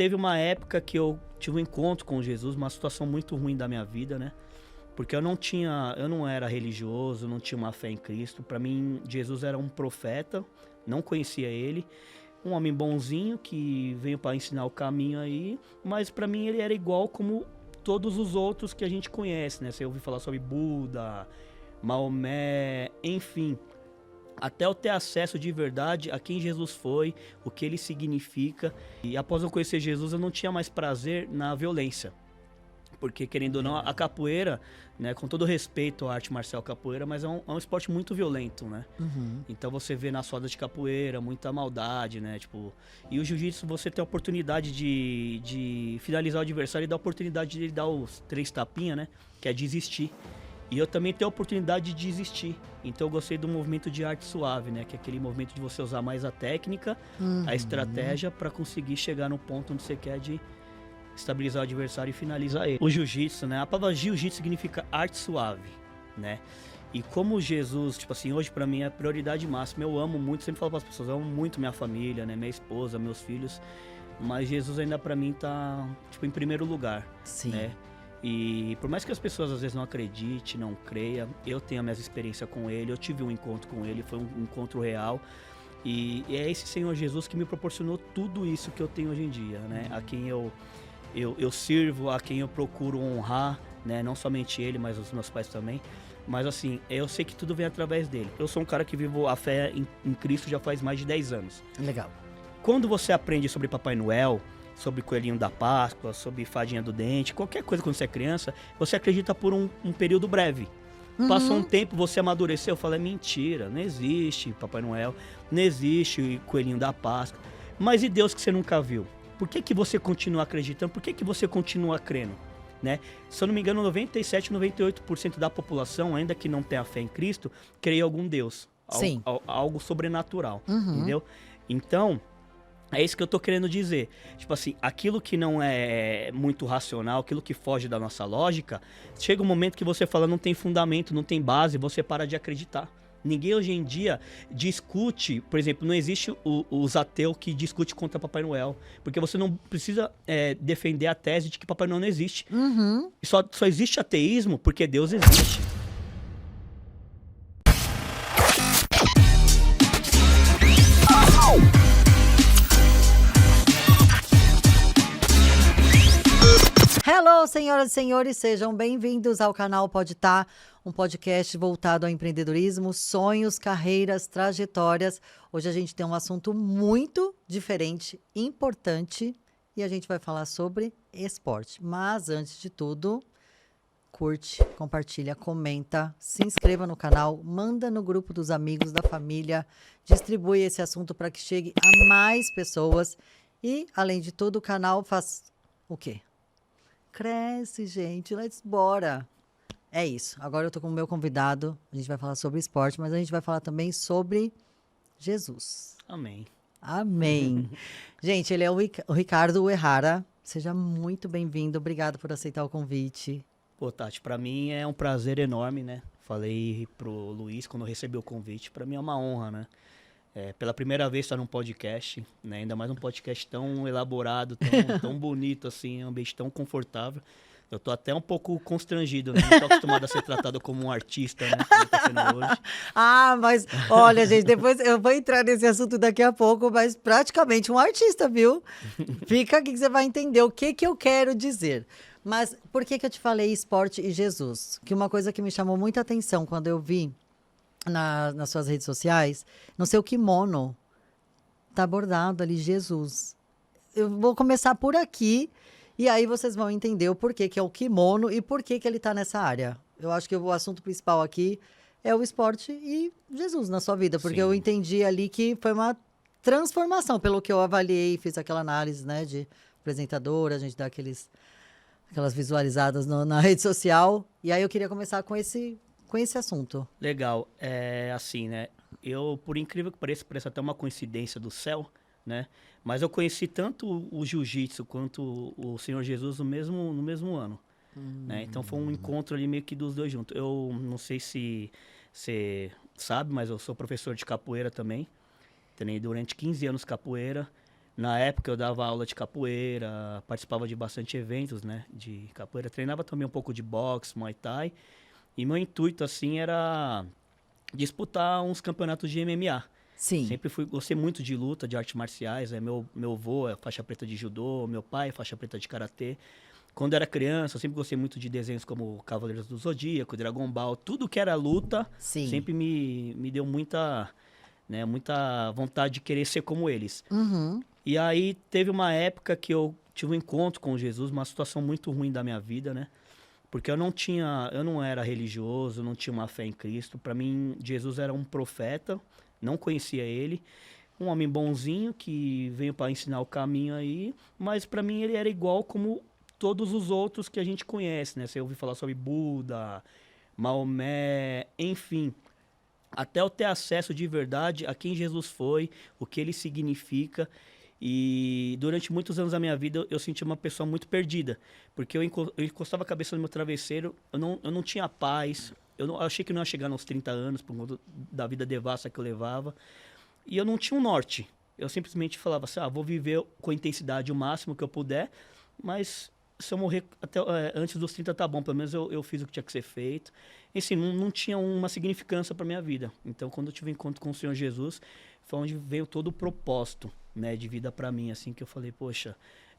teve uma época que eu tive um encontro com Jesus, uma situação muito ruim da minha vida, né? Porque eu não era religioso, não tinha uma fé em Cristo. Para mim, Jesus era um profeta, não conhecia ele, um homem bonzinho que veio para ensinar o caminho aí, mas para mim ele era igual como todos os outros que a gente conhece, né? Você ouviu falar sobre Buda, Maomé, enfim. Até eu ter acesso de verdade a quem Jesus foi, o que ele significa. E após eu conhecer Jesus, eu não tinha mais prazer na violência. Porque, querendo ou não, a capoeira, né, com todo respeito à arte marcial capoeira, mas é um esporte muito violento, né? Uhum. Então você vê nas rodas de capoeira muita maldade, né? Tipo, e o jiu-jitsu você tem a oportunidade de finalizar o adversário e dar a oportunidade de ele dar os 3 tapinhas, né? Que é desistir. E eu também tenho a oportunidade de desistir. Então eu gostei do movimento de arte suave, né? Que é aquele movimento de você usar mais a técnica, a estratégia para conseguir chegar no ponto onde você quer de estabilizar o adversário e finalizar ele. O jiu-jitsu, né? A palavra jiu-jitsu significa arte suave, né? E como Jesus, tipo assim, hoje pra mim é a prioridade máxima. Eu amo muito, sempre falo pras pessoas, eu amo muito minha família, né? Minha esposa, meus filhos. Mas Jesus ainda pra mim tá, tipo, em primeiro lugar, Sim. né? E por mais que as pessoas às vezes não acreditem, não creiam, eu tenho a minha experiência com ele, eu tive um encontro com ele, foi um encontro real. E é esse Senhor Jesus que me proporcionou tudo isso que eu tenho hoje em dia, né? A quem eu sirvo, a quem eu procuro honrar, né? Não somente ele, mas os meus pais também. Mas assim, eu sei que tudo vem através dele. Eu sou um cara que vivo a fé em Cristo já faz mais de 10 anos. Legal. Quando você aprende sobre Papai Noel, sobre Coelhinho da Páscoa, sobre Fadinha do Dente, qualquer coisa quando você é criança, você acredita por um período breve. Passou um tempo, você amadureceu, fala, é mentira, não existe Papai Noel, não existe Coelhinho da Páscoa. Mas e Deus que você nunca viu? Por que você continua acreditando? Por que você continua crendo? Né? Se eu não me engano, 97, 98% da população, ainda que não tenha fé em Cristo, crê em algum Deus. Sim. Algo sobrenatural, entendeu? Então, é isso que eu tô querendo dizer. Tipo assim, aquilo que não é muito racional, aquilo que foge da nossa lógica, chega um momento que você fala, não tem fundamento, não tem base, você para de acreditar. Ninguém hoje em dia discute, por exemplo, não existe os ateus que discute contra Papai Noel. Porque você não precisa defender a tese de que Papai Noel não existe. Só existe ateísmo porque Deus existe. Hello, senhoras e senhores, sejam bem-vindos ao canal Pode Tá, um podcast voltado ao empreendedorismo, sonhos, carreiras, trajetórias. Hoje a gente tem um assunto muito diferente, importante, e a gente vai falar sobre esporte. Mas, antes de tudo, curte, compartilha, comenta, se inscreva no canal, manda no grupo dos amigos, da família, distribui esse assunto para que chegue a mais pessoas. E, além de tudo, o canal faz o quê? Cresce, gente. Bora. É isso. Agora eu tô com o meu convidado. A gente vai falar sobre esporte, mas a gente vai falar também sobre Jesus. Amém. Amém. Gente, ele é o Ricardo Uehara. Seja muito bem-vindo. Obrigado por aceitar o convite. Pô, Tati, pra mim é um prazer enorme, né? Falei pro Luiz quando eu recebi o convite. Pra mim é uma honra, né? Pela primeira vez estar num podcast, né? Ainda mais um podcast tão elaborado, tão bonito, assim, um ambiente tão confortável. Eu tô até um pouco constrangido, né? Não tô acostumado a ser tratado como um artista, né? Como tá sendo hoje. Ah, mas olha, gente, depois eu vou entrar nesse assunto daqui a pouco, mas praticamente um artista, viu? Fica aqui que você vai entender o que eu quero dizer. Mas por que eu te falei esporte e Jesus? Que uma coisa que me chamou muita atenção quando eu vi nas suas redes sociais, no seu kimono, tá bordado ali Jesus. Eu vou começar por aqui e aí vocês vão entender o porquê que é o kimono e por que ele tá nessa área. Eu acho que o assunto principal aqui é o esporte e Jesus na sua vida, porque Sim. eu entendi ali que foi uma transformação, pelo que eu avaliei, fiz aquela análise, né, de apresentadora, a gente dá aquelas visualizadas na rede social, e aí eu queria começar com esse assunto. Legal. Assim, né? Eu, por incrível que pareça, parece até uma coincidência do céu, né? Mas eu conheci tanto o jiu-jitsu quanto o Senhor Jesus no mesmo ano, né? Então foi um encontro ali meio que dos dois juntos. Eu não sei se você sabe, mas eu sou professor de capoeira também. Treinei durante 15 anos capoeira. Na época eu dava aula de capoeira, participava de bastante eventos, né, de capoeira. Treinava também um pouco de boxe, Muay Thai. E meu intuito, assim, era disputar uns campeonatos de MMA. Sim. Sempre gostei muito de luta, de artes marciais. Meu avô é faixa preta de judô, meu pai é faixa preta de karatê. Quando era criança, eu sempre gostei muito de desenhos como Cavaleiros do Zodíaco, Dragon Ball. Tudo que era luta Sim. sempre me deu muita vontade de querer ser como eles. Uhum. E aí teve uma época que eu tive um encontro com Jesus, uma situação muito ruim da minha vida, né? Porque eu não era religioso, não tinha uma fé em Cristo. Para mim, Jesus era um profeta, não conhecia ele, um homem bonzinho que veio para ensinar o caminho aí, mas para mim ele era igual como todos os outros que a gente conhece, né? Você ouviu falar sobre Buda, Maomé, enfim, até eu ter acesso de verdade a quem Jesus foi, o que ele significa. E durante muitos anos da minha vida eu senti uma pessoa muito perdida, porque eu encostava a cabeça no meu travesseiro, eu não tinha paz, eu achei que não ia chegar nos 30 anos por conta da vida devassa que eu levava, e eu não tinha um norte. Eu simplesmente falava assim, vou viver com intensidade o máximo que eu puder, mas se eu morrer antes dos 30 tá bom, pelo menos eu fiz o que tinha que ser feito. Assim, não tinha uma significância para minha vida. Então, quando eu tive um encontro com o Senhor Jesus, foi onde veio todo o propósito, né, de vida para mim, assim, que eu falei, poxa,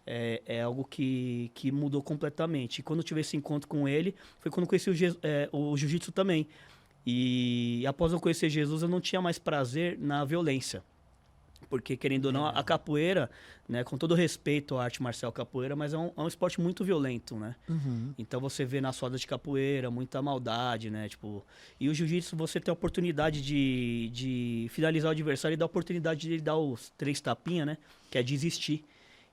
é algo que mudou completamente. E quando eu tive esse encontro com ele, foi quando eu conheci o jiu-jitsu também. E após eu conhecer Jesus, eu não tinha mais prazer na violência. Porque, querendo ou não, a capoeira, né, com todo respeito à arte marcial capoeira, mas é um esporte muito violento, né? Uhum. Então você vê nas rodas de capoeira muita maldade, né? Tipo, e o jiu-jitsu você tem a oportunidade de finalizar o adversário e dar a oportunidade de ele dar os 3 tapinhas, né? Que é desistir.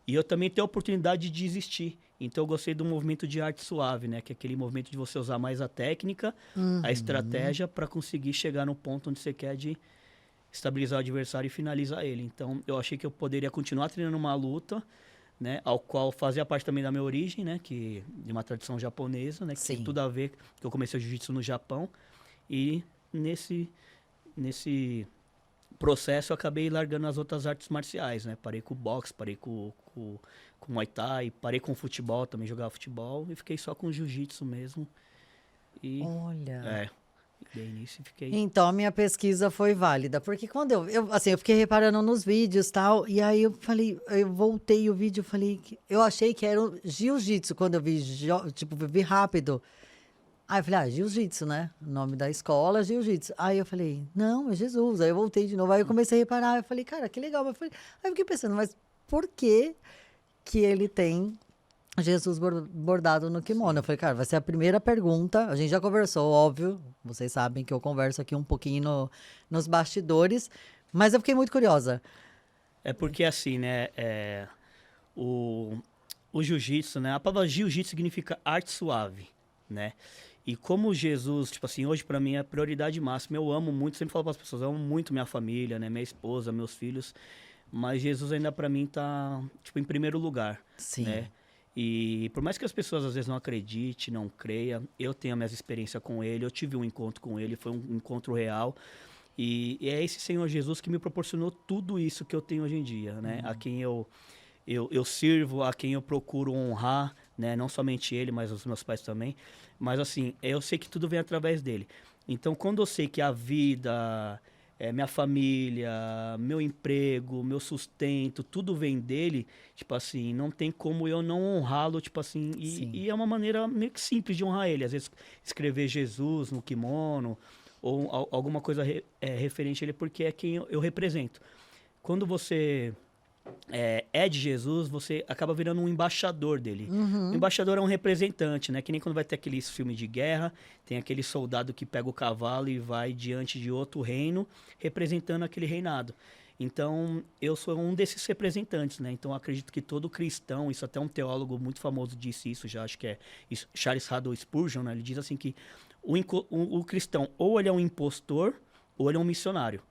E eu também tenho a oportunidade de desistir. Então eu gostei do movimento de arte suave, né? Que é aquele movimento de você usar mais a técnica, a estratégia para conseguir chegar no ponto onde você quer de estabilizar o adversário e finalizar ele. Então, eu achei que eu poderia continuar treinando uma luta, né, ao qual fazia parte também da minha origem, né, que de uma tradição japonesa, né, que tem tudo a ver, que eu comecei o jiu-jitsu no Japão, e nesse processo eu acabei largando as outras artes marciais, né, parei com o boxe, parei com o Muay Thai, parei com o futebol, também jogava futebol, e fiquei só com o jiu-jitsu mesmo. E, Olha. dei início e fiquei... Então, a minha pesquisa foi válida, porque quando assim, eu fiquei reparando nos vídeos e tal, e aí eu falei, eu voltei o vídeo, falei, eu achei que era o jiu-jitsu, quando eu vi, tipo, vi rápido. Aí eu falei, jiu-jitsu, né? O nome da escola, jiu-jitsu. Aí eu falei, não, é Jesus. Aí eu voltei de novo, aí eu comecei a reparar, eu falei, cara, que legal. Aí eu fiquei pensando, mas por que que ele tem Jesus bordado no kimono? Eu falei, cara, vai ser a primeira pergunta. A gente já conversou, óbvio. Vocês sabem que eu converso aqui um pouquinho nos bastidores. Mas eu fiquei muito curiosa. É porque assim, né, o jiu-jitsu, né, a palavra jiu-jitsu significa arte suave, né? E como Jesus, tipo assim, hoje pra mim é a prioridade máxima. Eu amo muito, sempre falo para as pessoas, eu amo muito minha família, né, minha esposa, meus filhos. Mas Jesus ainda pra mim tá, tipo, em primeiro lugar, Sim. né? E por mais que as pessoas às vezes não acreditem, não creiam, eu tenho a minha experiência com ele, eu tive um encontro com ele, foi um encontro real. E é esse Senhor Jesus que me proporcionou tudo isso que eu tenho hoje em dia, né? A quem eu sirvo, a quem eu procuro honrar, né? Não somente ele, mas os meus pais também. Mas assim, eu sei que tudo vem através dele. Então, quando eu sei que a vida, minha família, meu emprego, meu sustento, tudo vem dele, tipo assim, não tem como eu não honrá-lo, tipo assim, e é uma maneira meio que simples de honrar ele. Às vezes, escrever Jesus no kimono, ou alguma coisa referente a ele, porque é quem eu represento. Quando você é de Jesus, você acaba virando um embaixador dele. O embaixador é um representante, né? Que nem quando vai ter aqueles filmes de guerra, tem aquele soldado que pega o cavalo e vai diante de outro reino, representando aquele reinado. Então, eu sou um desses representantes, né? Então, eu acredito que todo cristão, isso até um teólogo muito famoso disse isso, já acho que é Charles Haddon Spurgeon, né? Ele diz assim que o cristão, ou ele é um impostor, ou ele é um missionário.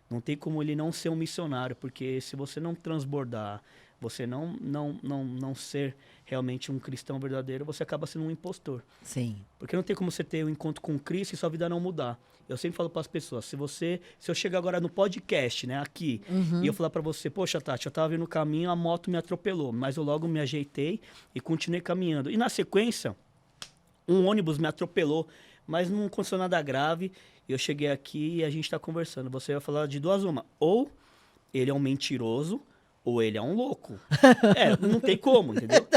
Não tem como ele não ser um missionário, porque se você não transbordar você não ser realmente um cristão verdadeiro, você acaba sendo um impostor. Sim. Porque não tem como você ter um encontro com Cristo e sua vida não mudar. Eu sempre falo para as pessoas, se eu chegar agora no podcast, né, aqui, e eu falar para você, poxa, Tati, eu tava vindo no caminho, a moto me atropelou, mas eu logo me ajeitei e continuei caminhando. E na sequência, um ônibus me atropelou, mas não aconteceu nada grave. Eu cheguei aqui e a gente está conversando. Você vai falar de duas uma. Ou ele é um mentiroso, ou ele é um louco. Não tem como, entendeu?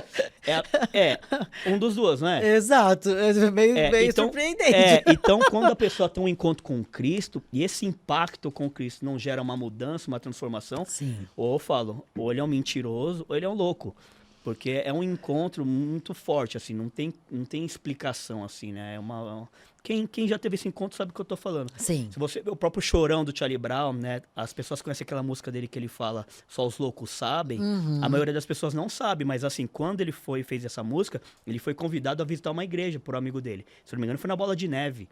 Um dos dois, não é? Exato. É bem então, surpreendente. Então, quando a pessoa tem um encontro com Cristo, e esse impacto com Cristo não gera uma mudança, uma transformação, Sim. ou eu falo, ou ele é um mentiroso, ou ele é um louco. Porque é um encontro muito forte, assim, não tem explicação, assim, né? Quem já teve esse encontro sabe o que eu tô falando. Sim. Se você vê o próprio Chorão do Charlie Brown, né? As pessoas conhecem aquela música dele que ele fala Só os loucos sabem. A maioria das pessoas não sabe, mas assim, quando ele fez essa música, ele foi convidado a visitar uma igreja por um amigo dele. Se não me engano, foi na Bola de Neve.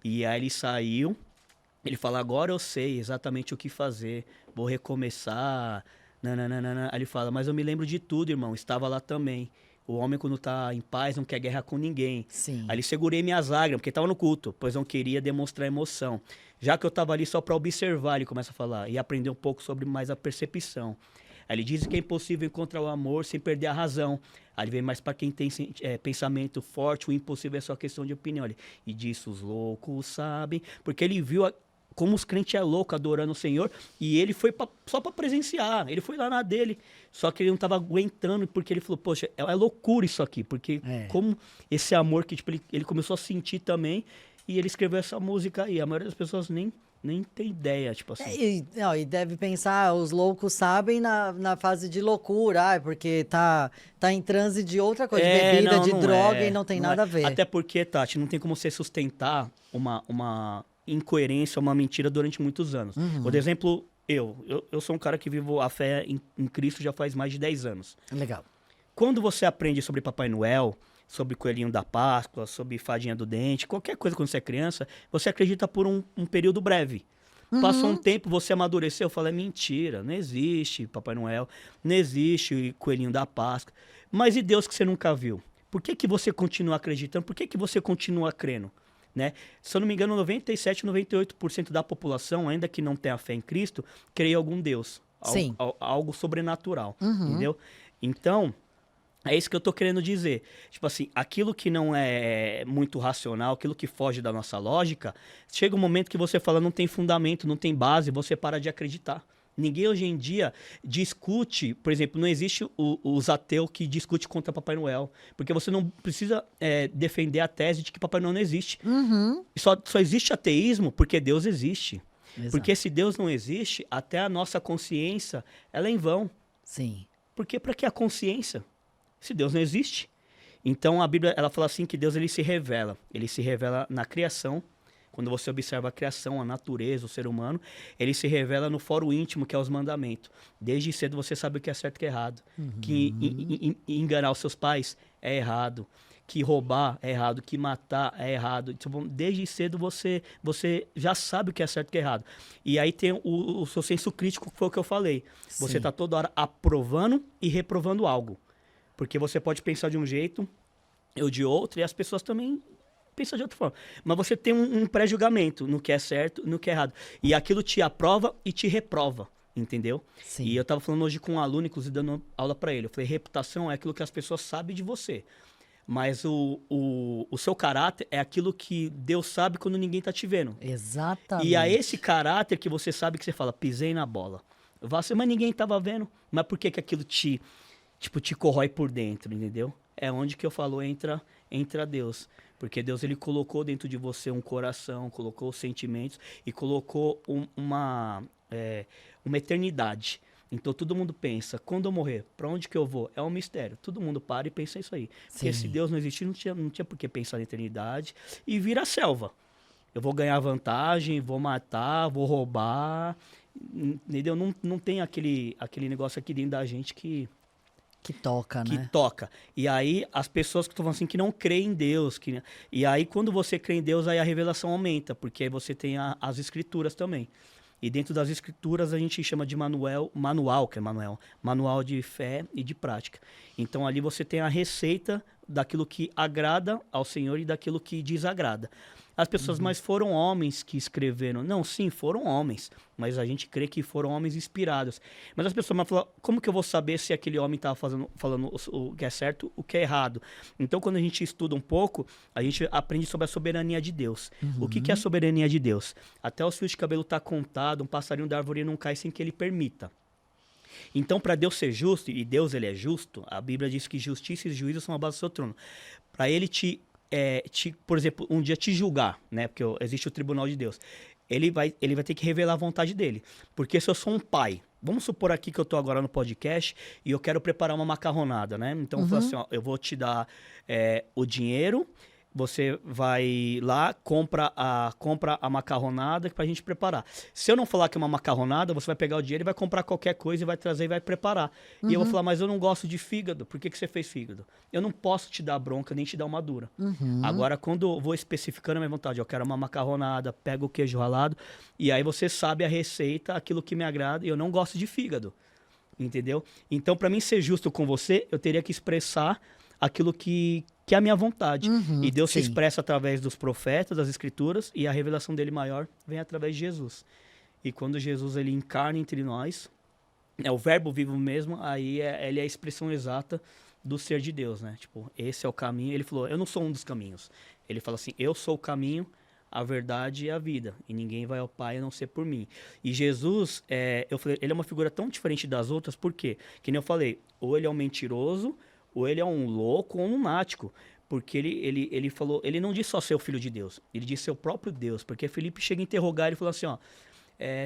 E aí ele saiu, ele fala, agora eu sei exatamente o que fazer, vou recomeçar... Nananana. Aí ele fala, mas eu me lembro de tudo, irmão, estava lá também. O homem, quando tá em paz, não quer guerra com ninguém. Sim. Aí ele segurei minhas lágrimas, porque estava no culto, pois não queria demonstrar emoção. Já que eu estava ali só para observar, ele começa a falar, e aprender um pouco sobre mais a percepção. Aí ele diz que é impossível encontrar o amor sem perder a razão. Aí ele vem mais para quem tem pensamento forte, o impossível é só questão de opinião. E disso os loucos sabem, porque ele viu como os crentes é louco adorando o Senhor, e ele foi só para presenciar, ele foi lá na dele, só que ele não estava aguentando, porque ele falou, poxa, é loucura isso aqui, porque como esse amor que tipo, ele começou a sentir também, e ele escreveu essa música aí, a maioria das pessoas nem tem ideia, tipo assim. E deve pensar, os loucos sabem na fase de loucura, porque tá em transe de outra coisa, de bebida, de droga, e não tem nada a ver. Até porque, Tati, não tem como você sustentar uma incoerência, uma mentira durante muitos anos. Por exemplo, eu sou um cara que vivo a fé em Cristo já faz mais de 10 anos. Legal. Quando você aprende sobre Papai Noel, sobre Coelhinho da Páscoa, sobre Fadinha do Dente, qualquer coisa quando você é criança, você acredita por um período breve. Passou um tempo, você amadureceu, fala, é mentira, não existe Papai Noel, não existe Coelhinho da Páscoa. Mas e Deus que você nunca viu? Por que você continua acreditando? Por que você continua crendo? Né? Se eu não me engano, 97, 98% da população, ainda que não tenha fé em Cristo, crê em algum Deus. Sim. Algo sobrenatural, entendeu? Então, é isso que eu tô querendo dizer. Tipo assim, aquilo que não é muito racional, aquilo que foge da nossa lógica, chega um momento que você fala, não tem fundamento, não tem base, você para de acreditar. Ninguém hoje em dia discute, por exemplo, não existe os ateus que discutem contra Papai Noel. Porque você não precisa defender a tese de que Papai Noel não existe. Só existe ateísmo porque Deus existe. Exato. Porque se Deus não existe, até a nossa consciência, ela é em vão. Sim. Porque para que a consciência? Se Deus não existe. Então a Bíblia ela fala assim que Deus ele se revela. Ele se revela na criação. Quando você observa a criação, a natureza, o ser humano, ele se revela no foro íntimo, que é os mandamentos. Desde cedo você sabe o que é certo e o que é errado. Que enganar os seus pais é errado. Que roubar é errado. Que matar é errado. Então, desde cedo você já sabe o que é certo e o que é errado. E aí tem o seu senso crítico, que foi o que eu falei. Sim. Você está toda hora aprovando e reprovando algo. Porque você pode pensar de um jeito, eu de outro, e as pessoas também pensa de outra forma. Mas você tem um pré-julgamento no que é certo e no que é errado. E aquilo te aprova e te reprova, entendeu? Sim. E eu estava falando hoje com um aluno, inclusive dando aula para ele. Eu falei, reputação é aquilo que as pessoas sabem de você. Mas o seu caráter é aquilo que Deus sabe quando ninguém tá te vendo. Exatamente. E é esse caráter que você sabe que você fala, pisei na bola. Mas ninguém tava vendo. Mas por que aquilo te corrói por dentro, entendeu? É onde que eu falo, entra Deus. Porque Deus ele colocou dentro de você um coração, colocou sentimentos e colocou uma eternidade. Então todo mundo pensa, quando eu morrer, para onde que eu vou? É um mistério. Todo mundo para e pensa isso aí. Porque se Deus não existir, não tinha por que pensar na eternidade e vira selva. Eu vou ganhar vantagem, vou matar, vou roubar, entendeu? Não tem aquele negócio aqui dentro da gente que toca, né? Que toca. E aí, as pessoas que estão falando assim, que não creem em Deus. E aí, quando você crê em Deus, aí a revelação aumenta, porque aí você tem as escrituras também. E dentro das escrituras a gente chama de manual de fé e de prática. Então ali você tem a receita daquilo que agrada ao Senhor e daquilo que desagrada. As pessoas, mas foram homens que escreveram. Não, sim, foram homens, mas a gente crê que foram homens inspirados. Mas as pessoas vão falar, como que eu vou saber se aquele homem estava falando o que é certo, o que é errado? Então, quando a gente estuda um pouco, a gente aprende sobre a soberania de Deus. O que é a soberania de Deus? Até os fios de cabelo tá contado, um passarinho da árvore não cai sem que ele permita. Então, para Deus ser justo, e Deus ele é justo, a Bíblia diz que justiça e juízo são a base do seu trono. Para ele por exemplo, um dia te julgar, né? Porque existe o tribunal de Deus. Ele vai ter que revelar a vontade dele. Porque se eu sou um pai, vamos supor aqui que eu tô agora no podcast e eu quero preparar uma macarronada, né? Então, eu falo assim, ó, eu vou te dar o dinheiro, você vai lá, compra a macarronada pra gente preparar. Se eu não falar que é uma macarronada, você vai pegar o dinheiro e vai comprar qualquer coisa e vai trazer e vai preparar. E eu vou falar, mas eu não gosto de fígado. Por que você fez fígado? Eu não posso te dar bronca, nem te dar uma dura. Agora, quando eu vou especificando a minha vontade, eu quero uma macarronada, pego o queijo ralado, e aí você sabe a receita, aquilo que me agrada, e eu não gosto de fígado. Entendeu? Então, pra mim ser justo com você, eu teria que expressar aquilo que é a minha vontade. E Deus se expressa através dos profetas, das escrituras, e a revelação dele maior vem através de Jesus. E quando Jesus ele encarna entre nós, é o verbo vivo mesmo, aí ele é a expressão exata do ser de Deus, né? Tipo, esse é o caminho. Ele falou, eu não sou um dos caminhos. Ele fala assim, eu sou o caminho, a verdade e a vida. E ninguém vai ao Pai a não ser por mim. E Jesus, eu falei, ele é uma figura tão diferente das outras, por quê? Que nem eu falei, ou ele é um mentiroso, ou ele é um louco ou um lunático. Porque ele falou, ele não disse só ser o filho de Deus, ele disse ser o próprio Deus. Porque Felipe chega a interrogar e falou assim, ó,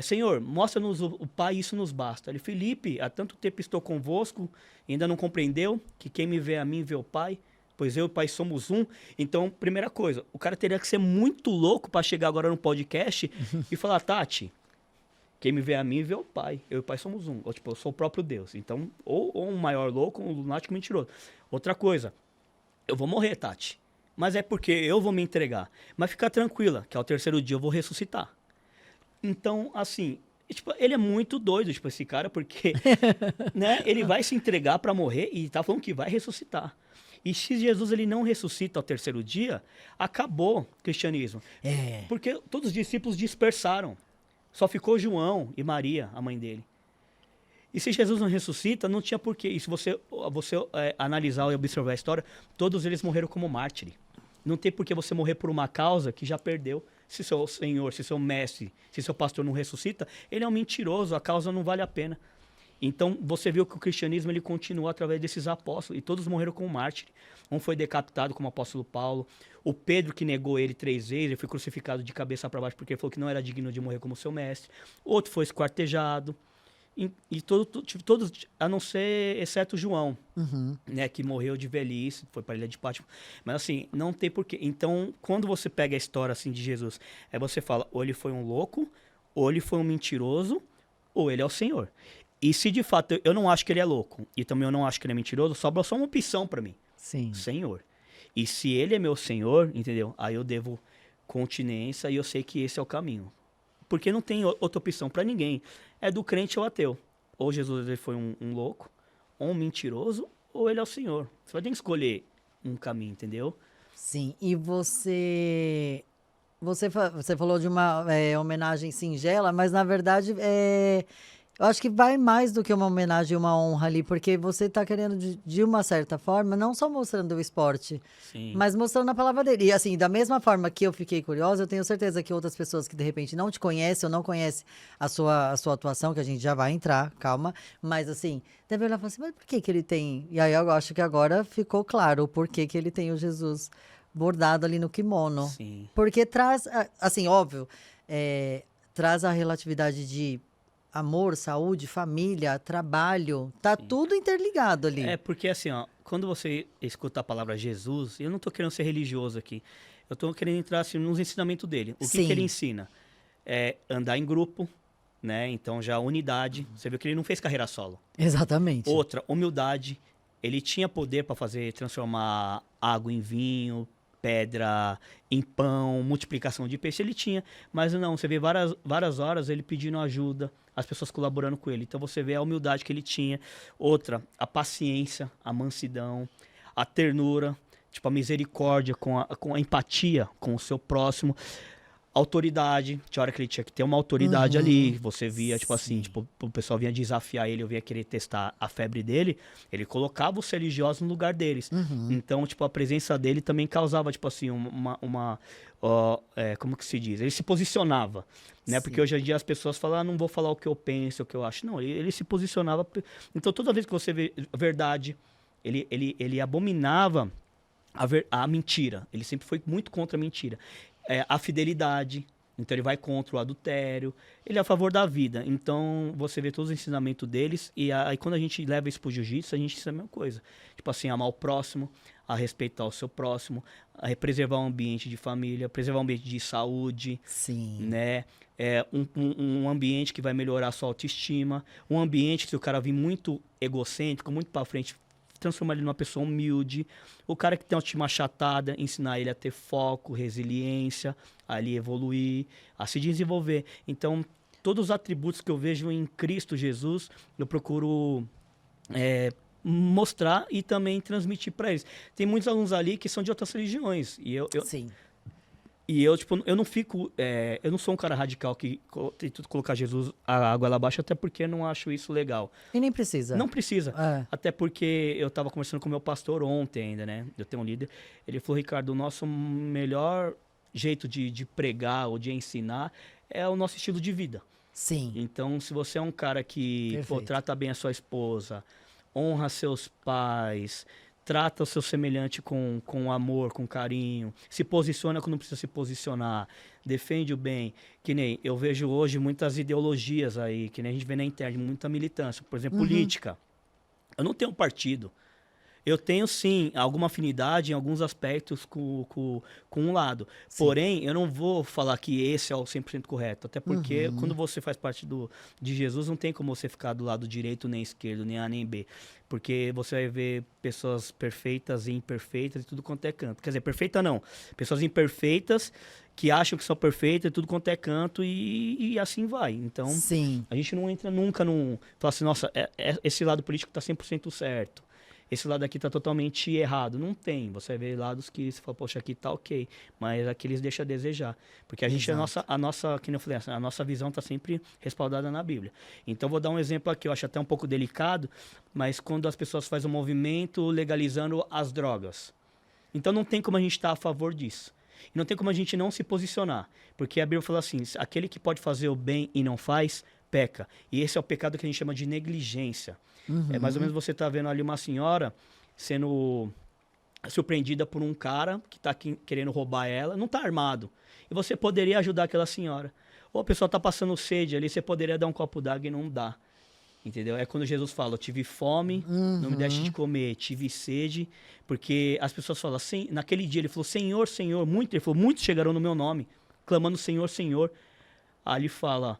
Senhor, mostra-nos o Pai, isso nos basta. Ele, Felipe, há tanto tempo estou convosco, ainda não compreendeu que quem me vê a mim vê o Pai? Pois eu e o Pai somos um. Então, primeira coisa, o cara teria que ser muito louco para chegar agora no podcast e falar, Tati, quem me vê a mim vê o Pai. Eu e o Pai somos um. Ou, tipo, eu sou o próprio Deus. Então, ou um maior louco, ou um lunático mentiroso. Outra coisa, eu vou morrer, Tati. Mas é porque eu vou me entregar. Mas fica tranquila, que ao terceiro dia eu vou ressuscitar. Então, assim, tipo, ele é muito doido, tipo, esse cara, porque né, ele vai se entregar para morrer e tá falando que vai ressuscitar. E se Jesus ele não ressuscita ao terceiro dia, acabou o cristianismo. Porque todos os discípulos dispersaram. Só ficou João e Maria, a mãe dele. E se Jesus não ressuscita, não tinha porquê. E se você analisar e observar a história, todos eles morreram como mártire. Não tem por que você morrer por uma causa que já perdeu. Se seu Senhor, se seu mestre, se seu pastor não ressuscita, ele é um mentiroso, a causa não vale a pena. Então, você viu que o cristianismo ele continua através desses apóstolos, e todos morreram como mártire. Um foi decapitado como o apóstolo Paulo, o Pedro que negou ele 3 vezes, ele foi crucificado de cabeça para baixo porque ele falou que não era digno de morrer como seu mestre. Outro foi esquartejado, e todos, a não ser, exceto João, né, que morreu de velhice, foi para a ilha de Pátimo. Mas assim, não tem porquê. Então, quando você pega a história assim de Jesus, você fala, ou ele foi um louco, ou ele foi um mentiroso, ou ele é o Senhor. E se de fato eu não acho que ele é louco, e também eu não acho que ele é mentiroso, sobra só uma opção para mim. Sim. Senhor. E se ele é meu Senhor, entendeu? Aí eu devo continência e eu sei que esse é o caminho. Porque não tem outra opção para ninguém. É do crente ou ateu. Ou Jesus ele foi um louco, ou um mentiroso, ou ele é o Senhor. Você vai ter que escolher um caminho, entendeu? Sim. E você falou de uma homenagem singela, mas na verdade eu acho que vai mais do que uma homenagem e uma honra ali, porque você está querendo, de uma certa forma, não só mostrando o esporte, Sim. mas mostrando a palavra dele. E assim, da mesma forma que eu fiquei curiosa, eu tenho certeza que outras pessoas que de repente não te conhecem ou não conhecem a sua atuação, que a gente já vai entrar, calma, mas assim, deve olhar e falar assim, mas por que ele tem... E aí eu acho que agora ficou claro o porquê que ele tem o Jesus bordado ali no kimono. Sim. Porque traz, assim, óbvio, traz a relatividade de amor, saúde, família, trabalho, tá tudo interligado ali. Porque assim, ó, quando você escuta a palavra Jesus, eu não tô querendo ser religioso aqui, eu tô querendo entrar assim, nos ensinamentos dele. O que ele ensina? É andar em grupo, né? Então já unidade. Você viu que ele não fez carreira solo. Exatamente. Outra, humildade. Ele tinha poder para transformar água em vinho, pedra em pão, multiplicação de peixe, ele tinha. Mas não, você vê várias horas ele pedindo ajuda, as pessoas colaborando com ele. Então você vê a humildade que ele tinha. Outra, a paciência, a mansidão, a ternura, tipo, a misericórdia, com a empatia com o seu próximo. Autoridade, tinha hora que ele tinha que ter uma autoridade ali. Você via, tipo assim, tipo, o pessoal vinha desafiar ele, eu via querer testar a febre dele, ele colocava os religiosos no lugar deles. Então, tipo, a presença dele também causava, tipo assim, como que se diz? Ele se posicionava, né? Porque hoje em dia as pessoas falam, não vou falar o que eu penso, o que eu acho. Não, ele se posicionava. Então, toda vez que você vê a verdade, ele abominava a mentira. Ele sempre foi muito contra a mentira. A fidelidade, então ele vai contra o adultério, ele é a favor da vida. Então você vê todos os ensinamentos deles, e aí quando a gente leva isso pro jiu-jitsu, a gente ensina a mesma coisa. Tipo assim, amar o próximo, a respeitar o seu próximo, a preservar o ambiente de família, preservar o ambiente de saúde, né? Um ambiente que vai melhorar a sua autoestima, um ambiente que se o cara vir muito egocêntrico, muito para frente, transformar ele numa pessoa humilde. O cara que tem uma autoestima achatada, ensinar ele a ter foco, resiliência, a ele evoluir, a se desenvolver. Então, todos os atributos que eu vejo em Cristo Jesus, eu procuro mostrar e também transmitir para eles. Tem muitos alunos ali que são de outras religiões. E eu, tipo, eu não fico... eu não sou um cara radical que tenta colocar Jesus a água lá abaixo, até porque eu não acho isso legal. E nem precisa. Não precisa. Até porque eu tava conversando com o meu pastor ontem ainda, né? Eu tenho um líder. Ele falou, Ricardo, o nosso melhor jeito de pregar ou de ensinar é o nosso estilo de vida. Sim. Então, se você é um cara que trata bem a sua esposa, honra seus pais... Trata o seu semelhante com amor, com carinho. Se posiciona quando não precisa se posicionar. Defende o bem. Que nem eu vejo hoje muitas ideologias aí, que nem a gente vê na internet, muita militância. Por exemplo, política. Eu não tenho partido. Eu tenho, sim, alguma afinidade em alguns aspectos com um lado. Sim. Porém, eu não vou falar que esse é o 100% correto. Até porque quando você faz parte de Jesus, não tem como você ficar do lado direito nem esquerdo, nem A nem B. Porque você vai ver pessoas perfeitas e imperfeitas e tudo quanto é canto. Quer dizer, perfeita não. Pessoas imperfeitas que acham que são perfeitas e tudo quanto é canto e assim vai. Então, sim, a gente não entra nunca num... Fala assim, nossa, esse lado político tá 100% certo. Esse lado aqui tá totalmente errado. Não tem. Você vê lados que você fala, poxa, aqui tá ok. Mas aqueles deixam a desejar. Porque a gente, que nem eu falei, a nossa visão tá sempre respaldada na Bíblia. Então, vou dar um exemplo aqui. Eu acho até um pouco delicado, mas quando as pessoas fazem um movimento legalizando as drogas. Então, não tem como a gente estar a favor disso. E não tem como a gente não se posicionar. Porque a Bíblia fala assim, aquele que pode fazer o bem e não faz, peca. E esse é o pecado que a gente chama de negligência. É mais ou menos você tá vendo ali uma senhora sendo surpreendida por um cara que tá querendo roubar ela, não tá armado. E você poderia ajudar aquela senhora. Ou a pessoa tá passando sede ali, você poderia dar um copo d'água e não dá. Entendeu? É quando Jesus fala, eu tive fome, não me deixe de comer, tive sede, porque as pessoas falam, assim, naquele dia ele falou, Senhor, Senhor, ele falou, muitos chegarão no meu nome, clamando Senhor, Senhor. Aí ele fala,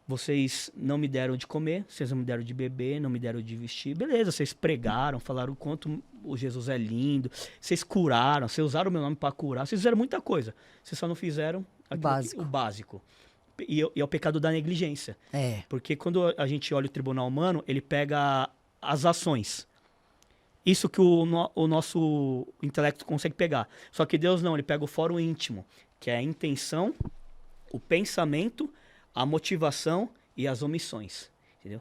vocês não me deram de comer, vocês não me deram de beber, não me deram de vestir. Beleza, vocês pregaram, falaram o quanto o Jesus é lindo, vocês curaram, vocês usaram o meu nome para curar, vocês fizeram muita coisa. Vocês só não fizeram o básico. E é o pecado da negligência. Porque quando a gente olha o tribunal humano, ele pega as ações. Isso que o nosso intelecto consegue pegar. Só que Deus não, ele pega o fórum íntimo, que é a intenção, o pensamento, a motivação e as omissões, entendeu?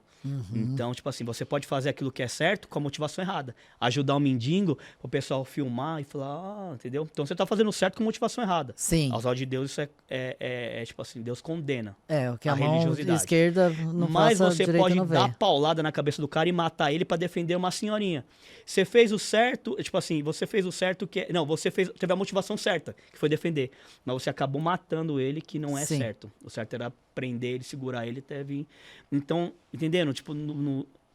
Então, tipo assim, você pode fazer aquilo que é certo com a motivação errada. Ajudar o mendigo, o pessoal filmar e falar, entendeu? Então você tá fazendo certo com motivação errada. Sim. Aos olhos de Deus, isso tipo assim, Deus condena o que a religiosidade. Mão esquerda não Mas faça, você pode dar paulada na cabeça do cara e matar ele para defender uma senhorinha. Você fez o certo, tipo assim, você fez o certo que... Não, teve a motivação certa, que foi defender. Mas você acabou matando ele, que não é certo. O certo era prender ele, segurar ele até vir. Então, entendendo? Tipo,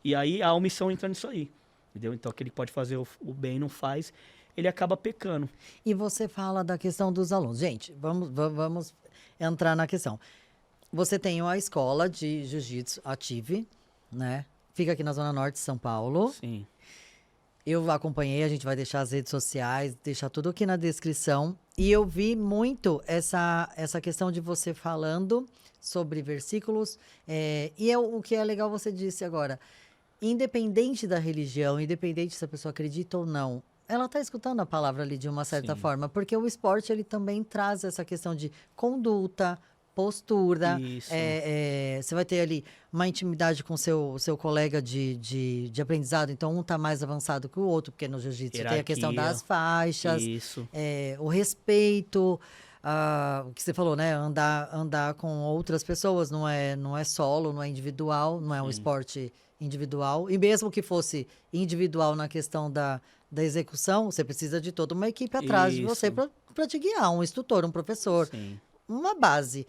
e aí a omissão entra nisso aí. Entendeu? Então, aquele que pode fazer o bem e não faz, ele acaba pecando. E você fala da questão dos alunos. Gente, vamos entrar na questão. Você tem a escola de jiu-jitsu Ative, né? Fica aqui na Zona Norte de São Paulo. Sim. Eu acompanhei, a gente vai deixar as redes sociais, deixar tudo aqui na descrição. E eu vi muito essa questão de você falando sobre versículos. O que é legal você disse agora. Independente da religião, independente se a pessoa acredita ou não, ela está escutando a palavra ali de uma certa Sim. forma. Porque o esporte, ele também traz essa questão de conduta, postura. Isso. Você vai ter ali uma intimidade com seu colega de aprendizado, então um está mais avançado que o outro, porque no jiu-jitsu tem a questão Hierarquia. das faixas, Isso. o respeito, o que você falou, né? Andar com outras pessoas, não é solo, não é individual, não é um Sim. esporte individual. E mesmo que fosse individual na questão da execução, você precisa de toda uma equipe atrás de você Isso. para te guiar, um instrutor, um professor, Sim. uma base.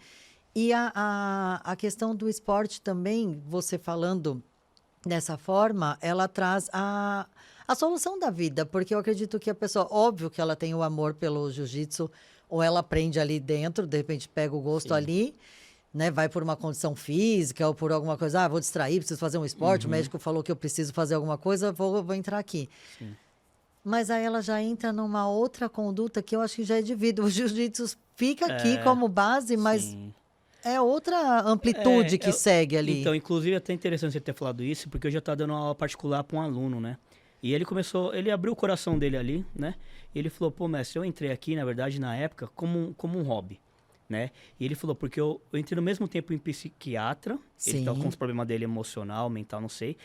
E a questão do esporte também, você falando dessa forma, ela traz a solução da vida, porque eu acredito que a pessoa, óbvio que ela tem o amor pelo jiu-jitsu, ou ela aprende ali dentro, de repente pega o gosto Sim. ali, né? Vai por uma condição física ou por alguma coisa, vou distrair, preciso fazer um esporte, o médico falou que eu preciso fazer alguma coisa, vou entrar aqui. Sim. Mas aí ela já entra numa outra conduta que eu acho que já é de vida. O jiu-jitsu fica aqui como base, mas Sim. é outra amplitude que eu- segue ali. Então, inclusive, é até interessante você ter falado isso, porque eu já estava dando uma aula particular para um aluno, né? E ele abriu o coração dele ali, né? E ele falou, pô, mestre, eu entrei aqui, na verdade, na época, como um hobby, né? E ele falou, porque eu entrei no mesmo tempo em psiquiatra, ele estava com Sim. os problemas dele emocional, mental, não sei.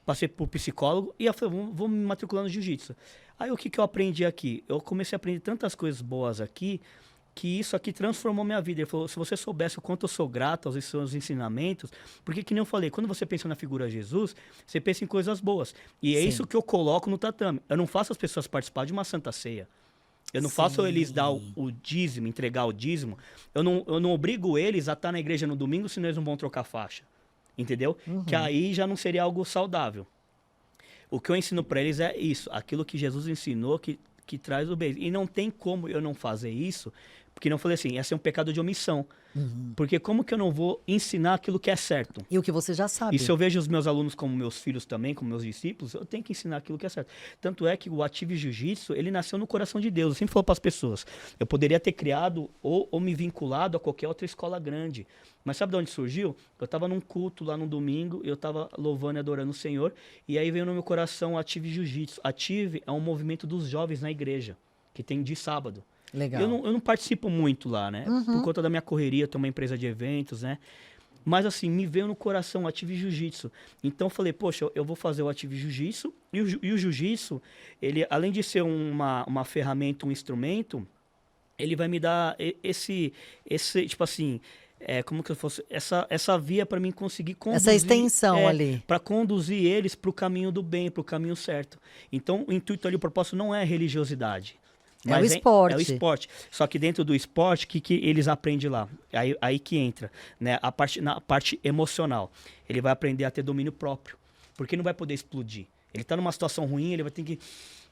Passei por psicólogo e eu falei, vou me matricular no jiu-jitsu. Aí o que eu aprendi aqui? Eu comecei a aprender tantas coisas boas aqui, que isso aqui transformou minha vida. Ele falou, se você soubesse o quanto eu sou grato aos seus ensinamentos, porque que nem eu falei, quando você pensa na figura de Jesus, você pensa em coisas boas. E é Sim. isso que eu coloco no tatame. Eu não faço as pessoas participar de uma santa ceia. Eu não faço eles dar o dízimo, entregar o dízimo. Eu não obrigo eles a estar na igreja no domingo, senão eles não vão trocar faixa. Entendeu? Que aí já não seria algo saudável. O que eu ensino para eles é isso, aquilo que Jesus ensinou que traz o bem. E não tem como eu não fazer isso, porque não falei assim, ia ser um pecado de omissão. Porque como que eu não vou ensinar aquilo que é certo? E o que você já sabe. E se eu vejo os meus alunos como meus filhos também, como meus discípulos, eu tenho que ensinar aquilo que é certo. Tanto é que o Ative Jiu-Jitsu, ele nasceu no coração de Deus. Eu sempre falo para as pessoas, eu poderia ter criado ou me vinculado a qualquer outra escola grande. Mas sabe de onde surgiu? Eu estava num culto lá no domingo, eu estava louvando e adorando o Senhor, e aí veio no meu coração o Ative Jiu-Jitsu. Ative é um movimento dos jovens na igreja, que tem de sábado. Legal. Eu não participo muito lá, né? Por conta da minha correria, eu tenho uma empresa de eventos, né? Mas assim, me veio no coração o Ative Jiu-Jitsu. Então eu falei, poxa, eu vou fazer o Ative Jiu-Jitsu. E o Jiu-Jitsu, ele, além de ser uma ferramenta, um instrumento, ele vai me dar esse tipo assim, como que eu fosse, essa via para mim conseguir conduzir. Essa extensão ali. Para conduzir eles para o caminho do bem, para o caminho certo. Então o intuito ali, o propósito não é religiosidade. É o Mas esporte. É o esporte. Só que dentro do esporte, o que eles aprendem lá? Aí que entra, né? Na parte emocional. Ele vai aprender a ter domínio próprio. Porque não vai poder explodir. Ele está numa situação ruim, ele vai ter que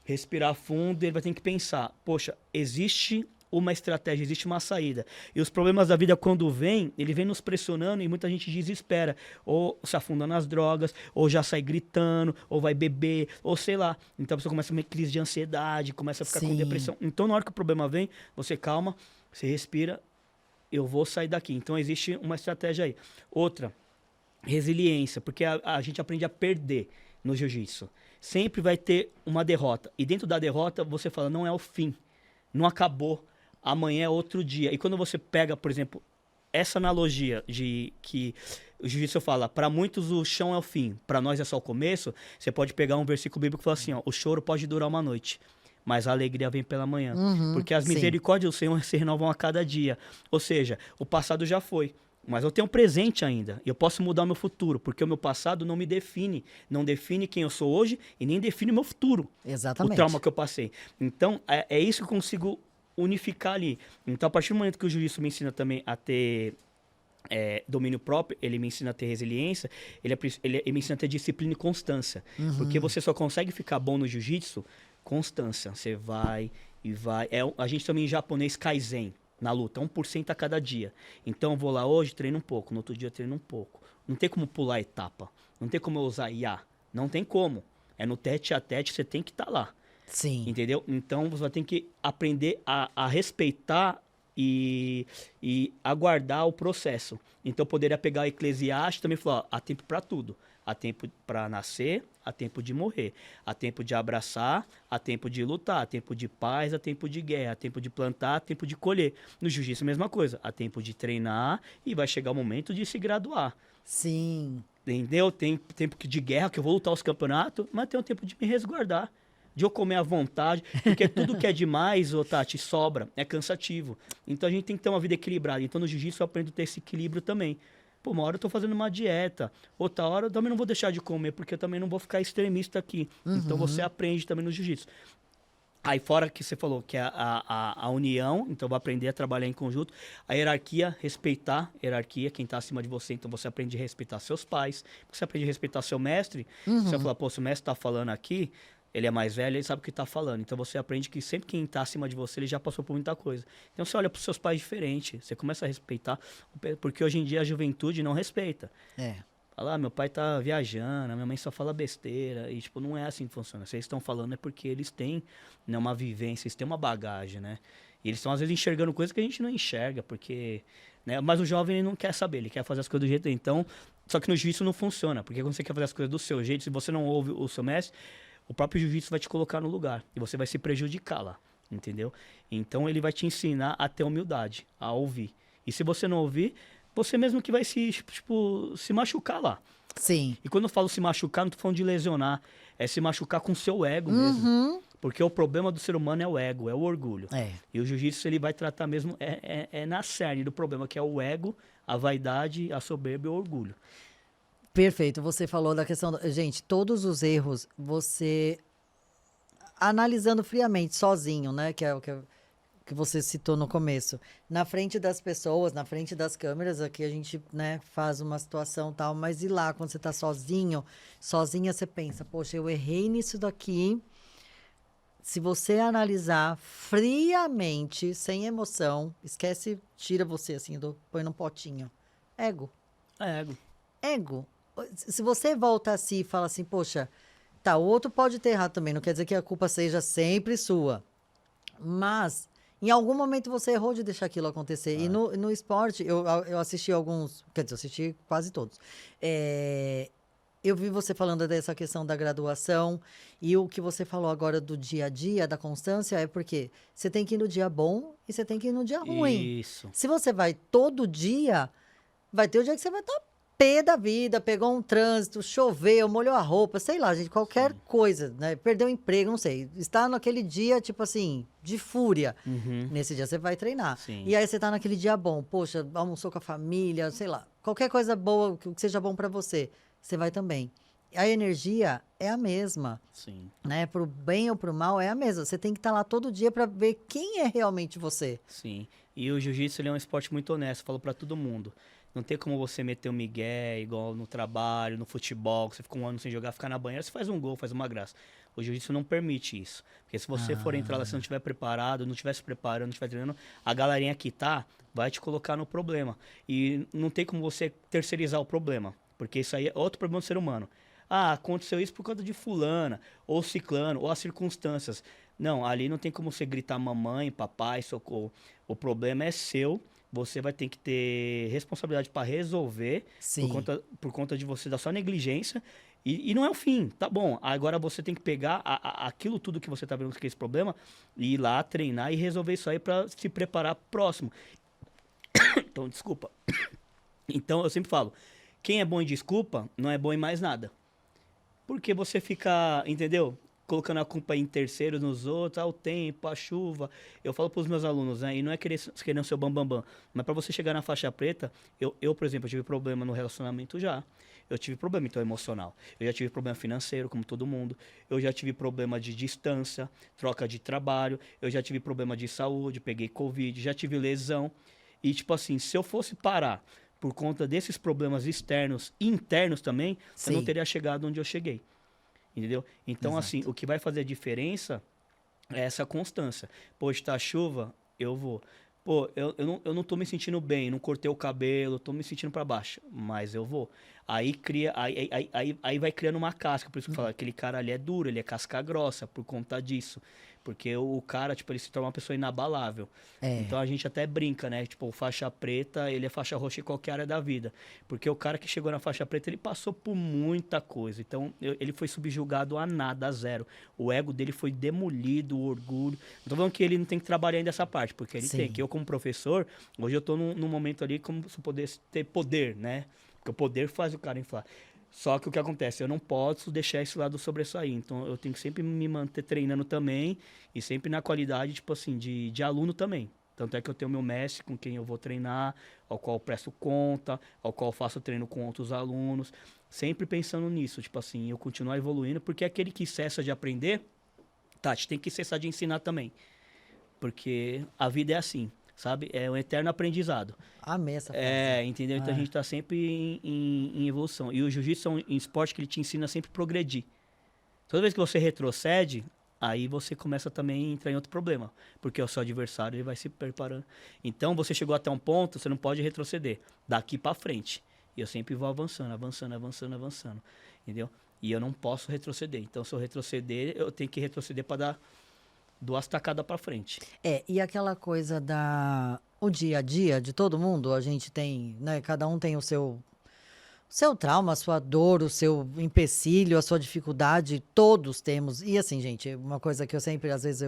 respirar fundo, ele vai ter que pensar, poxa, existe uma estratégia, existe uma saída. E os problemas da vida, quando vem, ele vem nos pressionando e muita gente desespera. Ou se afunda nas drogas, ou já sai gritando, ou vai beber, ou sei lá. Então a pessoa começa a ter crise de ansiedade, começa a ficar com Sim. depressão. Então na hora que o problema vem, você calma, você respira, eu vou sair daqui. Então existe uma estratégia aí. Outra, resiliência, porque a gente aprende a perder no jiu-jitsu. Sempre vai ter uma derrota. E dentro da derrota, você fala, não é o fim. Não acabou. Amanhã é outro dia. E quando você pega, por exemplo, essa analogia de que o jiu-jitsu fala, para muitos o chão é o fim, para nós é só o começo, você pode pegar um versículo bíblico e falar assim, ó, o choro pode durar uma noite, mas a alegria vem pela manhã. Porque as sim. misericórdias do Senhor se renovam a cada dia. Ou seja, o passado já foi. Mas eu tenho um presente ainda. Eu posso mudar o meu futuro, porque o meu passado não me define. Não define quem eu sou hoje e nem define o meu futuro. Exatamente. O trauma que eu passei. Então, é isso que eu consigo unificar ali. Então, a partir do momento que o jiu-jitsu me ensina também a ter domínio próprio, ele me ensina a ter resiliência, ele me ensina a ter disciplina e constância. Porque você só consegue ficar bom no jiu-jitsu, constância. Você vai e vai. A gente também em japonês kaizen na luta, 1% a cada dia. Então eu vou lá hoje, treino um pouco, no outro dia treino um pouco. Não tem como pular etapa, não tem como eu usar IA, não tem como. É no tete a tete, você tem que estar lá. Sim. Entendeu? Então você vai ter que aprender a respeitar e aguardar o processo. Então eu poderia pegar o Eclesiastes e também falar, ó, há tempo para tudo. Há tempo para nascer, há tempo de morrer. Há tempo de abraçar, há tempo de lutar. Há tempo de paz, há tempo de guerra. Há tempo de plantar, há tempo de colher. No jiu-jitsu a mesma coisa. Há tempo de treinar e vai chegar o momento de se graduar. Sim. Entendeu? Tem tempo de guerra, que eu vou lutar os campeonatos, mas tem um tempo de me resguardar. De eu comer à vontade, porque tudo que é demais, ô Tati, sobra, é cansativo. Então a gente tem que ter uma vida equilibrada. Então no jiu-jitsu eu aprendo a ter esse equilíbrio também. Pô, uma hora eu tô fazendo uma dieta, outra hora eu também não vou deixar de comer, porque eu também não vou ficar extremista aqui. Então você aprende também no jiu-jitsu. Aí fora que você falou, que é a união, então vai aprender a trabalhar em conjunto. A hierarquia, respeitar a hierarquia, quem está acima de você, então você aprende a respeitar seus pais, você aprende a respeitar seu mestre. Você vai falar, pô, se o mestre está falando aqui, ele é mais velho, ele sabe o que está falando. Então você aprende que sempre quem está acima de você, ele já passou por muita coisa. Então você olha para os seus pais diferente, você começa a respeitar, porque hoje em dia a juventude não respeita. É. Fala, meu pai tá viajando, minha mãe só fala besteira. E, tipo, não é assim que funciona. Se eles estão falando é porque eles têm, né, uma vivência, eles têm uma bagagem, né? E eles estão, às vezes, enxergando coisas que a gente não enxerga, porque... Né? Mas o jovem, ele não quer saber, ele quer fazer as coisas do jeito dele. Então, só que no jiu-jitsu não funciona, porque quando você quer fazer as coisas do seu jeito, se você não ouve o seu mestre, o próprio jiu-jitsu vai te colocar no lugar. E você vai se prejudicar lá, entendeu? Então, ele vai te ensinar a ter humildade, a ouvir. E se você não ouvir... Você mesmo que vai se machucar lá. Sim. E quando eu falo se machucar, não tô falando de lesionar. É se machucar com o seu ego mesmo. Porque o problema do ser humano é o ego, é o orgulho. É. E o jiu-jitsu, ele vai tratar mesmo, é na cerne do problema, que é o ego, a vaidade, a soberba e o orgulho. Perfeito. Você falou da questão... Gente, todos os erros, você... Analisando friamente, sozinho, né? Que é o que você citou no começo. Na frente das pessoas, na frente das câmeras, aqui a gente, né, faz uma situação tal, mas e lá, quando você tá sozinho, sozinha, você pensa, poxa, eu errei nisso daqui. Se você analisar friamente, sem emoção, esquece, tira você assim, põe num potinho. Ego. É ego. Ego. Se você volta assim e fala assim, poxa, tá, o outro pode ter errado também, não quer dizer que a culpa seja sempre sua. Mas... Em algum momento você errou de deixar aquilo acontecer. E no esporte, eu assisti alguns... Quer dizer, eu assisti quase todos. Eu vi você falando dessa questão da graduação. E o que você falou agora do dia a dia, da constância, é porque você tem que ir no dia bom e você tem que ir no dia ruim. Isso. Se você vai todo dia, vai ter o dia que você vai estar pé da vida, pegou um trânsito, choveu, molhou a roupa, sei lá, gente, qualquer coisa, né? Perdeu o emprego, não sei. Está naquele dia, tipo assim, de fúria. Nesse dia você vai treinar. Sim. E aí você tá naquele dia bom, poxa, almoçou com a família, sei lá. Qualquer coisa boa, que seja bom para você, você vai também. A energia é a mesma. Sim. Né? Pro bem ou pro mal é a mesma. Você tem que estar lá todo dia para ver quem é realmente você. Sim. E o jiu-jitsu, ele é um esporte muito honesto, eu falo para todo mundo. Não tem como você meter um migué igual no trabalho, no futebol, que você fica um ano sem jogar, ficar na banheira, você faz um gol, faz uma graça. O jiu-jitsu não permite isso. Porque se você for entrar lá, se não estiver preparado, não estiver se preparando, não estiver treinando, a galerinha que tá vai te colocar no problema. E não tem como você terceirizar o problema. Porque isso aí é outro problema do ser humano. Ah, aconteceu isso por causa de fulana, ou ciclano, ou as circunstâncias. Não, ali não tem como você gritar mamãe, papai, socorro. O problema é seu. Você vai ter que ter responsabilidade para resolver por conta de você, da sua negligência. E não é o fim, tá bom. Agora você tem que pegar aquilo tudo que você tá vendo que é esse problema e ir lá treinar e resolver isso aí para se preparar pro próximo. Então, desculpa. Então, eu sempre falo, quem é bom em desculpa, não é bom em mais nada. Porque você fica, entendeu? Colocando a culpa em terceiros nos outros, o tempo, a chuva. Eu falo para os meus alunos, né? E não é querendo ser o bambambam. Mas para você chegar na faixa preta, eu, por exemplo, eu tive problema no relacionamento já. Eu tive problema, então, emocional. Eu já tive problema financeiro, como todo mundo. Eu já tive problema de distância, troca de trabalho. Eu já tive problema de saúde, peguei Covid, já tive lesão. E, tipo assim, se eu fosse parar por conta desses problemas externos e internos também, eu não teria chegado onde eu cheguei. Entendeu? Então, assim, o que vai fazer a diferença é essa constância. Pô, está chuva, eu vou. Pô, eu não tô me sentindo bem, não cortei o cabelo, tô me sentindo para baixo, mas eu vou. Aí cria, aí vai criando uma casca. Por isso que eu falo, aquele cara ali é duro, ele é casca grossa por conta disso. Porque o cara, tipo, ele se torna uma pessoa inabalável. É. Então a gente até brinca, né? Tipo, o faixa preta, ele é faixa roxa em qualquer área da vida. Porque o cara que chegou na faixa preta, ele passou por muita coisa. Então ele foi subjugado a nada, a zero. O ego dele foi demolido, o orgulho. Não tô falando que ele não tem que trabalhar ainda essa parte, porque ele Sim. tem. Que eu, como professor, hoje eu tô num momento ali como se eu pudesse ter poder, né? Porque o poder faz o cara inflar. Só que o que acontece? Eu não posso deixar esse lado sobressair. Então, eu tenho que sempre me manter treinando também. E sempre na qualidade, tipo assim, de aluno também. Tanto é que eu tenho meu mestre com quem eu vou treinar, ao qual eu presto conta, ao qual eu faço treino com outros alunos. Sempre pensando nisso, tipo assim, eu continuar evoluindo. Porque aquele que cessa de aprender, Tati, tem que cessar de ensinar também. Porque a vida é assim, sabe? É um eterno aprendizado. Amei essa frase. Entendeu? Então a gente tá sempre em evolução. E o jiu-jitsu é um esporte que ele te ensina a sempre progredir. Toda vez que você retrocede, aí você começa também a entrar em outro problema. Porque o seu adversário ele vai se preparando. Então você chegou até um ponto, você não pode retroceder. Daqui pra frente. E eu sempre vou avançando, avançando, avançando, avançando. Entendeu? E eu não posso retroceder. Então se eu retroceder, eu tenho que retroceder pra dar 2 tacadas pra frente. E aquela coisa o dia a dia de todo mundo, a gente tem, né? Cada um tem o seu trauma, a sua dor, o seu empecilho, a sua dificuldade, todos temos. E assim, gente, uma coisa que eu sempre, às vezes,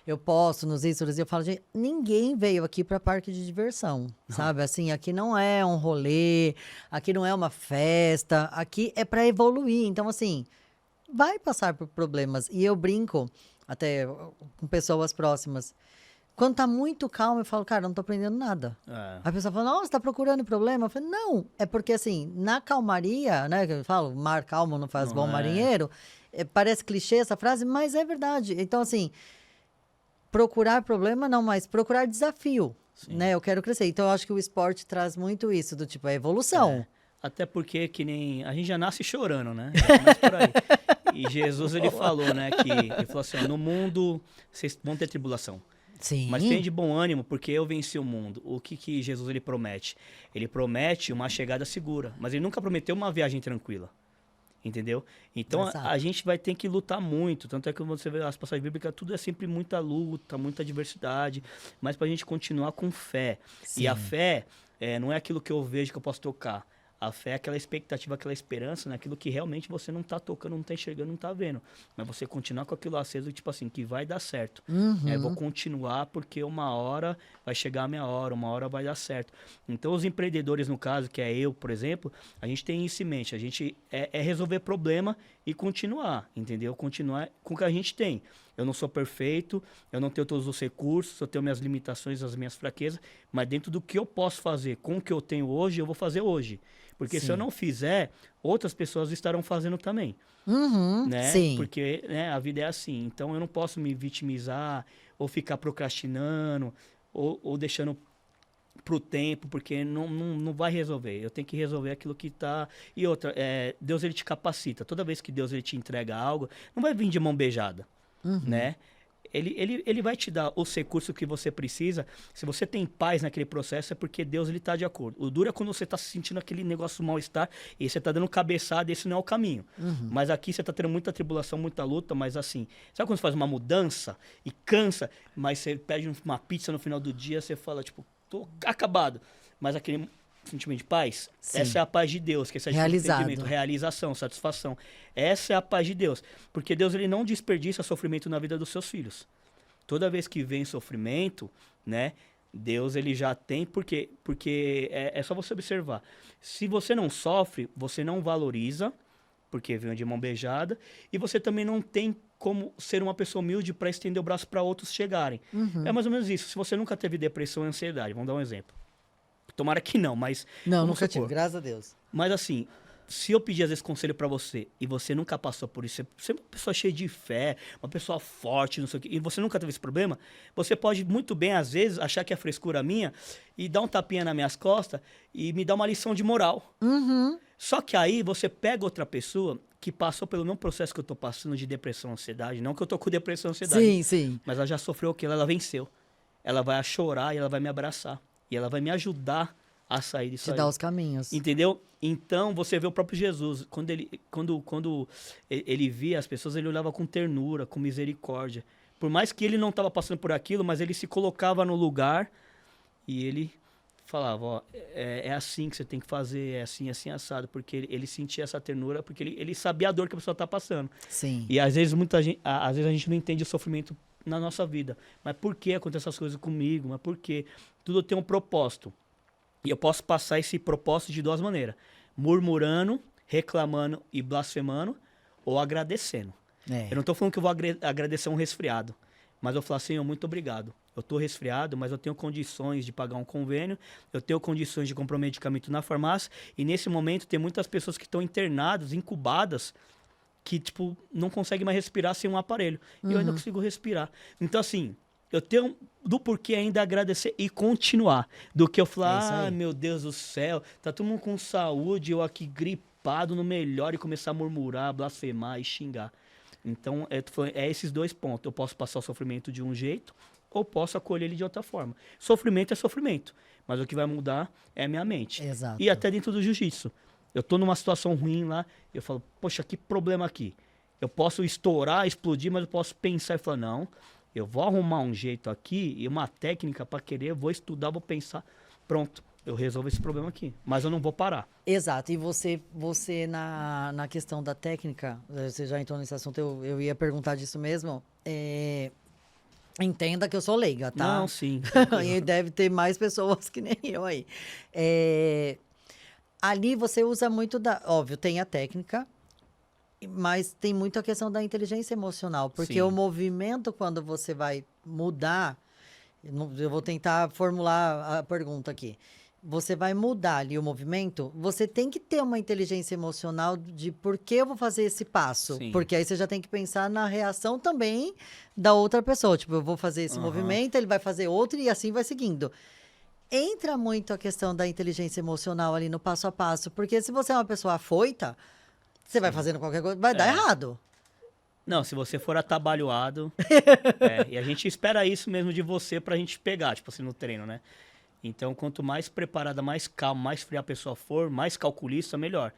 eu posto nos stories e eu falo, gente, ninguém veio aqui para parque de diversão, sabe? Assim, aqui não é um rolê, aqui não é uma festa, aqui é para evoluir. Então, assim, vai passar por problemas. E eu brinco, até com pessoas próximas. Quando tá muito calmo, eu falo, cara, eu não tô aprendendo nada. A pessoa fala, nossa, tá procurando problema? Eu falo, não, é porque assim, na calmaria, né, que eu falo, mar calmo não faz Não bom é. marinheiro, parece clichê essa frase, mas é verdade. Então, assim, procurar problema não, mas procurar desafio, né? Eu quero crescer. Então, eu acho que o esporte traz muito isso, do tipo, a evolução. Até porque que nem a gente já nasce chorando, né? Já começa por aí. E Jesus ele falou, né, que ele falou assim, no mundo vocês vão ter tribulação. Sim. Mas tem de bom ânimo, porque eu venci o mundo. O que Jesus ele promete? Ele promete uma chegada segura, mas ele nunca prometeu uma viagem tranquila. Entendeu? Então a gente vai ter que lutar muito. Tanto é que você vê as passagens bíblicas, tudo é sempre muita luta, muita adversidade. Mas pra gente continuar com fé. Sim. E a fé não é aquilo que eu vejo que eu posso tocar. A fé é aquela expectativa, aquela esperança naquilo que realmente você não tá tocando, não tá enxergando, não tá vendo. Mas você continuar com aquilo aceso, tipo assim, que vai dar certo. Vou continuar porque uma hora vai chegar a minha hora, uma hora vai dar certo. Então os empreendedores, no caso, que é eu, por exemplo, a gente tem isso em mente. A gente é resolver problema e continuar, entendeu? Continuar com o que a gente tem. Eu não sou perfeito, eu não tenho todos os recursos, eu tenho minhas limitações, as minhas fraquezas, mas dentro do que eu posso fazer com o que eu tenho hoje, eu vou fazer hoje. Porque se eu não fizer, outras pessoas estarão fazendo também. Né? Sim. Porque a vida é assim. Então eu não posso me vitimizar ou ficar procrastinando ou deixando pro tempo, porque não vai resolver. Eu tenho que resolver aquilo que tá... E outra, Deus ele te capacita. Toda vez que Deus ele te entrega algo, não vai vir de mão beijada, né? Ele vai te dar os recursos que você precisa. Se você tem paz naquele processo, é porque Deus ele tá de acordo. O duro é quando você tá sentindo aquele negócio mal-estar e você tá dando cabeçada, esse não é o caminho. Mas aqui você tá tendo muita tribulação, muita luta, mas assim, sabe quando você faz uma mudança e cansa, mas você pede uma pizza no final do dia, você fala, tipo, tô acabado. Mas aquele sentimento de paz, Sim. Essa é a paz de Deus, que é esse entendimento, realização, satisfação. Essa é a paz de Deus, porque Deus ele não desperdiça sofrimento na vida dos seus filhos. Toda vez que vem sofrimento, né, Deus ele já tem, porque é só você observar. Se você não sofre, você não valoriza, porque vem de mão beijada, e você também não tem como ser uma pessoa humilde para estender o braço para outros chegarem. É mais ou menos isso. Se você nunca teve depressão e ansiedade, vamos dar um exemplo. Tomara que não, mas... Não, nunca tive, graças a Deus. Mas assim, se eu pedir às vezes conselho pra você e você nunca passou por isso, você é uma pessoa cheia de fé, uma pessoa forte, não sei o quê, e você nunca teve esse problema, você pode muito bem, às vezes, achar que é frescura minha e dar um tapinha nas minhas costas e me dar uma lição de moral. Só que aí você pega outra pessoa que passou pelo mesmo processo que eu tô passando de depressão, ansiedade, não que eu tô com depressão, ansiedade. Sim, sim. Mas ela já sofreu aquilo, ela venceu. Ela vai chorar e ela vai me abraçar. E ela vai me ajudar a sair disso Te aí. dá os caminhos. Entendeu? Então, você vê o próprio Jesus. Quando ele via as pessoas, ele olhava com ternura, com misericórdia. Por mais que ele não estava passando por aquilo, mas ele se colocava no lugar e ele falava, ó, é assim que você tem que fazer, é assim, assim, assado. Porque ele sentia essa ternura, porque ele sabia a dor que a pessoa está passando. Sim. E às vezes, às vezes a gente não entende o sofrimento na nossa vida. Mas por que acontecem essas coisas comigo? Mas por quê? Tudo tem um propósito. E eu posso passar esse propósito de duas maneiras. Murmurando, reclamando e blasfemando, ou agradecendo. É. Eu não estou falando que eu vou agradecer um resfriado. Mas eu falo, Senhor, muito obrigado. Eu estou resfriado, mas eu tenho condições de pagar um convênio, eu tenho condições de comprar um medicamento na farmácia, e nesse momento tem muitas pessoas que estão internadas, incubadas, que, tipo, não conseguem mais respirar sem um aparelho. E eu ainda consigo respirar. Então, assim, eu tenho do porquê ainda agradecer e continuar. Do que eu falar, meu Deus do céu, tá todo mundo com saúde, eu aqui gripado no melhor e começar a murmurar, blasfemar e xingar. Então, esses dois pontos. Eu posso passar o sofrimento de um jeito ou posso acolher ele de outra forma. Sofrimento é sofrimento, mas o que vai mudar é a minha mente. Exato. E até dentro do jiu-jitsu. Eu tô numa situação ruim lá, eu falo, poxa, que problema aqui. Eu posso estourar, explodir, mas eu posso pensar e falar, não, eu vou arrumar um jeito aqui e uma técnica para querer, vou estudar, vou pensar, pronto, eu resolvo esse problema aqui, mas eu não vou parar. Exato, e você na questão da técnica, você já entrou nesse assunto, eu ia perguntar disso mesmo, entenda que eu sou leiga, tá? Não, sim. E deve ter mais pessoas que nem eu aí. Ali você usa muito óbvio, tem a técnica, mas tem muito a questão da inteligência emocional, porque Sim. o movimento, quando você vai mudar, eu vou tentar formular a pergunta aqui. Você vai mudar ali o movimento, você tem que ter uma inteligência emocional de por que eu vou fazer esse passo. Sim. Porque aí você já tem que pensar na reação também da outra pessoa. Tipo, eu vou fazer esse movimento, ele vai fazer outro e assim vai seguindo. Entra muito a questão da inteligência emocional ali no passo a passo, porque se você é uma pessoa afoita, você vai fazendo qualquer coisa, vai dar errado. Não, se você for atabalhoado, e a gente espera isso mesmo de você pra gente pegar, tipo assim, no treino, né? Então, quanto mais preparada, mais calma, mais fria a pessoa for, mais calculista, melhor.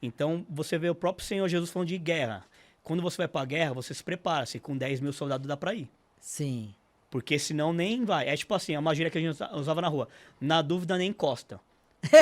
Então, você vê o próprio Senhor Jesus falando de guerra. Quando você vai pra guerra, você se prepara, se com 10 mil soldados dá pra ir. Sim. Porque senão nem vai. É tipo assim, a magia que a gente usava na rua. Na dúvida, nem encosta.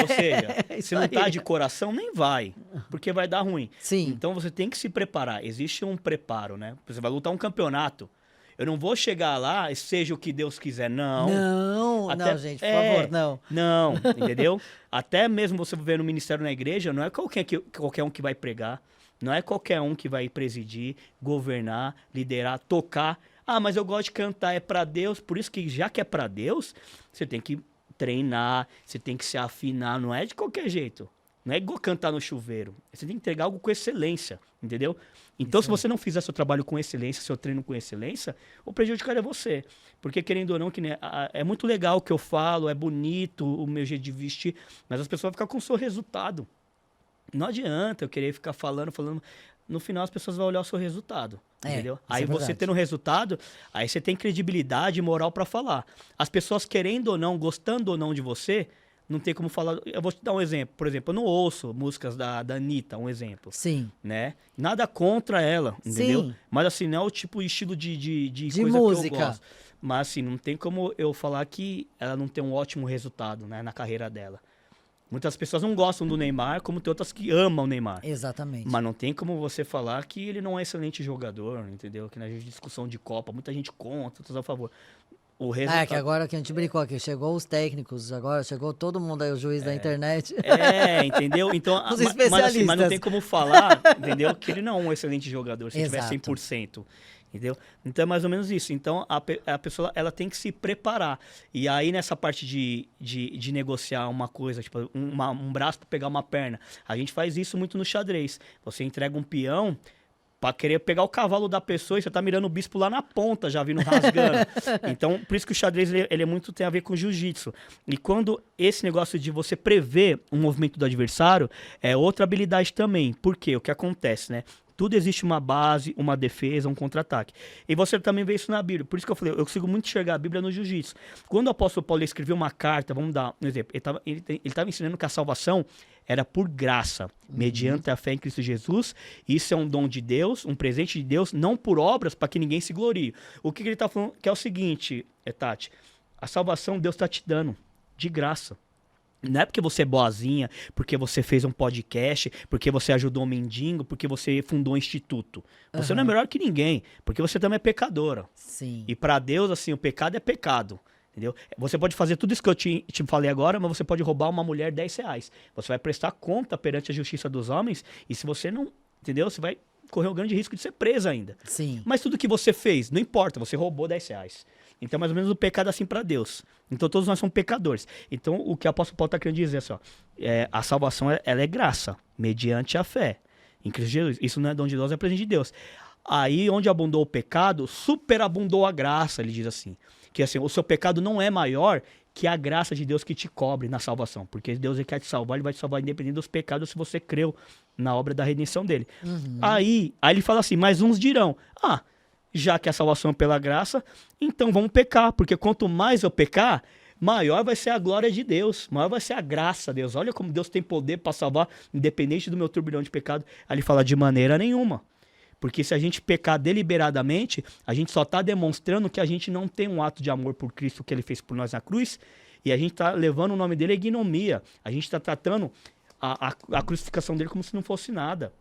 Ou seja, se não tá de coração, nem vai. Porque vai dar ruim. Sim. Então você tem que se preparar. Existe um preparo, né? Você vai lutar um campeonato. Eu não vou chegar lá e seja o que Deus quiser, não. Não, gente, por favor, não. Não, entendeu? Até mesmo você ver no ministério na igreja, não é qualquer um que vai pregar. Não é qualquer um que vai presidir, governar, liderar, tocar. Ah, mas eu gosto de cantar, é pra Deus. Por isso que já que é pra Deus, você tem que treinar, você tem que se afinar. Não é de qualquer jeito. Não é igual cantar no chuveiro. Você tem que entregar algo com excelência, entendeu? Então, se você não fizer seu trabalho com excelência, seu treino com excelência, o prejudicado é você. Porque, querendo ou não, é muito legal o que eu falo, é bonito o meu jeito de vestir, mas as pessoas vão ficar com o seu resultado. Não adianta eu querer ficar falando. No final, as pessoas vão olhar o seu resultado, entendeu? Aí você tendo resultado, aí você tem credibilidade e moral para falar. As pessoas querendo ou não, gostando ou não de você, não tem como falar. Eu vou te dar um exemplo. Por exemplo, eu não ouço músicas da Anitta, um exemplo. Sim. Né? Nada contra ela, entendeu? Sim. Mas assim, não é o tipo de estilo de coisa música que eu gosto. Mas assim, não tem como eu falar que ela não tem um ótimo resultado, né, na carreira dela. Muitas pessoas não gostam do Neymar, como tem outras que amam o Neymar. Exatamente. Mas não tem como você falar que ele não é excelente jogador, entendeu? Que na discussão de Copa, muita gente contra, outros a favor. O resultado... que agora que a gente brincou aqui, chegou os técnicos, agora chegou todo mundo aí, o juiz da internet. Entendeu? Então, os especialistas. mas não tem como falar, entendeu? Que ele não é um excelente jogador, se tiver 100%. Entendeu? Então é mais ou menos isso. Então a pessoa ela tem que se preparar. E aí nessa parte de negociar uma coisa, tipo um braço para pegar uma perna, a gente faz isso muito no xadrez. Você entrega um peão para querer pegar o cavalo da pessoa e você tá mirando o bispo lá na ponta, já vindo rasgando. Então, por isso que o xadrez ele é muito tem a ver com jiu-jitsu. E quando esse negócio de você prever o movimento do adversário é outra habilidade também. Por quê? O que acontece, né? Tudo existe uma base, uma defesa, um contra-ataque. E você também vê isso na Bíblia. Por isso que eu falei, eu consigo muito enxergar a Bíblia no jiu-jitsu. Quando o apóstolo Paulo escreveu uma carta, vamos dar um exemplo, ele estava ensinando que a salvação era por graça, mediante a fé em Cristo Jesus. Isso é um dom de Deus, um presente de Deus, não por obras para que ninguém se glorie. O que ele está falando que é o seguinte, Tati, a salvação Deus está te dando de graça. Não é porque você é boazinha, porque você fez um podcast, porque você ajudou um mendigo, porque você fundou um instituto. Você não é melhor que ninguém, porque você também é pecadora. Sim. E para Deus, assim, o pecado é pecado. Entendeu? Você pode fazer tudo isso que eu te falei agora, mas você pode roubar uma mulher R$10. Você vai prestar conta perante a justiça dos homens, e se você não, entendeu? Você vai correr o grande risco de ser presa ainda. Sim. Mas tudo que você fez, não importa, você roubou R$10. Então, mais ou menos, o pecado é assim para Deus. Então, todos nós somos pecadores. Então, o que o apóstolo Paulo está querendo dizer é assim, ó, a salvação ela é graça, mediante a fé em Cristo Jesus. Isso não é dom de Deus, é presente de Deus. Aí, onde abundou o pecado, superabundou a graça, ele diz assim. Que assim, o seu pecado não é maior que a graça de Deus que te cobre na salvação. Porque Deus ele quer te salvar, ele vai te salvar independente dos pecados se você creu na obra da redenção dele. Aí ele fala assim, mas uns dirão, já que a salvação é pela graça, então vamos pecar, porque quanto mais eu pecar, maior vai ser a glória de Deus, maior vai ser a graça de Deus. Olha como Deus tem poder para salvar, independente do meu turbilhão de pecado. Aí ele fala, de maneira nenhuma. Porque se a gente pecar deliberadamente, a gente só está demonstrando que a gente não tem um ato de amor por Cristo que ele fez por nós na cruz, e a gente está levando o nome dele à ignomia. A gente está tratando a crucificação dele como se não fosse nada.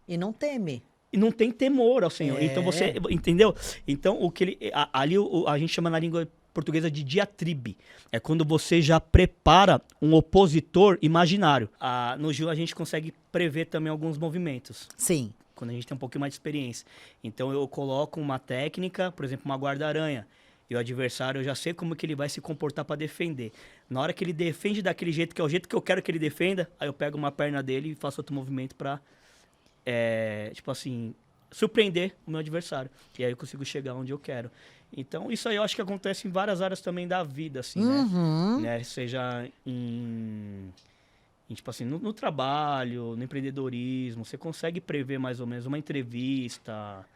E não teme. E não tem temor ao Senhor. Então você, entendeu? Então o que ele, ali a gente chama na língua portuguesa de diatribe. É quando você já prepara um opositor imaginário. No Gil a gente consegue prever também alguns movimentos. Sim. Quando a gente tem um pouquinho mais de experiência. Então eu coloco uma técnica, por exemplo, uma guarda-aranha. E o adversário, eu já sei como que ele vai se comportar para defender. Na hora que ele defende daquele jeito, que é o jeito que eu quero que ele defenda, aí eu pego uma perna dele e faço outro movimento para tipo assim, surpreender o meu adversário. E aí eu consigo chegar onde eu quero. Então, isso aí eu acho que acontece em várias áreas também da vida, assim, né? Seja tipo assim, no trabalho, no empreendedorismo, você consegue prever mais ou menos uma entrevista,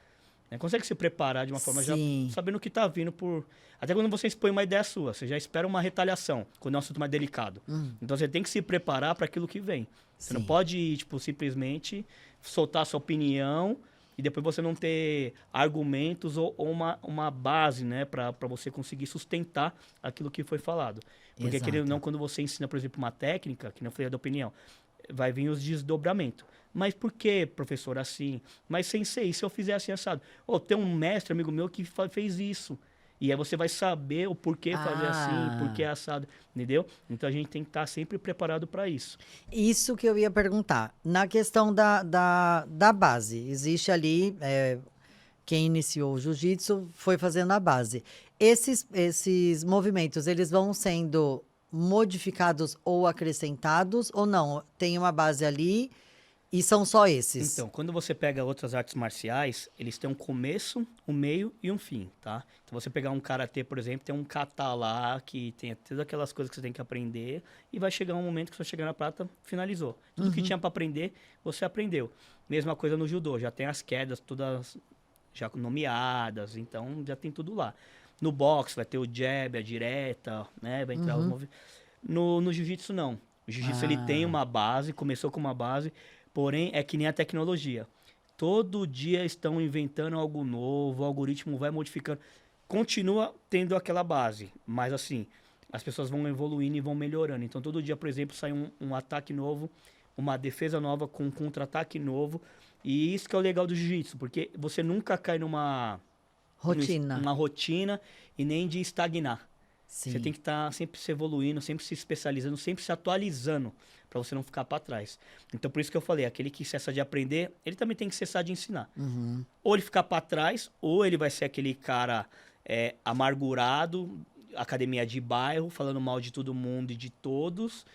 né? Consegue se preparar de uma forma já sabendo o que está vindo por... Até quando você expõe uma ideia sua, você já espera uma retaliação, quando é um assunto mais delicado. Então você tem que se preparar para aquilo que vem. Você não pode, tipo, simplesmente soltar a sua opinião e depois você não ter argumentos ou uma base, né, para você conseguir sustentar aquilo que foi falado. Porque, querendo ou não, quando você ensina, por exemplo, uma técnica, que não foi a da opinião, vai vir os desdobramentos. Mas por que, professor, assim? Mas sensei, se eu fizer assim, assado? Tem um mestre, amigo meu, que fez isso. E aí você vai saber o porquê fazer assim, porquê assado, entendeu? Então a gente tem que estar sempre preparado para isso. Isso que eu ia perguntar. Na questão da base, existe ali, quem iniciou o jiu-jitsu foi fazendo a base. Esses movimentos, eles vão sendo modificados ou acrescentados ou não? Tem uma base ali e são só esses? Então, quando você pega outras artes marciais, eles têm um começo, um meio e um fim, tá? Então, você pegar um karatê, por exemplo, tem um kata lá, que tem todas aquelas coisas que você tem que aprender, e vai chegar um momento que você chegar na prata, finalizou. Tudo que tinha para aprender, você aprendeu. Mesma coisa no judô, já tem as quedas todas já nomeadas, então já tem tudo lá. No boxe vai ter o jab, a direta, né? Vai entrar os movimentos. No jiu-jitsu, não. O jiu-jitsu, ele tem uma base, começou com uma base, porém, é que nem a tecnologia. Todo dia estão inventando algo novo, o algoritmo vai modificando. Continua tendo aquela base, mas assim, as pessoas vão evoluindo e vão melhorando. Então, todo dia, por exemplo, sai um ataque novo, uma defesa nova com um contra-ataque novo. E isso que é o legal do jiu-jitsu, porque você nunca cai numa rotina e nem de estagnar. Sim. Você tem que estar sempre se evoluindo, sempre se especializando, sempre se atualizando, para você não ficar para trás. Então, por isso que eu falei, aquele que cessa de aprender, ele também tem que cessar de ensinar. Ou ele ficar para trás, ou ele vai ser aquele cara amargurado, academia de bairro, falando mal de todo mundo e de todos,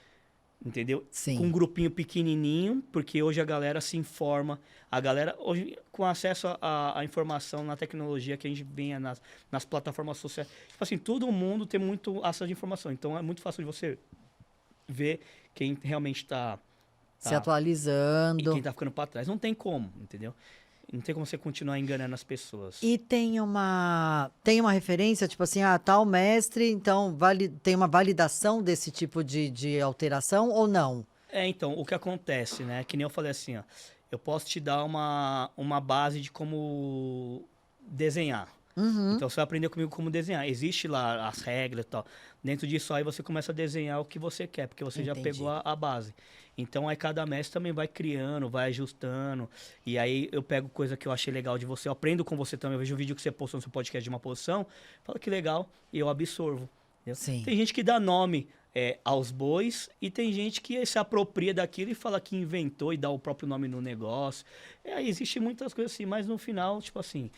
entendeu? Sim. Com um grupinho pequenininho, porque hoje a galera se informa. A galera, hoje, com acesso à informação, na tecnologia que a gente vê nas plataformas sociais, tipo assim, todo mundo tem muito acesso de informação. Então, é muito fácil de você ver quem realmente está se atualizando. E quem está ficando para trás. Não tem como, entendeu? Não tem como você continuar enganando as pessoas. E tem uma referência, tipo assim, tal mestre, então tem uma validação desse tipo de alteração ou não? Então, o que acontece, né? Que nem eu falei assim, ó. Eu posso te dar uma base de como desenhar. Uhum, Então, você vai aprender comigo como desenhar. Existe lá as regras e tal. Dentro disso aí, você começa a desenhar o que você quer, porque você já entendi. pegou a base. Então, aí cada mestre também vai criando, vai ajustando. E aí, eu pego coisa que eu achei legal de você. Eu aprendo com você também. Eu vejo um vídeo que você postou no seu podcast de uma posição. Fala que legal. E eu absorvo. Entendeu? Sim. Tem gente que dá nome aos bois e tem gente que se apropria daquilo e fala que inventou e dá o próprio nome no negócio. Aí existe muitas coisas assim, mas no final, tipo assim,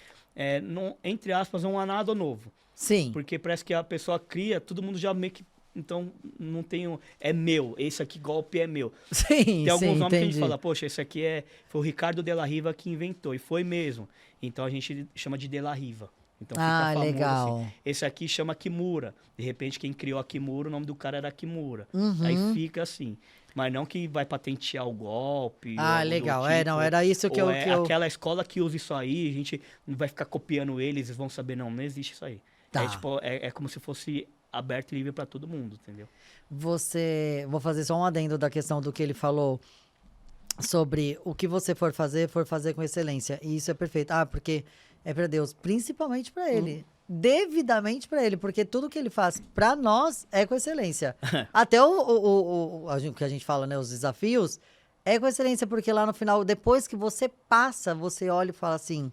não, entre aspas, não há nada novo. Sim. Porque parece que a pessoa cria, todo mundo já meio que. Então, não tem. É meu, esse aqui golpe é meu. Sim, Tem alguns nomes que a gente entendi. fala, poxa, esse aqui foi o Ricardo de la Riva que inventou, e foi mesmo. Então a gente chama de la Riva. Então fica famoso legal. assim. Esse aqui chama Kimura. De repente, quem criou a Kimura, o nome do cara era Kimura. Uhum. Aí fica assim. Mas não que vai patentear o golpe. ou algo do Legal. tipo, Não, era isso que ou eu... aquela escola que usa isso aí, a gente não vai ficar copiando eles vão saber, não existe isso aí. Tá. Tipo, é como se fosse aberto e livre para todo mundo, entendeu? Vou fazer só um adendo da questão do que ele falou sobre o que você for fazer com excelência. E isso é perfeito. Porque é para Deus, principalmente para ele. Devidamente para ele, porque tudo que ele faz para nós é com excelência. Até o que a gente fala, né, os desafios, é com excelência, porque lá no final, depois que você passa, você olha e fala assim,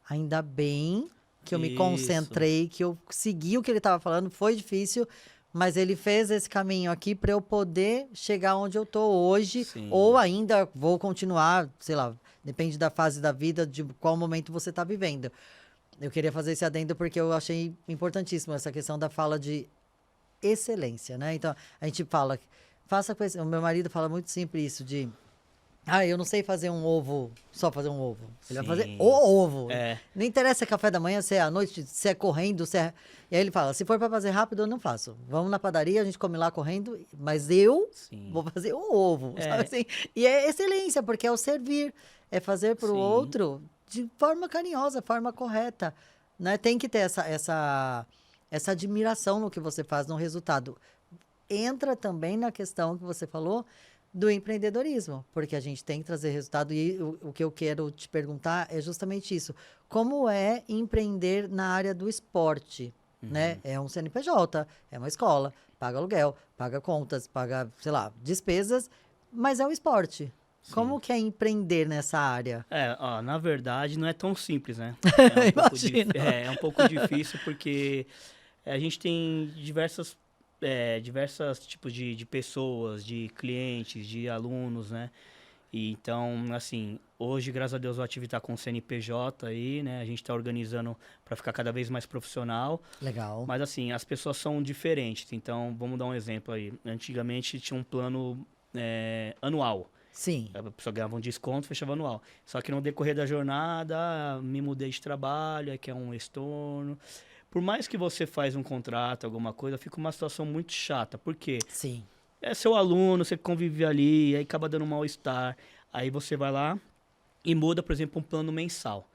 ainda bem que eu me Isso. concentrei, que eu segui o que ele estava falando, foi difícil, mas ele fez esse caminho aqui para eu poder chegar onde eu tô hoje, Sim. ou ainda vou continuar, sei lá, depende da fase da vida, de qual momento você está vivendo. Eu queria fazer esse adendo porque eu achei importantíssimo essa questão da fala de excelência, né? Então, a gente fala, faça com esse... O meu marido fala muito simples isso de... eu não sei fazer um ovo, só fazer um ovo. Ele vai fazer o ovo. Não interessa se é café da manhã, se é à noite, se é correndo, se é... E aí ele fala, se for para fazer rápido, eu não faço. Vamos na padaria, a gente come lá correndo, mas eu vou fazer o ovo. Sabe assim? E é excelência, porque é o servir. É fazer para o outro de forma carinhosa, forma correta. Né? Tem que ter essa admiração no que você faz, no resultado. Entra também na questão que você falou do empreendedorismo, porque a gente tem que trazer resultado. E o que eu quero te perguntar é justamente isso. Como é empreender na área do esporte? Né? É um CNPJ, é uma escola, paga aluguel, paga contas, paga, sei lá, despesas, mas é o esporte. Como que é empreender nessa área? Na verdade, não é tão simples, né? É um pouco difícil porque a gente tem diversas tipos de pessoas, de clientes, de alunos, né? E então, assim, hoje, graças a Deus, o Ativi está com o CNPJ aí, né? A gente está organizando para ficar cada vez mais profissional. Legal. Mas, assim, as pessoas são diferentes. Então, vamos dar um exemplo aí. Antigamente, tinha um plano anual. Sim. A pessoa ganhava um desconto, fechava anual. Só que no decorrer da jornada, me mudei de trabalho, aí que é um estorno. Por mais que você faz um contrato, alguma coisa, fica uma situação muito chata. Por quê? Sim. É seu aluno, você convive ali, aí acaba dando um mal-estar. Aí você vai lá e muda, por exemplo, um plano mensal.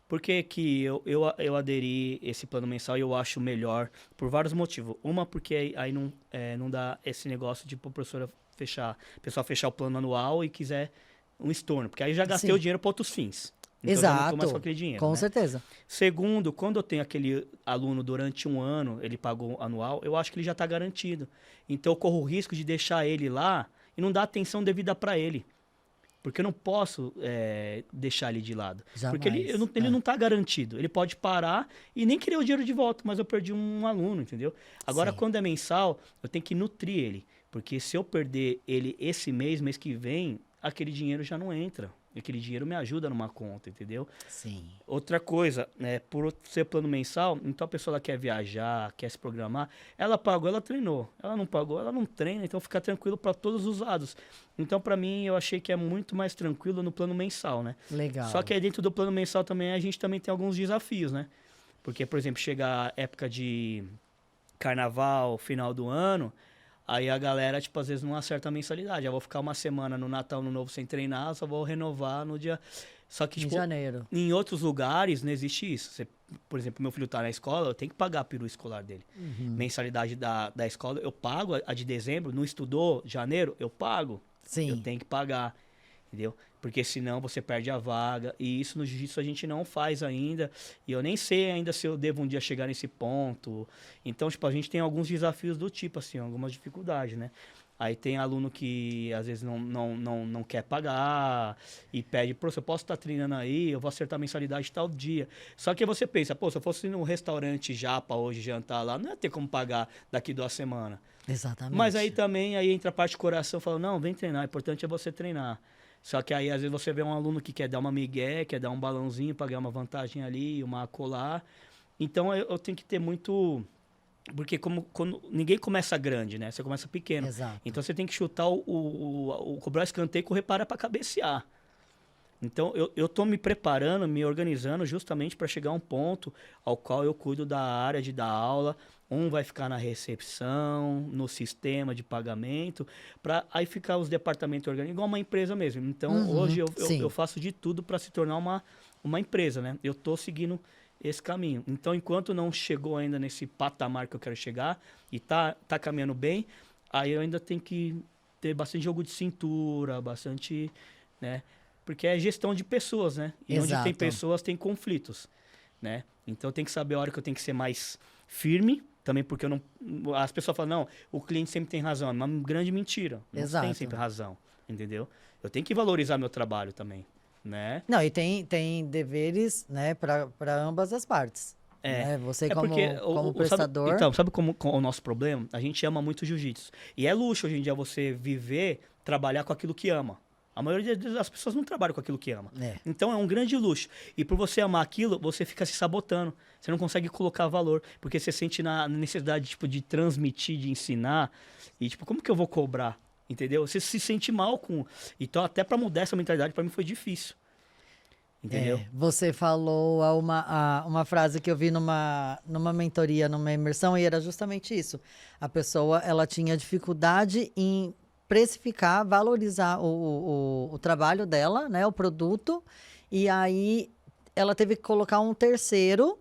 Por que que eu aderi esse plano mensal e eu acho melhor? Por vários motivos. Uma, porque aí não dá esse negócio de a pessoa fechar o plano anual e quiser um estorno. Porque aí já gastei o dinheiro para outros fins. Então Exato. eu não tô mais com aquele dinheiro, com né? certeza. Segundo, quando eu tenho aquele aluno durante um ano, ele pagou anual, eu acho que ele já está garantido. Então eu corro o risco de deixar ele lá e não dar atenção devida para ele. Porque eu não posso deixar ele de lado. Jamais. Porque ele não está garantido. Ele pode parar e nem querer o dinheiro de volta, mas eu perdi um aluno, entendeu? Agora, quando é mensal, eu tenho que nutrir ele. Porque se eu perder ele esse mês que vem, aquele dinheiro já não entra. Aquele dinheiro me ajuda numa conta, entendeu? Sim. Outra coisa, por ser plano mensal, então a pessoa ela quer viajar, quer se programar, ela pagou, ela treinou. Ela não pagou, ela não treina, então fica tranquilo para todos os lados. Então, para mim, eu achei que é muito mais tranquilo no plano mensal, né? Legal. Só que aí dentro do plano mensal também, a gente também tem alguns desafios, né? Porque, por exemplo, chega a época de carnaval, final do ano, Aí a galera, tipo, às vezes não acerta a mensalidade. Eu vou ficar uma semana no Natal, no Novo sem treinar, só vou renovar no dia... Só que, Em tipo, janeiro. em outros lugares não existe isso. Por exemplo, meu filho tá na escola, eu tenho que pagar a peru escolar dele. Mensalidade da escola, eu pago a de dezembro. Não estudou, janeiro, eu pago. Sim. Eu tenho que pagar, entendeu? Porque senão você perde a vaga. E isso no jiu-jitsu a gente não faz ainda. E eu nem sei ainda se eu devo um dia chegar nesse ponto. Então, tipo, a gente tem alguns desafios do tipo, assim, algumas dificuldades, né? Aí tem aluno que às vezes não quer pagar e pede, professor, eu posso estar treinando aí, eu vou acertar a mensalidade tal dia. Só que você pensa, pô, se eu fosse num restaurante japa hoje jantar lá, não ia ter como pagar daqui 2 semanas. Exatamente. Mas aí também aí entra a parte do coração, fala, não, vem treinar, o importante é você treinar. Só que aí às vezes você vê um aluno que quer dar uma migué, quer dar um balãozinho para ganhar uma vantagem ali, uma acolá. Então eu tenho que ter muito... Porque quando ninguém começa grande, né? Você começa pequeno. Exato. Então você tem que chutar cobrar o escanteio e correr para cabecear. Então eu tô me preparando, me organizando justamente para chegar a um ponto ao qual eu cuido da área de dar aula. Um vai ficar na recepção, no sistema de pagamento, para aí ficar os departamentos organizados, igual uma empresa mesmo. Então hoje eu faço de tudo para se tornar uma empresa, né? Eu tô seguindo esse caminho. Então, enquanto não chegou ainda nesse patamar que eu quero chegar e tá caminhando bem, aí eu ainda tenho que ter bastante jogo de cintura, bastante, né? Porque é gestão de pessoas, né? E onde tem pessoas, tem conflitos, né? Então, tem que saber a hora que eu tenho que ser mais firme, também porque eu não... As pessoas falam, não, o cliente sempre tem razão. É uma grande mentira. Não tem sempre razão, entendeu? Eu tenho que valorizar meu trabalho também. Né? Não, e tem deveres, né, para ambas as partes. Né? Você como prestador... Sabe como o nosso problema? A gente ama muito jiu-jitsu. E é luxo hoje em dia você viver, trabalhar com aquilo que ama. A maioria das pessoas não trabalham com aquilo que ama. Então é um grande luxo. E por você amar aquilo, você fica se sabotando. Você não consegue colocar valor. Porque você sente na necessidade tipo, de transmitir, de ensinar. E tipo, como que eu vou cobrar? Entendeu? Você se sente mal com... Então, até para mudar essa mentalidade, para mim foi difícil. Entendeu? Você falou uma frase que eu vi numa mentoria, numa imersão, e era justamente isso. A pessoa, ela tinha dificuldade em precificar, valorizar o trabalho dela, né? O produto. E aí, ela teve que colocar um terceiro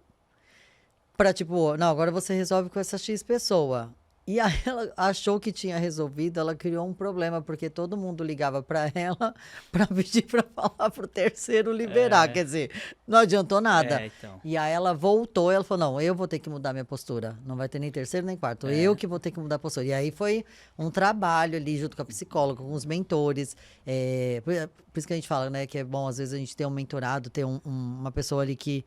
para, tipo, não, agora você resolve com essa X pessoa. E aí ela achou que tinha resolvido, ela criou um problema, porque todo mundo ligava para ela para pedir para falar pro terceiro liberar. Quer dizer, não adiantou nada. Então. E aí ela voltou, ela falou, não, eu vou ter que mudar minha postura. Não vai ter nem terceiro nem quarto. Eu que vou ter que mudar a postura. E aí foi um trabalho ali junto com a psicóloga, com os mentores. Por isso que a gente fala, né, que é bom às vezes a gente ter um mentorado, ter uma pessoa ali que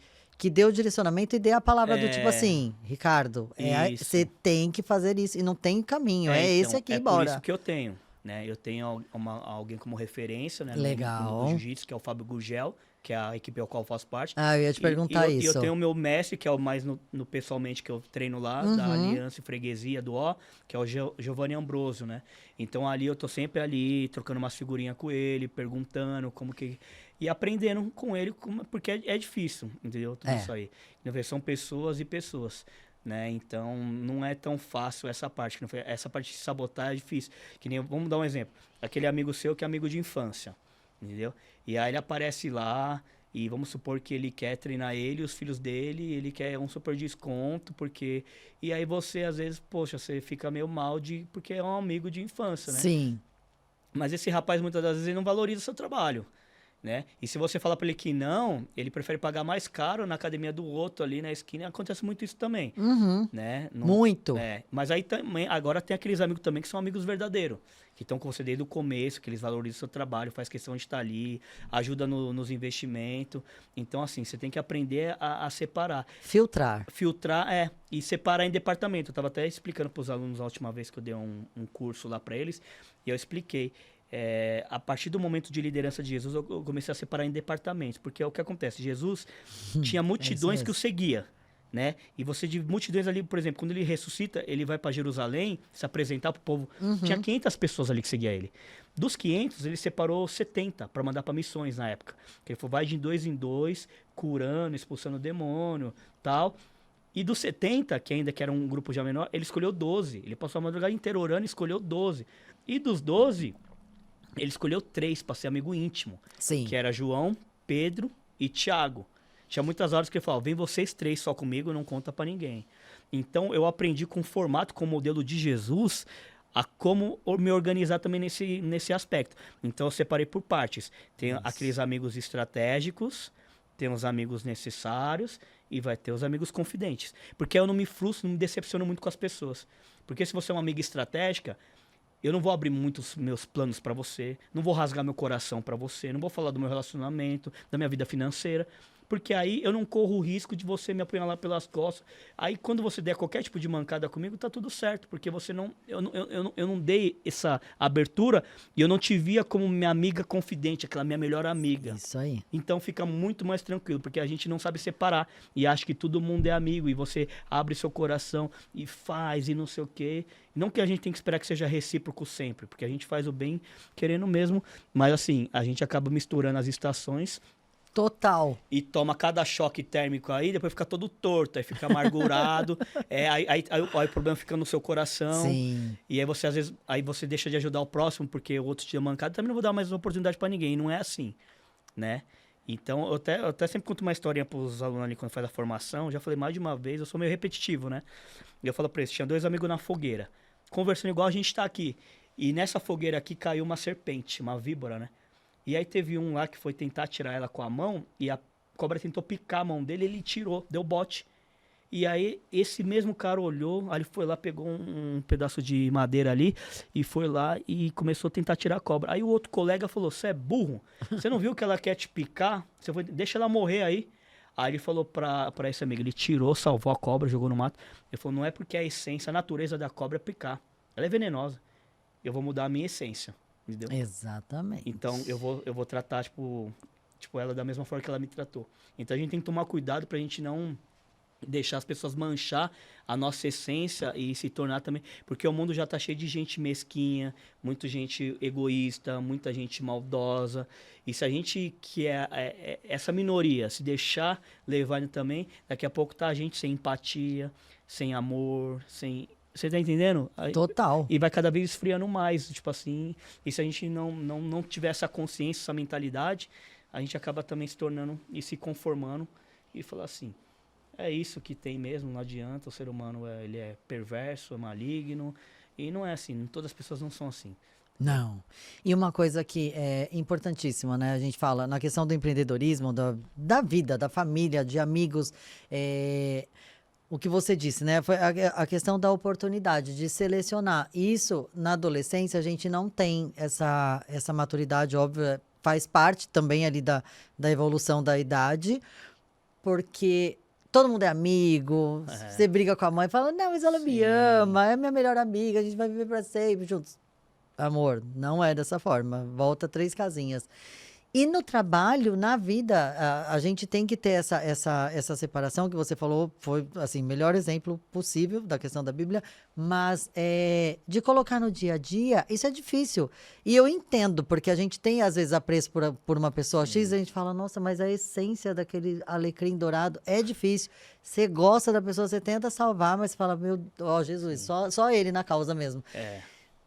dê o direcionamento e dê a palavra do tipo assim, Ricardo, você tem que fazer isso e não tem caminho, então, esse aqui, bora. Por isso que eu tenho, né? Eu tenho alguém como referência, né? Legal. No jiu-jitsu, que é o Fábio Gurgel, que é a equipe ao qual eu faço parte. Eu ia te perguntar isso. E eu tenho o meu mestre, que é o mais no pessoalmente que eu treino lá, da Aliança e Freguesia do O, que é o Giovanni Ambrosio, né? Então ali eu tô sempre ali, trocando umas figurinhas com ele, perguntando como que... E aprendendo com ele, porque é difícil, entendeu? Tudo isso aí. São pessoas e pessoas, né? Então, não é tão fácil essa parte. Essa parte de sabotar é difícil. Que nem, vamos dar um exemplo. Aquele amigo seu que é amigo de infância, entendeu? E aí ele aparece lá e vamos supor que ele quer treinar ele, os filhos dele, ele quer um super desconto, porque... E aí você, às vezes, poxa, você fica meio mal porque é um amigo de infância, né? Sim. Mas esse rapaz, muitas das vezes, ele não valoriza o seu trabalho. Né? E se você falar para ele que não, ele prefere pagar mais caro na academia do outro ali na esquina. Acontece muito isso também. Né? Muito. Mas aí também, agora tem aqueles amigos também que são amigos verdadeiros, que estão com você desde o começo, que eles valorizam o seu trabalho, faz questão de estar ali, ajuda nos investimentos. Então, assim, você tem que aprender a separar. Filtrar, e separar em departamento. Eu estava até explicando para os alunos a última vez que eu dei um curso lá para eles, e eu expliquei. A partir do momento de liderança de Jesus, eu comecei a separar em departamentos, porque é o que acontece. Jesus tinha multidões que o seguia, né? E você de multidões ali, por exemplo, quando ele ressuscita, ele vai para Jerusalém se apresentar para o povo. Tinha 500 pessoas ali que seguia ele. Dos 500, ele separou 70 para mandar para missões na época. Ele falou, vai de 2 em 2, curando, expulsando o demônio, tal. E dos 70, que era um grupo já menor, ele escolheu 12. Ele passou a madrugada inteira orando e escolheu 12. E dos 12, ele escolheu 3 para ser amigo íntimo. Sim. Que era João, Pedro e Tiago. Tinha muitas horas que ele falava, vem vocês 3 só comigo, não conta para ninguém. Então eu aprendi com o formato, com o modelo de Jesus, a como me organizar também nesse aspecto. Então eu separei por partes. Tem aqueles amigos estratégicos, tem os amigos necessários e vai ter os amigos confidentes. Porque eu não me frustro, não me decepciono muito com as pessoas. Porque se você é uma amiga estratégica, eu não vou abrir muitos meus planos para você, não vou rasgar meu coração para você, não vou falar do meu relacionamento, da minha vida financeira, porque aí eu não corro o risco de você me apunhalar pelas costas. Aí quando você der qualquer tipo de mancada comigo, tá tudo certo, porque você não, eu não dei essa abertura e eu não te via como minha amiga confidente, aquela minha melhor amiga. Isso aí. Então fica muito mais tranquilo, porque a gente não sabe separar e acha que todo mundo é amigo e você abre seu coração e faz e não sei o quê. Não que a gente tem que esperar que seja recíproco sempre, porque a gente faz o bem querendo mesmo, mas assim, a gente acaba misturando as estações. Total. E toma cada choque térmico aí, depois fica todo torto, aí fica amargurado, aí o problema fica no seu coração. Sim. E aí você, às vezes, aí você deixa de ajudar o próximo, porque o outro te deu mancada, também não vou dar mais oportunidade pra ninguém, não é assim, né? Então, eu até sempre conto uma historinha pros alunos ali quando faz a formação, já falei mais de uma vez, eu sou meio repetitivo, né? E eu falo pra eles, tinha 2 amigos na fogueira, conversando igual a gente tá aqui. E nessa fogueira aqui caiu uma serpente, uma víbora, né? E aí teve um lá que foi tentar tirar ela com a mão e a cobra tentou picar a mão dele, ele tirou, deu bote. E aí esse mesmo cara olhou, aí ele foi lá, pegou um pedaço de madeira ali e foi lá e começou a tentar tirar a cobra. Aí o outro colega falou, você é burro? Você não viu que ela quer te picar? Deixa ela morrer aí. Aí ele falou pra esse amigo, ele tirou, salvou a cobra, jogou no mato. Ele falou, não é porque a essência, a natureza da cobra é picar. Ela é venenosa. Eu vou mudar a minha essência. Entendeu? Exatamente. Então eu vou tratar, tipo, ela da mesma forma que ela me tratou. Então a gente tem que tomar cuidado pra gente não deixar as pessoas manchar a nossa essência e se tornar também... Porque o mundo já tá cheio de gente mesquinha, muita gente egoísta, muita gente maldosa. E se a gente, que é essa minoria, se deixar levar também, daqui a pouco tá a gente sem empatia, sem amor, sem... Você tá entendendo? Total. E vai cada vez esfriando mais, tipo assim. E se a gente não tiver essa consciência, essa mentalidade, a gente acaba também se tornando e se conformando e falar assim, é isso que tem mesmo, não adianta, o ser humano ele é perverso, é maligno, e não é assim, todas as pessoas não são assim. Não. E uma coisa que é importantíssima, né? A gente fala na questão do empreendedorismo, da vida, da família, de amigos, o que você disse, né? Foi a questão da oportunidade, de selecionar. Isso, na adolescência, a gente não tem essa maturidade, óbvio, faz parte também ali da evolução da idade, porque todo mundo é amigo, você briga com a mãe e fala, não, mas ela me ama, é minha melhor amiga, a gente vai viver para sempre juntos. Amor, não é dessa forma, volta 3 casinhas. E no trabalho, na vida, a gente tem que ter essa separação que você falou, foi assim, melhor exemplo possível da questão da Bíblia, mas de colocar no dia a dia, isso é difícil. E eu entendo, porque a gente tem, às vezes, apreço por uma pessoa X, e a gente fala, nossa, mas a essência daquele alecrim dourado é difícil. Você gosta da pessoa, você tenta salvar, mas você fala, meu, ó, Jesus, só ele na causa mesmo.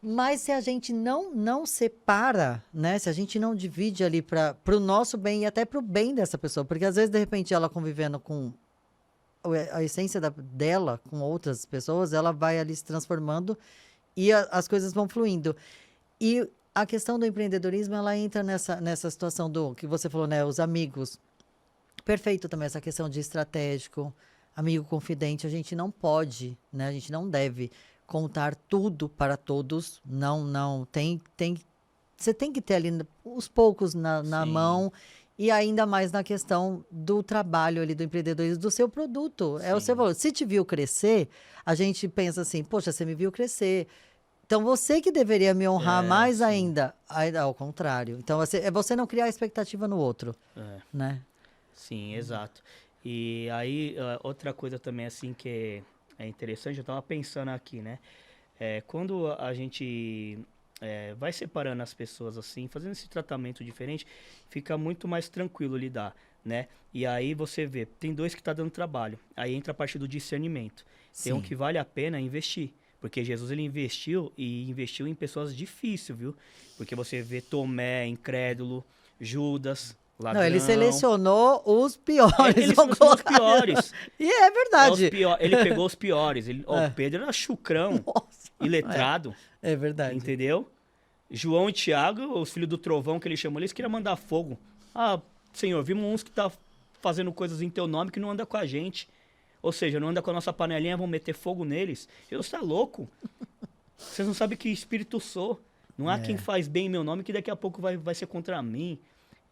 Mas se a gente não separa, né? Se a gente não divide ali para o nosso bem e até para o bem dessa pessoa, porque às vezes, de repente, ela convivendo com a essência dela com outras pessoas, ela vai ali se transformando e as coisas vão fluindo. E a questão do empreendedorismo, ela entra nessa situação do que você falou, né? Os amigos. Perfeito também essa questão de estratégico, amigo confidente. A gente não pode, né? A gente não deve contar tudo para todos, não, você tem que ter ali os poucos na mão, e ainda mais na questão do trabalho ali, do empreendedorismo, do seu produto. É o seu valor. Se te viu crescer, a gente pensa assim, poxa, você me viu crescer, então você que deveria me honrar mais ainda. Aí, ao contrário. Então, você não criar expectativa no outro, né? Sim, exato. E aí, outra coisa também, assim, que é interessante, eu tava pensando aqui, né? Quando a gente vai separando as pessoas assim, fazendo esse tratamento diferente, fica muito mais tranquilo lidar. né? E aí você vê, tem dois que tá dando trabalho. Aí entra a parte do discernimento. Tem um Sim. que vale a pena investir. Porque Jesus, ele investiu em pessoas difíceis, viu? Porque você vê Tomé, incrédulo, Judas, Não, ele ladrão. selecionou os piores. Ele vamos selecionou os colocar. piores. E é Os verdade. Ele pegou os piores. É. Pedro era chucrão, Nossa. iletrado, É verdade. entendeu? João e Tiago, os filhos do trovão que ele chamou, eles queriam mandar fogo. Ah, Senhor, vimos uns que tá fazendo coisas em teu nome que não anda com a gente. Ou seja, não anda com a nossa panelinha, vão meter fogo neles. Jesus tá louco. Vocês não sabem que espírito sou. Não há quem faz bem em meu nome que daqui a pouco vai ser contra mim.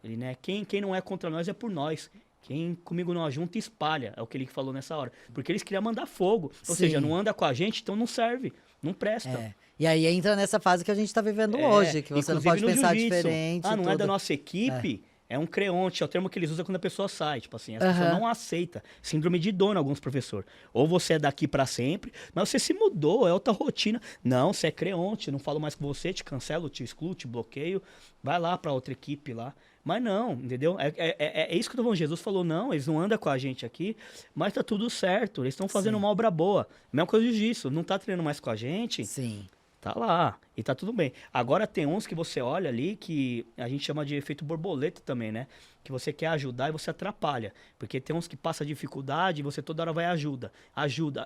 Ele, né? Quem não é contra nós é por nós. Quem comigo não ajunta, espalha. É o que ele falou nessa hora. Porque eles queriam mandar fogo. Ou Sim. seja, não anda com a gente, então não serve. Não presta. É. E aí entra nessa fase que a gente tá vivendo hoje, que você não inclusive pode no pensar jiu-jitsu. diferente. Ah, não é tudo. da nossa equipe? É um creonte, é o termo que eles usam quando a pessoa sai. Tipo assim, a pessoa não aceita. Síndrome de dono, alguns professores. Ou você é daqui pra sempre, mas você se mudou, é outra rotina. Não, você é creonte, não falo mais com você, te cancelo, te excluo, te bloqueio. Vai lá pra outra equipe lá. Mas não, entendeu? É isso que eu tô falando. Jesus falou, não, eles não andam com a gente aqui, mas tá tudo certo. Eles estão fazendo uma obra boa. Mesma coisa disso, não tá treinando mais com a gente. Sim. Tá lá, e tá tudo bem. Agora tem uns que você olha ali que a gente chama de efeito borboleta também, né? Que você quer ajudar e você atrapalha. Porque tem uns que passa dificuldade e você toda hora vai ajuda.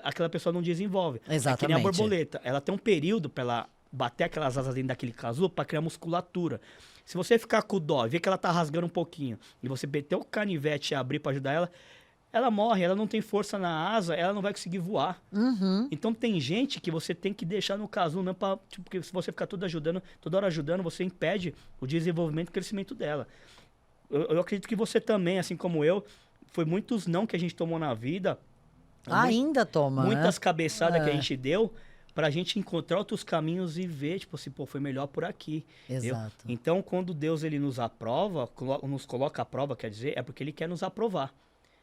Aquela pessoa não desenvolve. É que nem a Exatamente. borboleta. Ela tem um período pra ela bater aquelas asas dentro daquele casulo pra criar musculatura. Se você ficar com dó e ver que ela tá rasgando um pouquinho e você meter o canivete e abrir pra ajudar ela, ela morre, ela não tem força na asa, ela não vai conseguir voar. Então tem gente que você tem que deixar no casulo, não pra, tipo, porque se você ficar toda hora ajudando, você impede o desenvolvimento e o crescimento dela. Eu acredito que você também, assim como eu, foi muitos não que a gente tomou na vida. Ainda toma, Muitas né? cabeçadas que a gente deu pra gente encontrar outros caminhos e ver, tipo assim, pô, foi melhor por aqui. Entendeu? Exato. Então, quando Deus ele nos aprova, nos coloca à prova, quer dizer, é porque ele quer nos aprovar,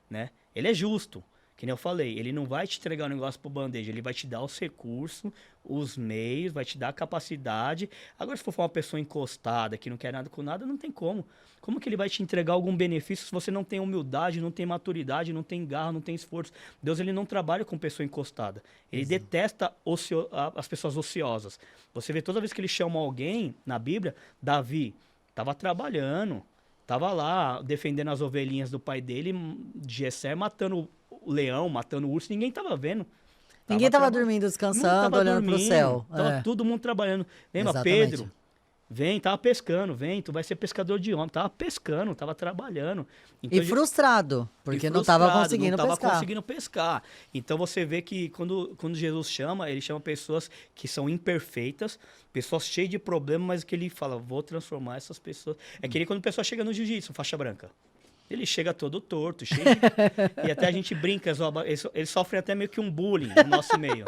né? Ele é justo, que nem eu falei, ele não vai te entregar o negócio por bandeja, ele vai te dar os recursos, os meios, vai te dar a capacidade. Agora, se for uma pessoa encostada, que não quer nada com nada, não tem como. Como que ele vai te entregar algum benefício se você não tem humildade, não tem maturidade, não tem garra, não tem esforço? Deus, ele não trabalha com pessoa encostada. Ele detesta as pessoas ociosas. Você vê toda vez que ele chama alguém na Bíblia, Davi estava trabalhando, tava lá defendendo as ovelhinhas do pai dele, Jessé matando o leão, matando o urso, ninguém tava vendo. Ninguém tava dormindo, descansando, olhando pro céu. Tava todo mundo trabalhando. Lembra, Exatamente. Pedro? Vem, tava pescando, vem, tu vai ser pescador de homem. Tava pescando, tava trabalhando. Então, E frustrado, porque não tava conseguindo não tava pescar. conseguindo pescar. Então você vê que quando Jesus chama, ele chama pessoas que são imperfeitas, pessoas cheias de problemas, mas que ele fala, vou transformar essas pessoas. É que nem quando a pessoa chega no jiu-jitsu, faixa branca. Ele chega todo torto, cheio de... E até a gente brinca, eles sofrem até meio que um bullying no nosso meio.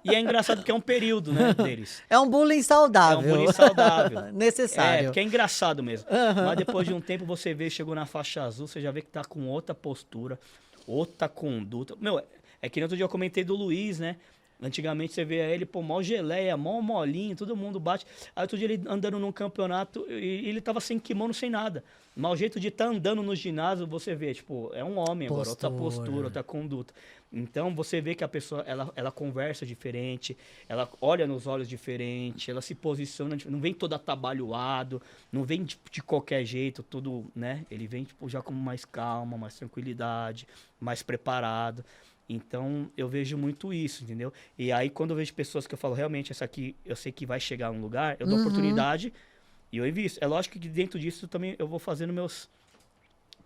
E é engraçado porque é um período, né, deles. É um bullying saudável. É um bullying saudável. Necessário. Porque é engraçado mesmo. Mas depois de um tempo você vê, chegou na faixa azul, você já vê que tá com outra postura, outra conduta. Meu, é que no outro dia eu comentei do Luiz, né? Antigamente você vê ele, pô, mó geleia, mó molinho, todo mundo bate. Aí outro dia ele andando num campeonato e ele tava sem kimono, sem nada. Mas o jeito de estar andando no ginásio, você vê, tipo, é um homem agora, outra postura, outra conduta. Então você vê que a pessoa, ela conversa diferente, ela olha nos olhos diferente, ela se posiciona, não vem todo atabalhoado, não vem de qualquer jeito, tudo, né? Ele vem, tipo, já com mais calma, mais tranquilidade, mais preparado. Então, eu vejo muito isso, entendeu? E aí, quando eu vejo pessoas que eu falo, realmente, essa aqui, eu sei que vai chegar a um lugar, eu dou oportunidade e eu invisto. É lógico que dentro disso também eu vou fazendo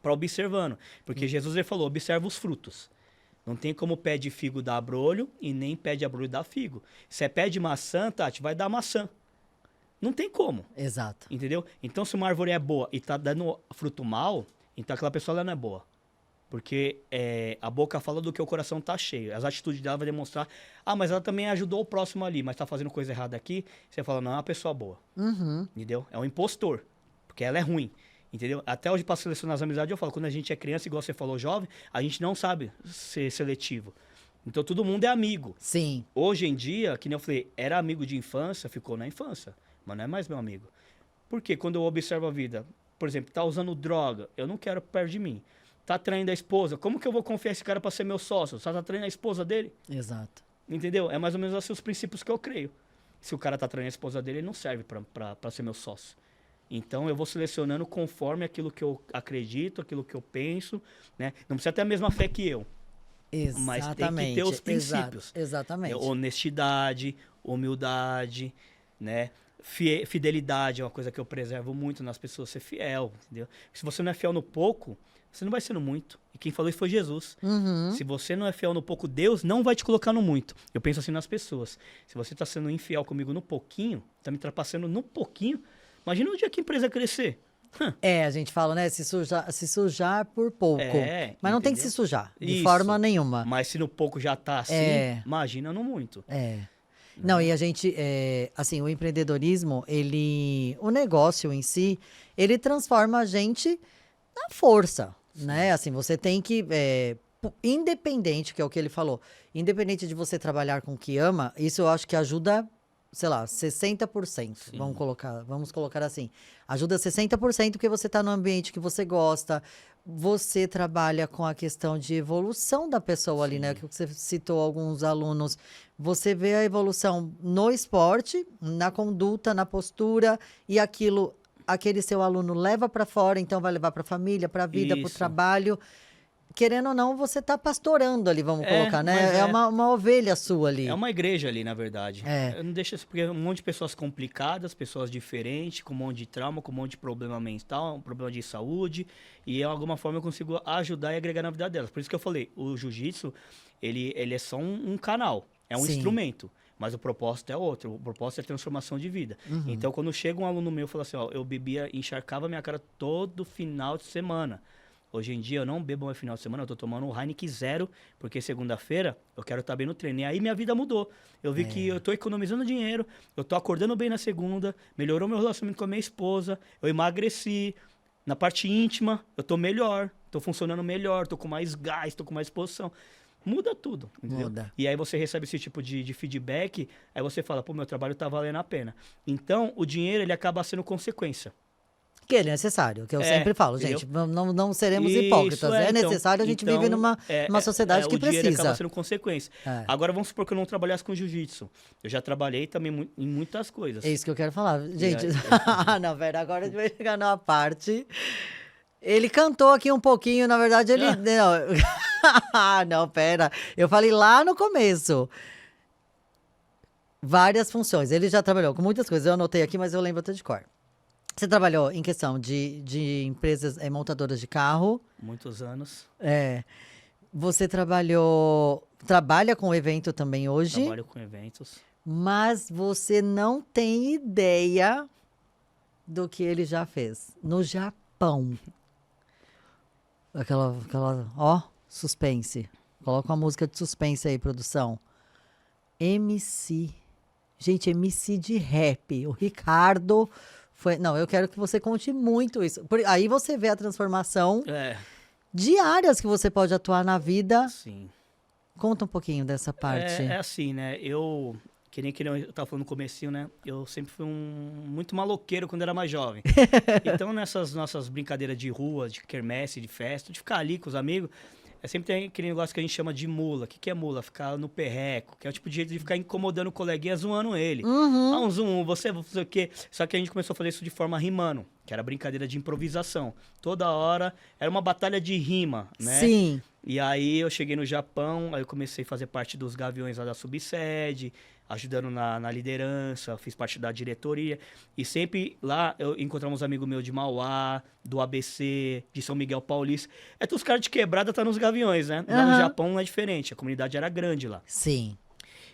para observando. Porque Jesus, ele falou, observa os frutos. Não tem como pé de figo dar abrolho e nem pé de abrolho dar figo. Se é pé de maçã, Tati, vai dar maçã. Não tem como. Exato. Entendeu? Então, se uma árvore é boa e tá dando fruto mal, então aquela pessoa ela não é boa. Porque a boca fala do que o coração tá cheio. As atitudes dela vai demonstrar... Ah, mas ela também ajudou o próximo ali, mas tá fazendo coisa errada aqui. Você fala, não, é uma pessoa boa. Entendeu? É um impostor. Porque ela é ruim. Entendeu? Até hoje, para selecionar as amizades, eu falo, quando a gente é criança, igual você falou, jovem, a gente não sabe ser seletivo. Então, todo mundo é amigo. Sim. Hoje em dia, que nem eu falei, era amigo de infância, ficou na infância. Mas não é mais meu amigo. Por quê? Quando eu observo a vida, por exemplo, tá usando droga, eu não quero perto de mim. tá traindo a esposa. Como que eu vou confiar esse cara para ser meu sócio? Só tá traindo a esposa dele? Exato. Entendeu? É mais ou menos assim os princípios que eu creio. Se o cara tá traindo a esposa dele, ele não serve para ser meu sócio. Então eu vou selecionando conforme aquilo que eu acredito, aquilo que eu penso, né? Não precisa ter a mesma fé que eu. Mas tem que ter os princípios. Exatamente. Honestidade, humildade, né? Fidelidade é uma coisa que eu preservo muito nas pessoas, ser fiel, entendeu? Se você não é fiel no pouco, você não vai ser no muito. E quem falou isso foi Jesus. Se você não é fiel no pouco, Deus não vai te colocar no muito. Eu penso assim nas pessoas. Se você está sendo infiel comigo no pouquinho, está me trapaceando no pouquinho, imagina o dia que a empresa crescer. A gente fala, né? Se sujar por pouco. Mas não tem que se sujar, de forma nenhuma. Mas se no pouco já tá assim, imagina no muito. Não, e a gente, assim, o empreendedorismo, o negócio em si, ele transforma a gente na força, né? Assim, você tem que, independente, que é o que ele falou, independente de você trabalhar com o que ama, isso eu acho que ajuda, sei lá, 60%, vamos colocar assim. Ajuda 60% porque você está no ambiente que você gosta, você trabalha com a questão de evolução da pessoa ali, né? Que você citou alguns alunos. Você vê a evolução no esporte, na conduta, na postura, e aquele seu aluno leva para fora, então vai levar para a família, para a vida, para o trabalho. Querendo ou não, você está pastorando ali, vamos colocar, né? É uma ovelha sua ali. É uma igreja ali, na verdade. Eu não deixo isso, porque um monte de pessoas complicadas, pessoas diferentes, com um monte de trauma, com um monte de problema mental, um problema de saúde, e de alguma forma eu consigo ajudar e agregar na vida delas. Por isso que eu falei, o jiu-jitsu, ele é só um canal, é um instrumento. Mas o propósito é outro, o propósito é transformação de vida. Então, quando chega um aluno meu e fala assim, ó, eu bebia, encharcava minha cara todo final de semana. Hoje em dia eu não bebo mais final de semana, eu tô tomando um Heineken 0, porque segunda-feira eu quero estar bem no treino. E aí minha vida mudou. Eu vi que eu tô economizando dinheiro, eu tô acordando bem na segunda, melhorou meu relacionamento com a minha esposa, eu emagreci. Na parte íntima, eu tô melhor, tô funcionando melhor, tô com mais gás, tô com mais disposição. Muda tudo, entendeu? Muda. E aí você recebe esse tipo de feedback, aí você fala, pô, meu trabalho tá valendo a pena. Então, o dinheiro, ele acaba sendo consequência. Que ele é necessário, que eu sempre falo, gente, não seremos hipócritas. É necessário, a gente vive numa sociedade que precisa. O dinheiro acaba sendo consequência. Agora, vamos supor que eu não trabalhasse com jiu-jitsu. Eu já trabalhei também em muitas coisas. É isso que eu quero falar. Gente, não, velho, agora a gente vai chegar numa parte... Ele cantou aqui um pouquinho, na verdade, ele... Não, pera. Eu falei lá no começo. Várias funções. Ele já trabalhou com muitas coisas. Eu anotei aqui, mas eu lembro até de cor. Você trabalhou em questão de empresas montadoras de carro. Muitos anos. Você trabalha com evento também hoje. Trabalho com eventos. Mas você não tem ideia do que ele já fez. No Japão. Aquela, suspense. Coloca uma música de suspense aí, produção. MC. Gente, MC de rap. O Ricardo... Não, eu quero que você conte muito isso. Aí você vê a transformação diárias que você pode atuar na vida. Sim. Conta um pouquinho dessa parte. É assim, né? Que nem eu tava falando no comecinho, né? Eu sempre fui muito maloqueiro quando era mais jovem. Então, nessas nossas brincadeiras de rua, de quermesse, de festa, de ficar ali com os amigos... sempre tem aquele negócio que a gente chama de mula. O que é mula? Ficar no perreco, que é o tipo de jeito de ficar incomodando o coleguinha, zoando ele. Um zoom, você o quê? Só que a gente começou a fazer isso de forma rimando, que era brincadeira de improvisação. Toda hora era uma batalha de rima, né? Sim. E aí eu cheguei no Japão, aí eu comecei a fazer parte dos gaviões lá da subsede, ajudando na liderança, fiz parte da diretoria. E sempre lá eu encontramos uns amigos meus de Mauá, do ABC, de São Miguel Paulista. Os caras de quebrada tá nos gaviões, né? Lá no Japão não é diferente, a comunidade era grande lá. Sim.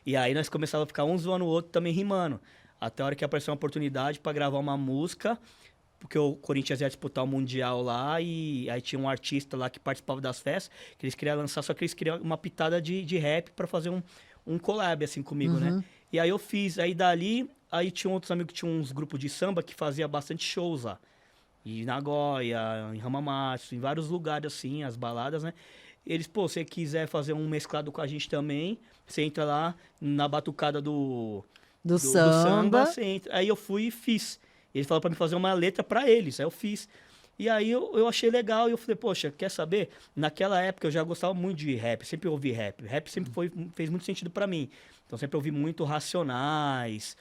E aí nós começávamos a ficar um zoando o outro também rimando. Até a hora que apareceu uma oportunidade para gravar uma música, porque o Corinthians ia disputar o Mundial lá, e aí tinha um artista lá que participava das festas, que eles queriam lançar, só que eles queriam uma pitada de rap para fazer um collab, assim, comigo, né? E aí eu fiz, aí dali, aí tinha outros amigos que tinham uns grupos de samba que fazia bastante shows lá. E em Nagoya, em Hamamatsu, em vários lugares, assim, as baladas, né? Eles, pô, se você quiser fazer um mesclado com a gente também, você entra lá na batucada do samba, você entra. Aí eu fui e fiz. Eles falaram pra mim fazer uma letra pra eles, aí eu fiz. E aí eu achei legal e eu falei, poxa, quer saber? Naquela época eu já gostava muito de rap, sempre ouvi rap. Rap sempre fez muito sentido pra mim. Então sempre ouvi muito Racionais,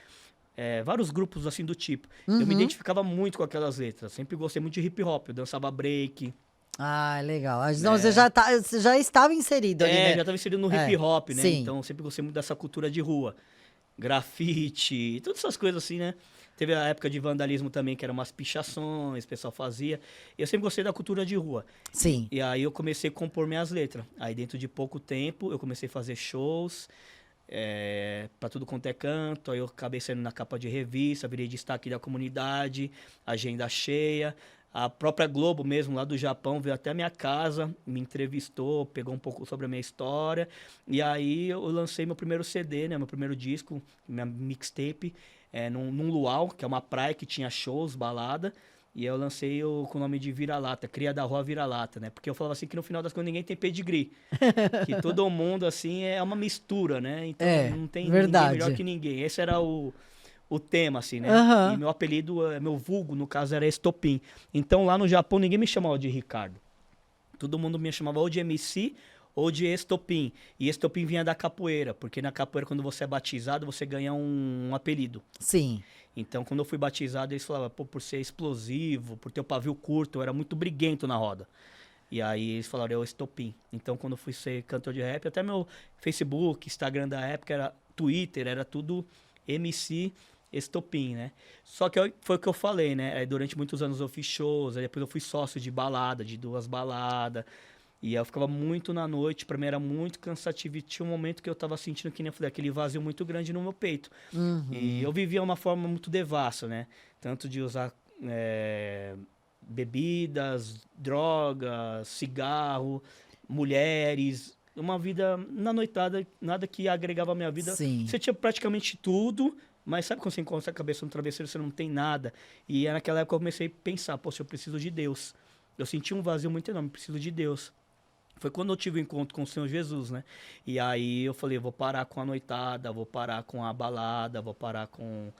vários grupos assim do tipo. Eu me identificava muito com aquelas letras. Sempre gostei muito de hip hop, eu dançava break. Ah, legal. Então você já estava inserido ali, né? Já estava inserido no hip hop, né? Sim. Então sempre gostei muito dessa cultura de rua. Grafite, todas essas coisas assim, né? Teve a época de vandalismo também, que eram umas pichações, o pessoal fazia. Eu sempre gostei da cultura de rua. Sim. E aí eu comecei a compor minhas letras. Aí dentro de pouco tempo eu comecei a fazer shows pra tudo quanto é canto. Aí eu acabei saindo na capa de revista, virei destaque da comunidade, agenda cheia. A própria Globo mesmo, lá do Japão, veio até a minha casa, me entrevistou, pegou um pouco sobre a minha história. E aí eu lancei meu primeiro CD, né? Meu primeiro disco, minha mixtape, num luau, que é uma praia que tinha shows, balada. E eu lancei com o nome de Vira-Lata, Cria da Rua Vira-Lata, né? Porque eu falava assim que no final das contas ninguém tem pedigree. Que todo mundo, assim, é uma mistura, né? Então não tem ninguém melhor que ninguém. Esse era o tema, assim, né? E meu apelido, meu vulgo, no caso, era Estopim. Então lá no Japão ninguém me chamava de Ricardo. Todo mundo me chamava ou de MC ou de Estopim. E Estopim vinha da capoeira, porque na capoeira, quando você é batizado, você ganha um apelido. Sim. Então, quando eu fui batizado, eles falavam, pô, por ser explosivo, por ter o pavio curto, eu era muito briguento na roda. E aí eles falaram, eu Estopim. Então, quando eu fui ser cantor de rap, até meu Facebook, Instagram da época, era Twitter, era tudo MC Estopim, né? Só que foi o que eu falei, né? Aí, durante muitos anos eu fiz shows, aí depois eu fui sócio de balada, de 2 baladas. E aí eu ficava muito na noite, pra mim era muito cansativo. E tinha um momento que eu tava sentindo, que nem eu falei, aquele vazio muito grande no meu peito. E eu vivia uma forma muito devassa, né? Tanto de usar bebidas, drogas, cigarro, mulheres. Uma vida na noitada, nada que agregava à minha vida. Sim. Você tinha praticamente tudo, mas sabe quando você encosta a cabeça no travesseiro, você não tem nada? E naquela época eu comecei a pensar, poxa, eu preciso de Deus. Eu senti um vazio muito enorme, preciso de Deus. Foi quando eu tive o encontro com o Senhor Jesus, né? E aí eu falei, vou parar com a noitada, vou parar com a balada, vou parar com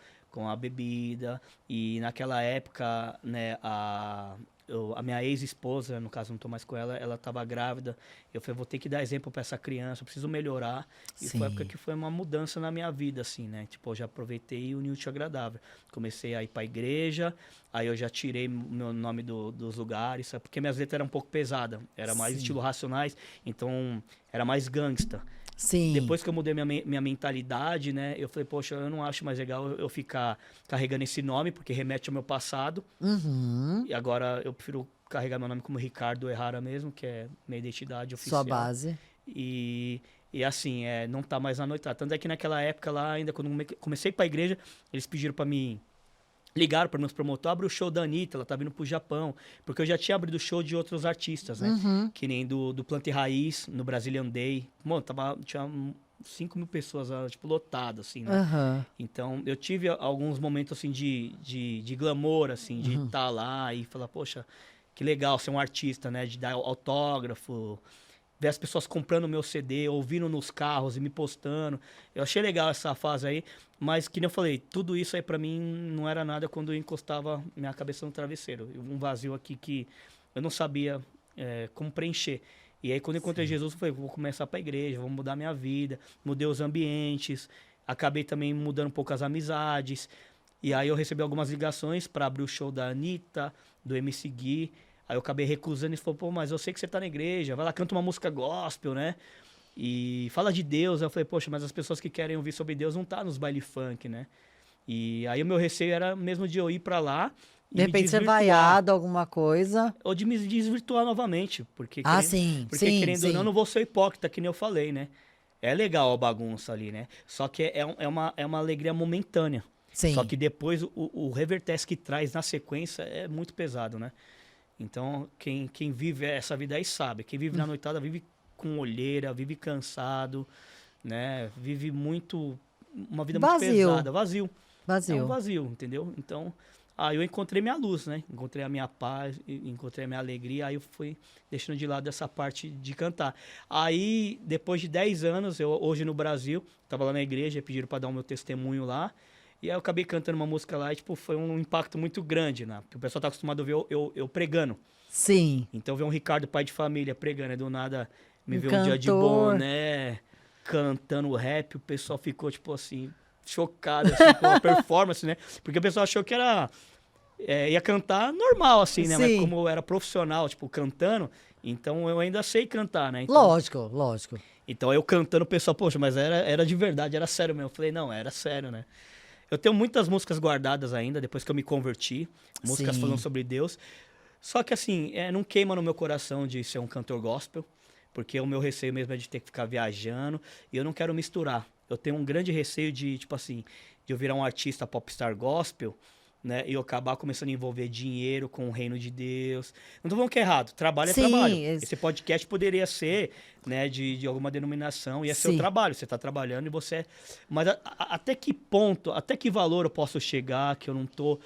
a bebida. E naquela época, né, a minha ex-esposa, no caso não tô mais com ela, ela estava grávida. Eu falei, vou ter que dar exemplo para essa criança, eu preciso melhorar. E foi a época que foi uma mudança na minha vida, assim, né? Tipo, eu já aproveitei e uni o útil ao agradável. Comecei a ir para a igreja, aí eu já tirei meu nome dos lugares, sabe? Porque minhas letras eram um pouco pesadas, era mais estilo Racionais, então era mais gangsta. Sim. Depois que eu mudei minha mentalidade, né? Eu falei, poxa, eu não acho mais legal eu ficar carregando esse nome, porque remete ao meu passado. E agora eu prefiro carregar meu nome como Ricardo Errara mesmo, que é minha identidade oficial. Sua base. E assim, não tá mais na noitada. Tanto é que naquela época lá, ainda quando comecei pra igreja, eles pediram pra mim... Ligaram para meus promotores, abre o show da Anitta, ela tá vindo pro Japão. Porque eu já tinha abrido show de outros artistas, né? Que nem do Planta e Raiz, no Brazilian Day. Mano, tinha 5 mil pessoas, tipo, lotadas, assim, né? Então, eu tive alguns momentos, assim, de glamour, assim, de estar lá e falar, poxa, que legal ser um artista, né? De dar autógrafo, ver as pessoas comprando o meu CD, ouvindo nos carros e me postando. Eu achei legal essa fase aí, mas que nem eu falei, tudo isso aí pra mim não era nada quando eu encostava minha cabeça no travesseiro. Um vazio aqui que eu não sabia como preencher. E aí quando eu encontrei Jesus, eu falei, vou começar pra igreja, vou mudar minha vida, mudei os ambientes, acabei também mudando um pouco as amizades. E aí eu recebi algumas ligações para abrir o show da Anitta, do MC Gui. Aí eu acabei recusando e falou, pô, mas eu sei que você tá na igreja, vai lá, canta uma música gospel, né? E fala de Deus. Aí eu falei, poxa, mas as pessoas que querem ouvir sobre Deus não tá nos baile funk, né? E aí o meu receio era mesmo de eu ir pra lá e de repente ser vaiado, alguma coisa. Ou de me desvirtuar novamente. Porque querendo ou não, eu não vou ser hipócrita, que nem eu falei, né? É legal a bagunça ali, né? Só que é uma alegria momentânea. Sim. Só que depois o revertesse que traz na sequência é muito pesado, né? Então, quem vive essa vida aí sabe. Quem vive na noitada vive com olheira, vive cansado, né? Vive uma vida muito pesada. Vazio. É um vazio, entendeu? Então, aí eu encontrei minha luz, né? Encontrei a minha paz, encontrei a minha alegria. Aí eu fui deixando de lado essa parte de cantar. Aí, depois de 10 anos, hoje no Brasil, estava lá na igreja, pediram para dar o meu testemunho lá. E aí eu acabei cantando uma música lá e, tipo, foi um impacto muito grande, né? Porque o pessoal tá acostumado a ver eu pregando. Sim. Então ver um Ricardo, pai de família, pregando, e do nada me Um vê um dia de bom, cantor. né? Cantando rap, o pessoal ficou, tipo assim, chocado, assim, com a performance, né? Porque o pessoal achou que era... ia cantar normal, assim, né? Mas Sim. como eu era profissional, tipo, cantando, então eu ainda sei cantar, né? Então, Lógico, lógico. então eu cantando, o pessoal, poxa, mas era de verdade, era sério mesmo. Eu falei, não, era sério, né? Eu tenho muitas músicas guardadas ainda, depois que eu me converti, músicas Sim. falando sobre Deus. Só que assim, não queima no meu coração de ser um cantor gospel, porque o meu receio mesmo é de ter que ficar viajando, e eu não quero misturar. Eu tenho um grande receio de, tipo assim, de eu virar um artista popstar gospel, né, e eu acabar começando a envolver dinheiro com o reino de Deus. Não tô falando que é errado, trabalho é trabalho. Sim. Esse podcast poderia ser, né, de alguma denominação, ia ser o Sim. trabalho, você tá trabalhando e você... Mas até que ponto, até que valor eu posso chegar que eu não tô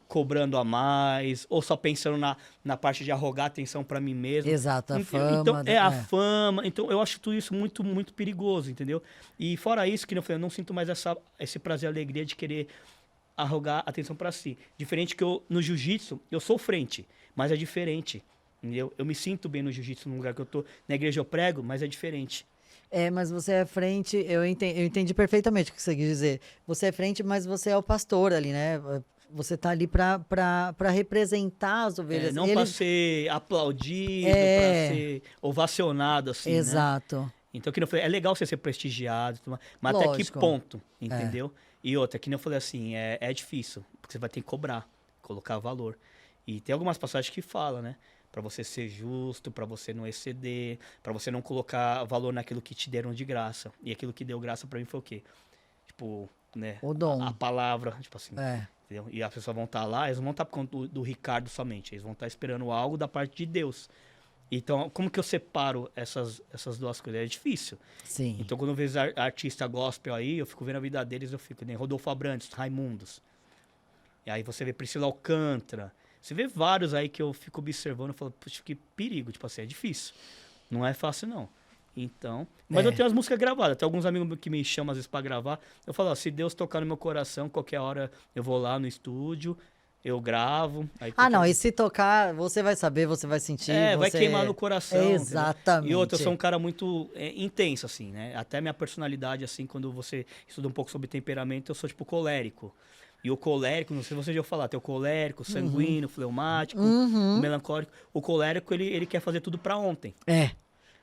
cobrando a mais, ou só pensando na parte de arrogar atenção para mim mesmo. Exato, a Então, fama. a fama. Então, eu acho tudo isso muito, muito perigoso, entendeu? E fora isso, que eu falei, eu não sinto mais esse prazer e alegria de querer arrogar atenção para si. Diferente que no jiu-jitsu, eu sou frente, mas é diferente, entendeu? Eu me sinto bem no jiu-jitsu, no lugar que eu tô. Na igreja eu prego, mas é diferente. Mas você é frente, eu entendi perfeitamente o que você quis dizer. Você é frente, mas você é o pastor ali, né? Você tá ali para representar as ovelhas. Não para ser aplaudido, para ser ovacionado, assim, né? Exato. Então, que eu falei, é legal você ser prestigiado, mas até que ponto, entendeu? E outra, que eu falei assim, é difícil, porque você vai ter que cobrar, colocar valor. E tem algumas passagens que falam, né? Pra você ser justo, pra você não exceder, pra você não colocar valor naquilo que te deram de graça. E aquilo que deu graça pra mim foi o quê? Tipo, né? O dom. A palavra, tipo assim. Entendeu? E as pessoas vão estar lá, eles não vão estar por conta do Ricardo somente, eles vão estar esperando algo da parte de Deus. Então, como que eu separo essas duas coisas? É difícil. Sim. Então, quando eu vejo artista gospel aí, eu fico vendo a vida deles, eu fico, nem Rodolfo Abrantes, Raimundos. E aí você vê Priscila Alcântara. Você vê vários aí que eu fico observando e falo, puxa, que perigo. Tipo assim, é difícil. Não é fácil, não. Então... Mas eu tenho as músicas gravadas. Tem alguns amigos que me chamam às vezes pra gravar. Eu falo, ó, se Deus tocar no meu coração, qualquer hora eu vou lá no estúdio, eu gravo. Aí não, e se tocar, você vai saber, você vai sentir. Vai queimar no coração. Exatamente. Entendeu? E outra, eu sou um cara muito intenso, assim, né? Até minha personalidade, assim, quando você estuda um pouco sobre temperamento, eu sou, tipo, colérico. E o colérico, não sei se você já ouviu falar, tem o colérico, o sanguíneo, o fleumático, o melancólico. O colérico, ele quer fazer tudo pra ontem.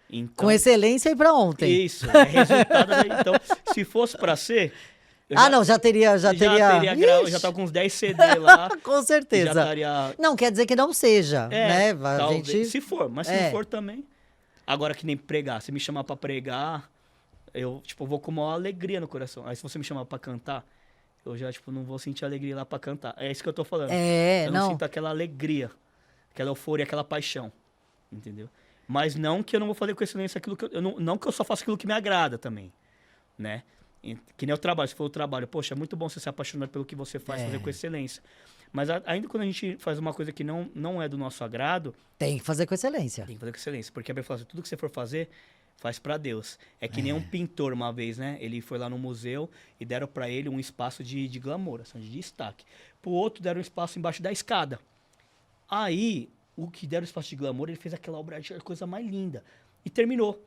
Então, com excelência e pra ontem. Isso, é resultado daí. Então, se fosse pra ser... já teria. Já tá com uns 10 CD lá. Com certeza. Já estaria... Não quer dizer que não seja, né? Se for, mas se não for também. Agora que nem pregar, se me chamar pra pregar, eu, tipo, vou com uma alegria no coração. Aí se você me chamar pra cantar, eu já, tipo, não vou sentir alegria lá pra cantar. É isso que eu tô falando. Eu não sinto aquela alegria, aquela euforia, aquela paixão, entendeu? Mas não que eu não vou fazer com excelência aquilo que não que eu só faço aquilo que me agrada também, né? Que nem o trabalho, se for o trabalho, poxa, é muito bom você se apaixonar pelo que você faz, fazer com excelência. Mas ainda quando a gente faz uma coisa que não é do nosso agrado... Tem que fazer com excelência. Tem que fazer com excelência, porque a Bíblia fala assim, tudo que você for fazer, faz pra Deus. É que nem um pintor uma vez, né? Ele foi lá no museu e deram pra ele um espaço de glamour, assim, de destaque. Pro outro deram um espaço embaixo da escada. Aí, o que deram espaço de glamour, ele fez aquela obra de coisa mais linda. E terminou.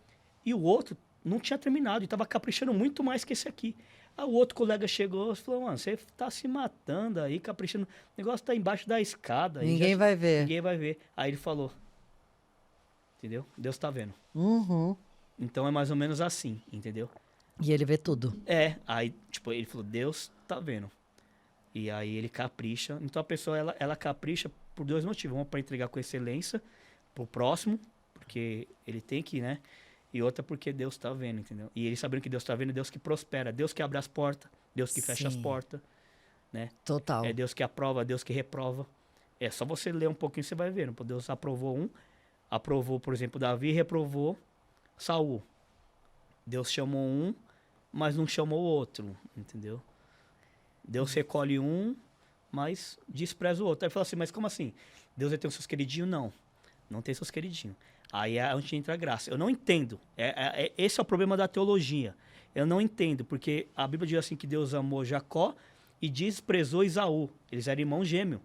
E o outro não tinha terminado e tava caprichando muito mais que esse aqui. Aí o outro colega chegou e falou, mano, você tá se matando aí, caprichando. O negócio tá embaixo da escada. Ninguém vai ver. Ninguém vai ver. Aí ele falou, entendeu? Deus tá vendo. Então é mais ou menos assim, entendeu? E ele vê tudo. Aí, tipo, ele falou, Deus tá vendo. E aí ele capricha. Então a pessoa, ela capricha por dois motivos. Um, para entregar com excelência pro próximo, porque ele tem que, né? E outra porque Deus tá vendo, entendeu? E ele sabendo que Deus tá vendo, é Deus que prospera. Deus que abre as portas, Deus que fecha as portas, né? Total. É Deus que aprova, Deus que reprova. É só você ler um pouquinho, você vai ver. Deus aprovou aprovou, por exemplo, Davi e reprovou Saul. Deus chamou um, mas não chamou o outro, entendeu? Deus recolhe um, mas despreza o outro. Aí fala assim, mas como assim? Deus vai ter os seus queridinhos? Não tem seus queridinhos. Aí é onde entra a graça. Eu não entendo. Esse é o problema da teologia. Eu não entendo, porque a Bíblia diz assim que Deus amou Jacó e desprezou Esaú. Eles eram irmãos gêmeos.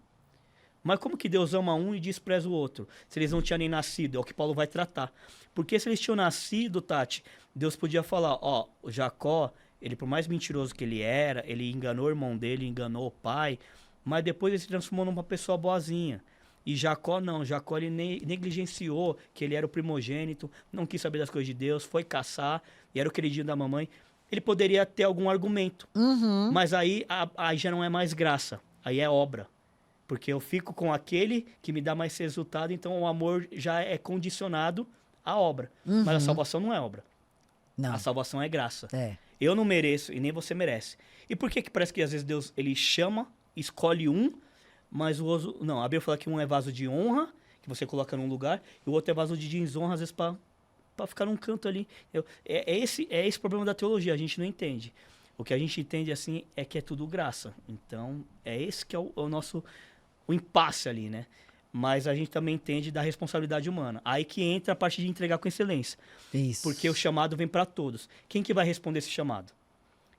Mas como que Deus ama um e despreza o outro? Se eles não tinham nem nascido, é o que Paulo vai tratar. Porque se eles tinham nascido, Tati, Deus podia falar, ó, o Jacó, ele por mais mentiroso que ele era, ele enganou o irmão dele, enganou o pai, mas depois ele se transformou numa pessoa boazinha. E Jacó não, Jacó ele negligenciou que ele era o primogênito, não quis saber das coisas de Deus, foi caçar, e era o queridinho da mamãe. Ele poderia ter algum argumento, mas aí já não é mais graça, aí é obra. Porque eu fico com aquele que me dá mais resultado, então o amor já é condicionado à obra. Mas a salvação não é obra. Não. A salvação é graça. É. Eu não mereço e nem você merece. E por que parece que às vezes Deus ele chama, escolhe um, mas o outro... Não, a Bíblia fala que um é vaso de honra, que você coloca num lugar, e o outro é vaso de desonra, às vezes para ficar num canto ali. É esse problema da teologia, a gente não entende. O que a gente entende assim é que é tudo graça. Então, é esse que é o nosso... o impasse ali, né? Mas a gente também entende da responsabilidade humana. Aí que entra a parte de entregar com excelência. Isso. Porque o chamado vem para todos. Quem que vai responder esse chamado?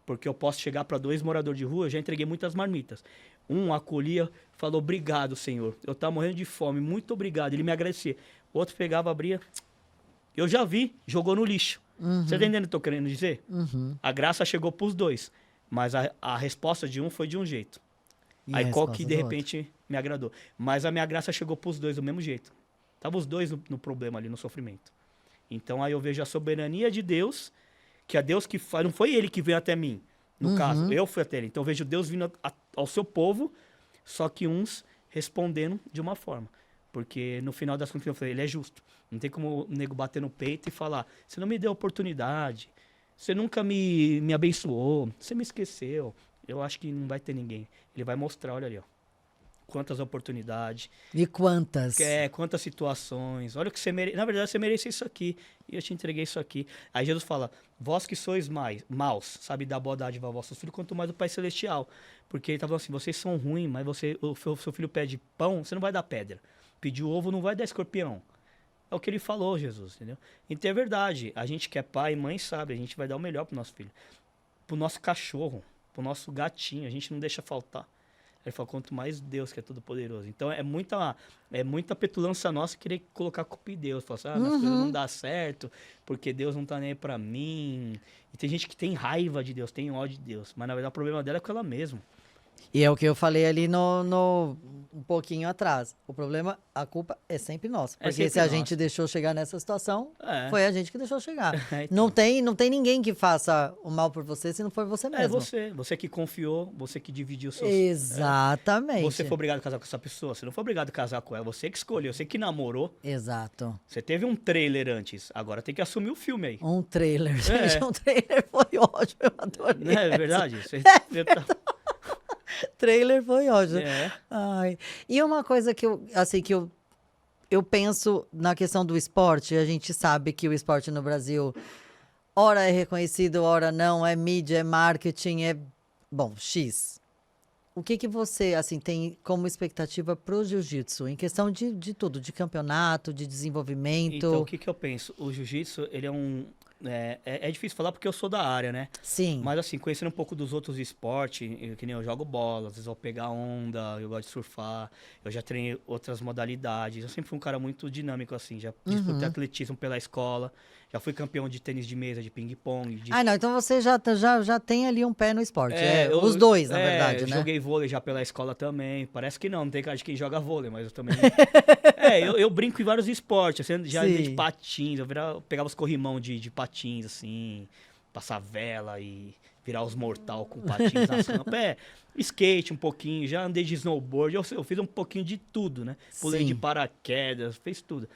Porque eu posso chegar para 2 moradores de rua, eu já entreguei muitas marmitas. Um acolhia, falou, obrigado, Senhor. Eu estava morrendo de fome, muito obrigado. Ele me agradecia. O outro pegava, abria. Eu já vi, jogou no lixo. Você tá entendendo o que eu tô querendo dizer? A graça chegou para os 2. Mas a resposta de um foi de um jeito. Aí qual que de repente me agradou. Mas a minha graça chegou pros 2 do mesmo jeito. Tava os 2 no problema ali, no sofrimento. Então aí eu vejo a soberania de Deus, que é Deus que faz, não foi ele que veio até mim. No caso, eu fui até ele. Então eu vejo Deus vindo ao seu povo, só que uns respondendo de uma forma. Porque no final das contas eu falei, ele é justo. Não tem como o nego bater no peito e falar, você não me deu oportunidade, você nunca me abençoou, você me esqueceu. Eu acho que não vai ter ninguém. Ele vai mostrar, olha ali, ó. Quantas oportunidades. E quantas? Quantas situações. Olha o que você merece. Na verdade, você merece isso aqui. E eu te entreguei isso aqui. Aí Jesus fala, vós que sois maus, sabe, dar boa dádiva a vossos filhos, quanto mais o Pai Celestial. Porque ele tá falando assim, vocês são ruins, mas o seu filho pede pão, você não vai dar pedra. Pedir ovo, não vai dar escorpião. É o que ele falou, Jesus, entendeu? Então é verdade. A gente que é pai e mãe sabe, a gente vai dar o melhor pro nosso filho. Pro nosso cachorro. O nosso gatinho, a gente não deixa faltar. Ele fala, quanto mais Deus, que é todo poderoso. Então, é muita petulância nossa querer colocar a culpa em Deus. Falar assim, minhas coisas não dá certo, porque Deus não tá nem aí pra mim. E tem gente que tem raiva de Deus, tem ódio de Deus. Mas, na verdade, o problema dela é com ela mesma. E é o que eu falei ali um pouquinho atrás. O problema, a culpa é sempre nossa. Porque sempre se a nossa. gente deixou chegar nessa situação, foi a gente que deixou chegar. Então. Não tem ninguém que faça o mal por você se não for você mesmo. É você. Você que confiou, você que dividiu seus... Exatamente. Você foi obrigado a casar com essa pessoa, você não foi obrigado a casar com ela. Você que escolheu, você que namorou. Exato. Você teve um trailer antes, agora tem que assumir o filme aí. Um trailer. Gente, um trailer foi ótimo, eu adorei. Não é essa. verdade? Trailer foi ótimo. É. Ai. E uma coisa que eu penso na questão do esporte, a gente sabe que o esporte no Brasil, ora é reconhecido, ora não, é mídia, é marketing, bom, X. O que você, assim, tem como expectativa pro jiu-jitsu? Em questão de tudo, de campeonato, de desenvolvimento? Então, o que eu penso? O jiu-jitsu, ele é um... É difícil falar porque eu sou da área, né? Sim. Mas assim, conhecendo um pouco dos outros esportes, que nem eu jogo bola, às vezes eu vou pegar onda, eu gosto de surfar, eu já treinei outras modalidades. Eu sempre fui um cara muito dinâmico, assim, já disputei atletismo pela escola, já fui campeão de tênis de mesa, de ping-pong. Ah, não, então você já tem ali um pé no esporte. Os dois, na verdade, né? Joguei vôlei já pela escola também. Parece que não tem cara de quem joga vôlei, mas eu também... eu brinco em vários esportes, assim, já andei de patins, eu pegava os corrimão de patins, assim, passar vela e virar os mortal com patins nas rampas. Skate um pouquinho, já andei de snowboard, eu fiz um pouquinho de tudo, né? Pulei de paraquedas, fez tudo.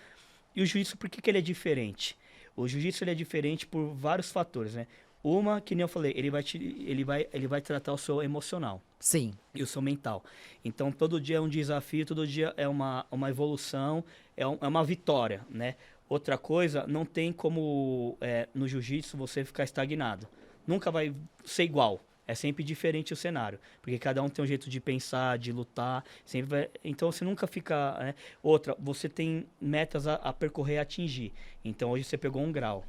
E o jiu-jitsu, por que ele é diferente? O jiu-jitsu ele é diferente por vários fatores, né? Uma, que nem eu falei, ele vai tratar o seu emocional. Sim. E o seu mental. Então, todo dia é um desafio, todo dia é uma evolução, é uma vitória, né? Outra coisa, não tem como no jiu-jitsu você ficar estagnado. Nunca vai ser igual. é sempre diferente o cenário. Porque cada um tem um jeito de pensar, de lutar. Então você nunca fica... Né? Outra, você tem metas a percorrer e atingir. Então hoje você pegou um grau.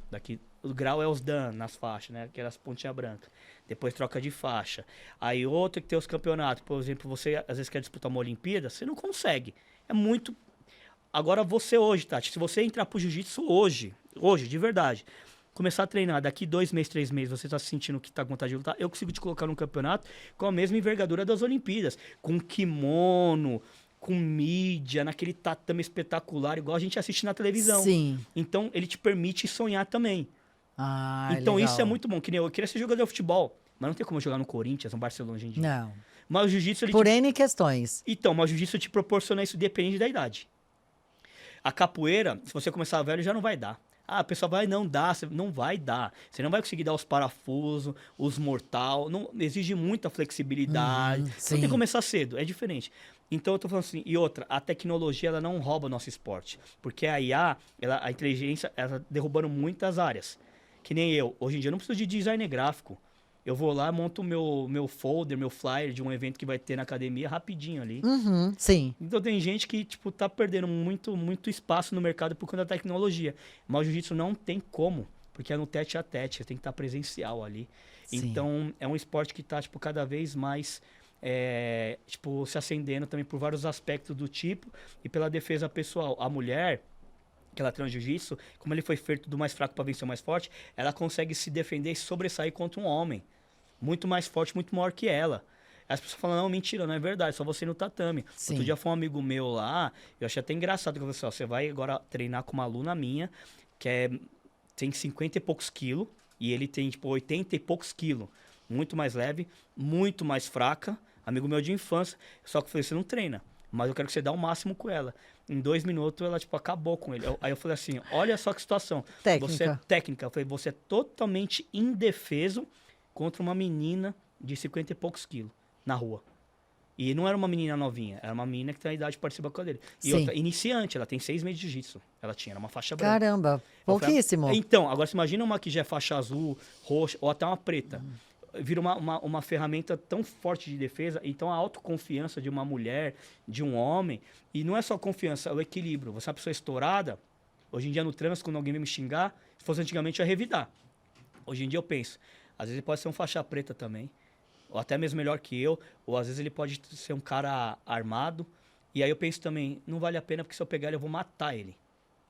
O grau é os dan nas faixas, né? Aquelas pontinhas brancas. Depois troca de faixa. Aí outro que tem os campeonatos. Por exemplo, você às vezes quer disputar uma Olimpíada, você não consegue. É muito... Agora você hoje, Tati, se você entrar pro jiu-jitsu hoje, de verdade, começar a treinar, daqui 2 meses, 3 meses, você tá se sentindo que tá com vontade de lutar, eu consigo te colocar num campeonato com a mesma envergadura das Olimpíadas, com kimono, com mídia, naquele tatame espetacular, igual a gente assiste na televisão. Sim. Então, ele te permite sonhar também. Ah, então, legal. isso é muito bom, que nem eu queria ser jogador de futebol, mas não tem como jogar no Corinthians, no Barcelona hoje em dia. Não. Mas o jiu-jitsu... Por N questões. Então, mas o jiu-jitsu te proporciona isso, depende da idade. A capoeira, se você começar velho, já não vai dar. Ah, a pessoa vai, não dá, não vai dar. Você não vai conseguir dar os parafusos, os mortal, não, exige muita flexibilidade. Você tem que começar cedo, é diferente. Então eu tô falando assim, e outra, a tecnologia ela não rouba o nosso esporte. Porque a IA, a inteligência, ela tá derrubando muitas áreas. Que nem eu, hoje em dia eu não preciso de designer gráfico. Eu vou lá, monto o meu folder, meu flyer de um evento que vai ter na academia rapidinho ali. Sim. Então tem gente que, tipo, tá perdendo muito espaço no mercado por conta da tecnologia. Mas o jiu-jitsu não tem como, porque é no tete a tete, você tem que estar presencial ali. Sim. Então é um esporte que tá, tipo, cada vez mais, tipo, se acendendo também por vários aspectos do tipo e pela defesa pessoal. A mulher, que ela treina jiu-jitsu, como ele foi feito do mais fraco para vencer o mais forte, ela consegue se defender e sobressair contra um homem. Muito mais forte, muito maior que ela. As pessoas falam, não, mentira, não é verdade, só você no tatame. Sim. Outro dia foi um amigo meu lá, eu achei até engraçado, que eu falei assim, ó, você vai agora treinar com uma aluna minha, tem 50 e poucos quilos, e ele tem, tipo, 80 e poucos quilos. Muito mais leve, muito mais fraca, amigo meu de infância, só que eu falei, você não treina, mas eu quero que você dê o máximo com ela. Em 2 minutos, ela, tipo, acabou com ele. Aí eu falei assim, olha só que situação. Técnica. Você é técnica. Eu falei, você é totalmente indefeso contra uma menina de 50 e poucos quilos na rua. E não era uma menina novinha, era uma menina que tem a idade de participar com a dele. E Sim. outra, iniciante, ela tem 6 meses de jiu-jitsu. Ela era uma faixa branca. Caramba, pouquíssimo. Então, agora você imagina uma que já é faixa azul, roxa ou até uma preta. Vira uma ferramenta tão forte de defesa. Então, a autoconfiança de uma mulher, de um homem, e não é só confiança, é o equilíbrio. Você é uma pessoa estourada, hoje em dia no trânsito, quando alguém vem me xingar, se fosse antigamente, eu ia revidar. Hoje em dia eu penso, às vezes ele pode ser um faixa preta também, ou até mesmo melhor que eu, ou às vezes ele pode ser um cara armado, e aí eu penso também, não vale a pena porque se eu pegar ele eu vou matar ele.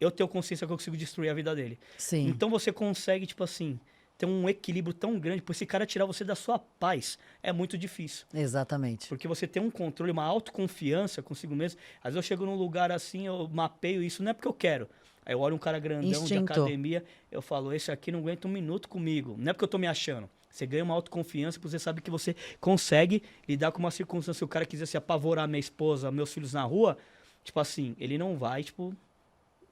Eu tenho consciência que eu consigo destruir a vida dele. Sim. Então você consegue, tipo assim, ter um equilíbrio tão grande, por esse cara tirar você da sua paz, é muito difícil. Exatamente. Porque você tem um controle, uma autoconfiança consigo mesmo. Às vezes eu chego num lugar assim, eu mapeio isso, não é porque eu quero. Aí eu olho um cara grandão de Instinto. academia, eu falo, esse aqui não aguenta 1 minuto comigo. Não é porque eu tô me achando. Você ganha uma autoconfiança, porque você sabe que você consegue lidar com uma circunstância. Se o cara quiser se apavorar minha esposa, meus filhos na rua, tipo assim, ele não vai, tipo,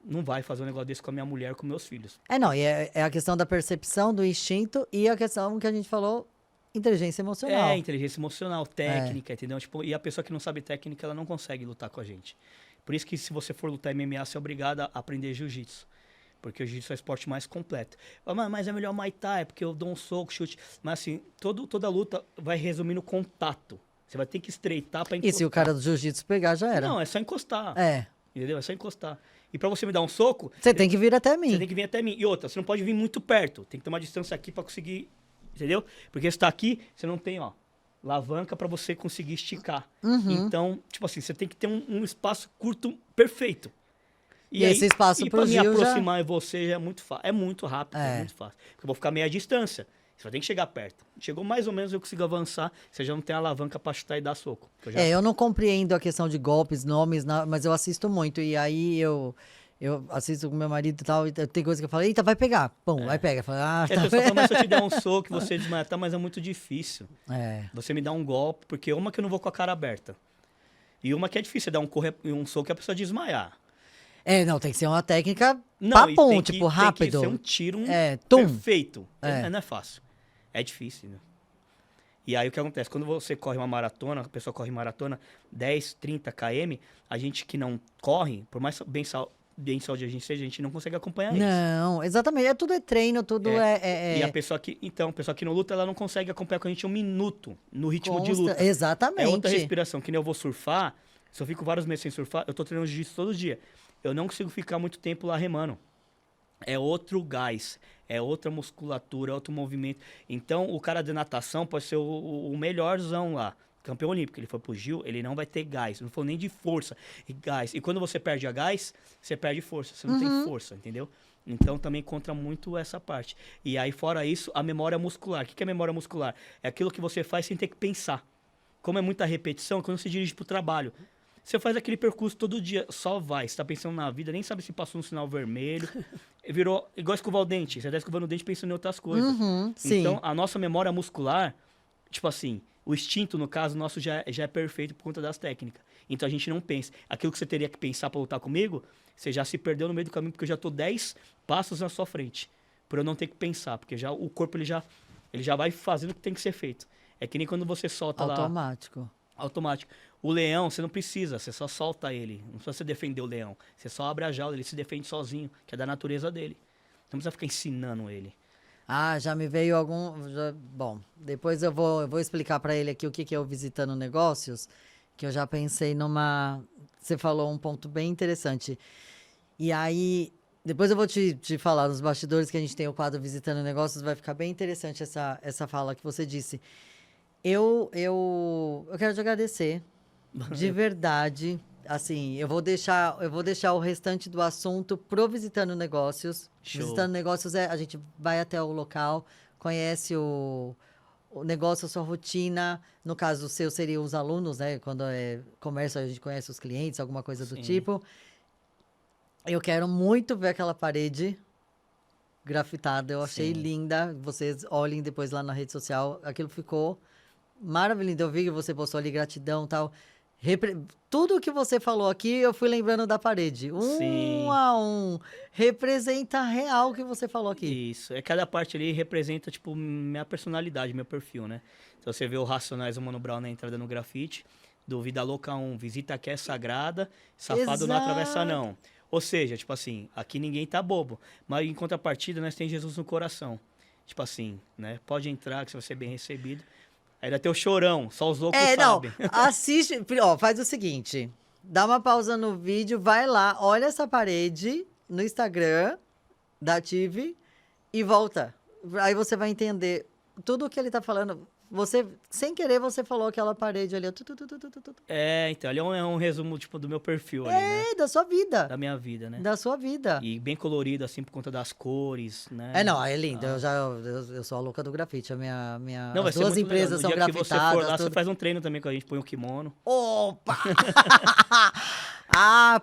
não vai fazer um negócio desse com a minha mulher, com meus filhos. Não, e é a questão da percepção, do instinto e a questão que a gente falou, inteligência emocional. Inteligência emocional, técnica, entendeu? Tipo, e a pessoa que não sabe técnica, ela não consegue lutar com a gente. Por isso que se você for lutar MMA, você é obrigado a aprender jiu-jitsu. Porque o jiu-jitsu é o esporte mais completo. Mas é melhor Muay Thai, porque eu dou um soco, chute. Mas assim, toda luta vai resumir no contato. Você vai ter que estreitar pra encostar. E se o cara do jiu-jitsu pegar, já era. Não, é só encostar. É. Entendeu? É só encostar. E pra você me dar um soco... Você tem que vir até mim. Você tem que vir até mim. E outra, você não pode vir muito perto. Tem que ter uma distância aqui pra conseguir... Entendeu? Porque se tá aqui, você não tem, ó, alavanca pra você conseguir esticar. Então, tipo assim, você tem que ter um espaço curto perfeito. E esse espaço pro Gil, Gil pra me aproximar de você já é muito fácil. É muito rápido, é muito fácil. Porque eu vou ficar meia distância. Você vai ter que chegar perto. Chegou mais ou menos, eu consigo avançar. Você já não tem alavanca pra chutar e dar soco. Eu não compreendo a questão de golpes, nomes, mas eu assisto muito. E aí eu assisto com meu marido e tal, e tem coisa que eu falo, eita, vai pegar. Pum, aí pega. Fala, tá. Mas se eu te der um soco, você desmatar, mas é muito difícil. Você me dá um golpe, porque uma que eu não vou com a cara aberta. E uma que é difícil, você dar um soco e a pessoa desmaiar. Não, tem que ser uma técnica papum, tipo, rápido. Tem que ser um tiro tum. Perfeito. Não é fácil. É difícil, né? E aí o que acontece? Quando você corre uma maratona, a pessoa corre maratona 10, 30 km, a gente que não corre, por mais bem só de a gente não consegue acompanhar eles. Não, exatamente. Tudo é treino, tudo E a pessoa que não luta, ela não consegue acompanhar com a gente um minuto no ritmo de luta. Exatamente. É outra respiração, que nem eu vou surfar, se eu fico vários meses sem surfar, eu tô treinando jiu-jitsu todo dia. Eu não consigo ficar muito tempo lá remando. É outro gás, é outra musculatura, é outro movimento. Então, o cara de natação pode ser o melhorzão lá, campeão olímpico. Ele foi pro Gil, ele não vai ter gás. Não falou nem de força, e gás. E quando você perde a gás, você perde força. Você não tem força, entendeu? Então, também conta muito essa parte. E aí, fora isso, a memória muscular. O que é memória muscular? É aquilo que você faz sem ter que pensar. Como é muita repetição, quando você dirige pro trabalho. Você faz aquele percurso todo dia, só vai. Você tá pensando na vida, nem sabe se passou um sinal vermelho. Virou igual escovar o dente. Você tá escovando o dente pensando em outras coisas. Então, a nossa memória muscular, tipo assim, o instinto, no caso, nosso já é perfeito por conta das técnicas. Então, a gente não pensa. Aquilo que você teria que pensar pra lutar comigo, você já se perdeu no meio do caminho, porque eu já tô 10 passos na sua frente. Por eu não ter que pensar, porque já o corpo, ele já vai fazendo o que tem que ser feito. É que nem quando você solta automático. Automático. O leão, você não precisa, você só solta ele. Não precisa você defender o leão. Você só abre a jaula, ele se defende sozinho, que é da natureza dele. Não precisa ficar ensinando ele. Já me veio bom, depois eu vou explicar para ele aqui o que é o Visitando Negócios, que eu já pensei Você falou um ponto bem interessante. E aí, depois eu vou te falar nos bastidores que a gente tem o quadro Visitando Negócios, vai ficar bem interessante essa fala que você disse. Eu quero te agradecer, de verdade. Assim, eu vou deixar o restante do assunto pro Visitando Negócios. Show. Visitando Negócios a gente vai até o local, conhece o negócio, a sua rotina. No caso seu, seriam os alunos, né? Quando é comércio, a gente conhece os clientes, alguma coisa do tipo. Eu quero muito ver aquela parede grafitada. Eu achei linda. Vocês olhem depois lá na rede social. Aquilo ficou maravilhoso. Eu vi que você postou ali gratidão e tal. Tudo que você falou aqui, eu fui lembrando da parede. A um. Representa real o que você falou aqui. Isso. Cada parte ali representa, tipo, minha personalidade, meu perfil, né? Então, você vê o Racionais, o Mano Brown na entrada no grafite. Do Vida Louca 1, visita aqui é sagrada, safado não atravessa não. Ou seja, tipo assim, aqui ninguém tá bobo. Mas em contrapartida, nós temos Jesus no coração. Tipo assim, né? Pode entrar que você vai ser bem recebido. Ainda tem o chorão, só os loucos sabem. Assiste, faz o seguinte, dá uma pausa no vídeo, vai lá, olha essa parede no Instagram da TV e volta. Aí você vai entender tudo o que ele tá falando. Você, sem querer, você falou aquela parede ali. Então, ali é um resumo, tipo, do meu perfil ali, né? Da sua vida. Da minha vida, né? Da sua vida. E bem colorido, assim, por conta das cores, né? É lindo. Eu sou a louca do grafite. Não, as duas empresas são grafitadas. No dia que você for lá, você faz um treino também com a gente, põe um kimono. Opa!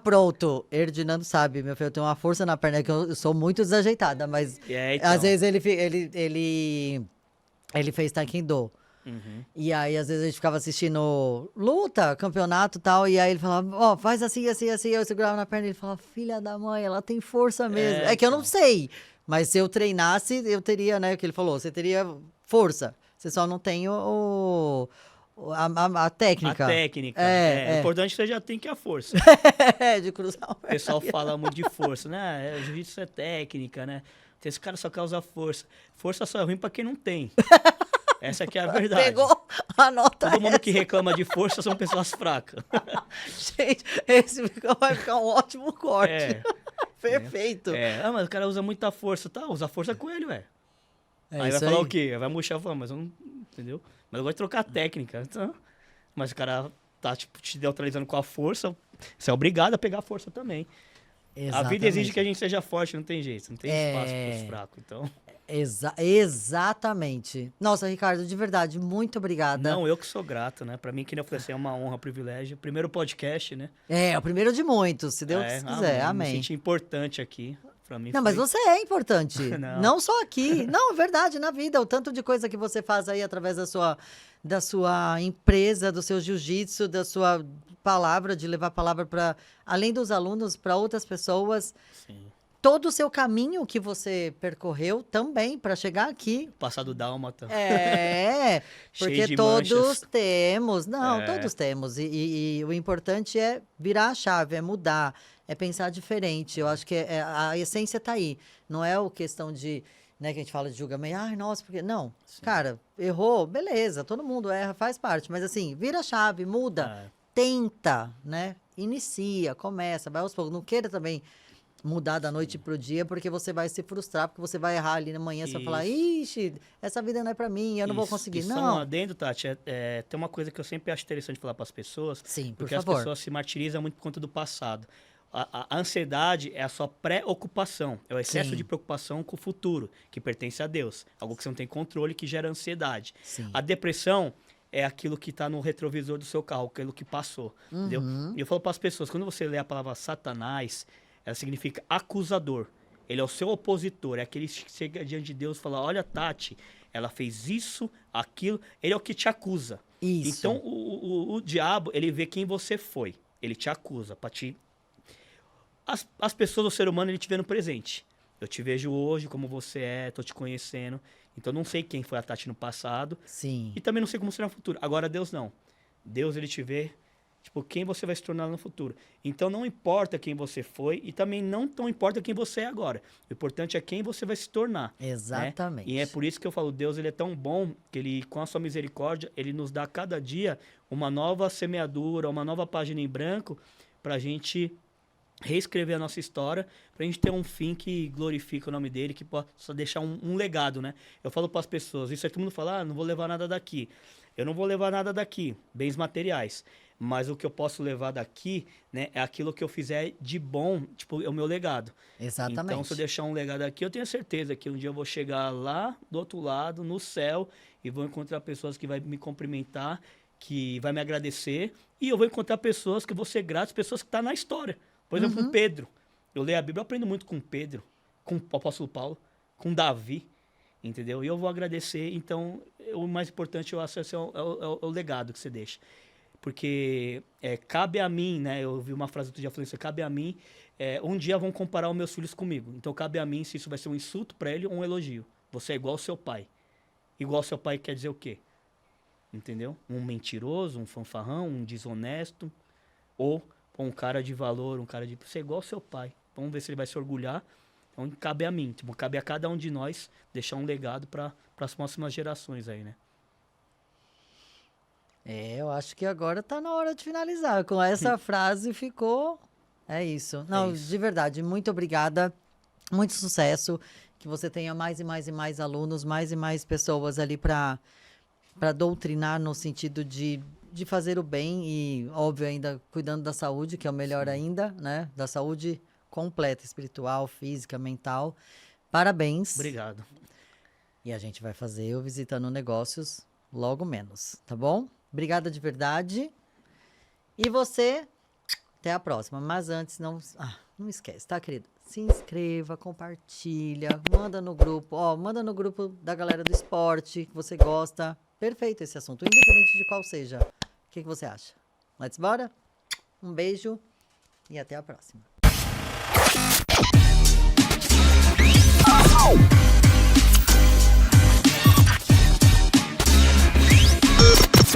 Pronto. Erdinando sabe, meu filho, eu tenho uma força na perna, que eu sou muito desajeitada, mas então. Às vezes ele fez taekwondo. E aí, às vezes, a gente ficava assistindo luta, campeonato e tal. E aí ele falava, faz assim, assim, assim. Eu segurava na perna e ele falava, filha da mãe, ela tem força mesmo. É que eu não sei. Mas se eu treinasse, eu teria, né? O que ele falou, você teria força. Você só não tem a técnica. A técnica. O importante é que você já tem que a força. De cruzar o O pessoal fala muito de força, né? O jiu-jitsu é técnica, né? Esse cara só quer usar força. Força só é ruim pra quem não tem. Essa aqui é a verdade. Pegou a nota. Todo mundo que reclama de força são pessoas fracas. Gente, esse vai ficar um ótimo corte. Perfeito. Mas o cara usa muita força. Tá, usa força com ele, velho. Aí vai isso falar o quê? Vai murchar, mas eu não... Entendeu? Mas eu gosto de trocar técnica. Então, mas o cara tá, tipo, te neutralizando com a força. Você é obrigado a pegar a força também. Exatamente. A vida exige que a gente seja forte, não tem jeito. Não tem espaço para os fracos, então... Exatamente. Nossa, Ricardo, de verdade, muito obrigada. Não, eu que sou grato, né? Pra mim, que nem eu falei assim, é uma honra, um privilégio. Primeiro podcast, né? O primeiro de muitos, se Deus quiser. Amém. Me senti importante aqui. Pra mim mas você é importante. Não só aqui. Não, é verdade, na vida. O tanto de coisa que você faz aí através da sua empresa, do seu jiu-jitsu, da sua palavra, de levar a palavra para além dos alunos, para outras pessoas. Sim. Todo o seu caminho que você percorreu também para chegar aqui. Passado dálmata. Porque todos temos. Não, todos temos. E o importante é virar a chave, é mudar. é pensar diferente. Eu acho que a essência tá aí. Não é a questão de, né, que a gente fala de julgamento. Ai, nossa, porque... Não, Sim. cara, errou, beleza, todo mundo erra, faz parte. Mas assim, vira a chave, muda, tenta, né? Inicia, começa, vai aos poucos. Não queira também mudar da noite pro dia, porque você vai se frustrar, porque você vai errar ali na manhã, você vai falar, ixi, essa vida não é pra mim, eu não vou conseguir. Só Não. um adendo, Tati, tem uma coisa que eu sempre acho interessante falar para as pessoas, Sim, por porque favor. as pessoas se martirizam muito por conta do passado. A ansiedade é a sua preocupação, é o excesso Sim. de preocupação com o futuro, que pertence a Deus, algo que você não tem controle, que gera ansiedade. Sim. A depressão é aquilo que está no retrovisor do seu carro, aquilo que passou, entendeu? E eu falo para as pessoas, quando você lê a palavra Satanás, ela significa acusador. Ele é o seu opositor, é aquele que chega diante de Deus e fala, olha, Tati, ela fez isso, aquilo, ele é o que te acusa. Isso. Então, o diabo, ele vê quem você foi, ele te acusa, para te... As pessoas, o ser humano, ele te vê no presente. Eu te vejo hoje como você é, tô te conhecendo, então não sei quem foi a Tati no passado. Sim. E também não sei como será no futuro. Agora, Deus não. Deus, ele te vê, tipo, quem você vai se tornar no futuro. Então, não importa quem você foi e também não tão importa quem você é agora. O importante é quem você vai se tornar. Exatamente. Né? E é por isso que eu falo, Deus, ele é tão bom que ele, com a sua misericórdia, ele nos dá cada dia uma nova semeadura, uma nova página em branco pra gente reescrever a nossa história, pra gente ter um fim que glorifica o nome dele, que possa deixar um legado, né? Eu falo para as pessoas, isso aí todo mundo fala, não vou levar nada daqui. Eu não vou levar nada daqui, bens materiais. Mas o que eu posso levar daqui, né, é aquilo que eu fizer de bom, tipo, é o meu legado. Exatamente. Então, se eu deixar um legado aqui, eu tenho certeza que um dia eu vou chegar lá, do outro lado, no céu, e vou encontrar pessoas que vão me cumprimentar, que vai me agradecer, e eu vou encontrar pessoas que vão ser gratas, pessoas que estão na história. Por exemplo, com Pedro. Eu leio a Bíblia, eu aprendo muito com Pedro, com o apóstolo Paulo, com Davi, entendeu? E eu vou agradecer. Então, o mais importante, eu acho, é o legado que você deixa. Porque cabe a mim, né? Eu vi uma frase outro dia falando isso, cabe a mim, um dia vão comparar os meus filhos comigo. Então, cabe a mim se isso vai ser um insulto para ele ou um elogio. Você é igual ao seu pai. Igual ao seu pai quer dizer o quê? Entendeu? Um mentiroso, um fanfarrão, um desonesto, ou um cara de valor, um cara de... Você é igual ao seu pai. Vamos ver se ele vai se orgulhar. Então, cabe a mim. Tipo, cabe a cada um de nós deixar um legado para as próximas gerações aí, né? Eu acho que agora tá na hora de finalizar. Com essa frase ficou... É isso. Não, de verdade, muito obrigada. Muito sucesso. Que você tenha mais e mais e mais alunos, mais e mais pessoas ali para doutrinar no sentido de fazer o bem e, óbvio, ainda cuidando da saúde, que é o melhor ainda, né? Da saúde completa, espiritual, física, mental. Parabéns. Obrigado. E a gente vai fazer o Visitando Negócios logo menos, tá bom? Obrigada de verdade. E você, até a próxima. Mas antes, não esquece, tá, querido? Se inscreva, compartilha, manda no grupo. Manda no grupo da galera do esporte, que você gosta. Perfeito esse assunto, independente de qual seja. O que você acha? Let's bora? Um beijo e até a próxima.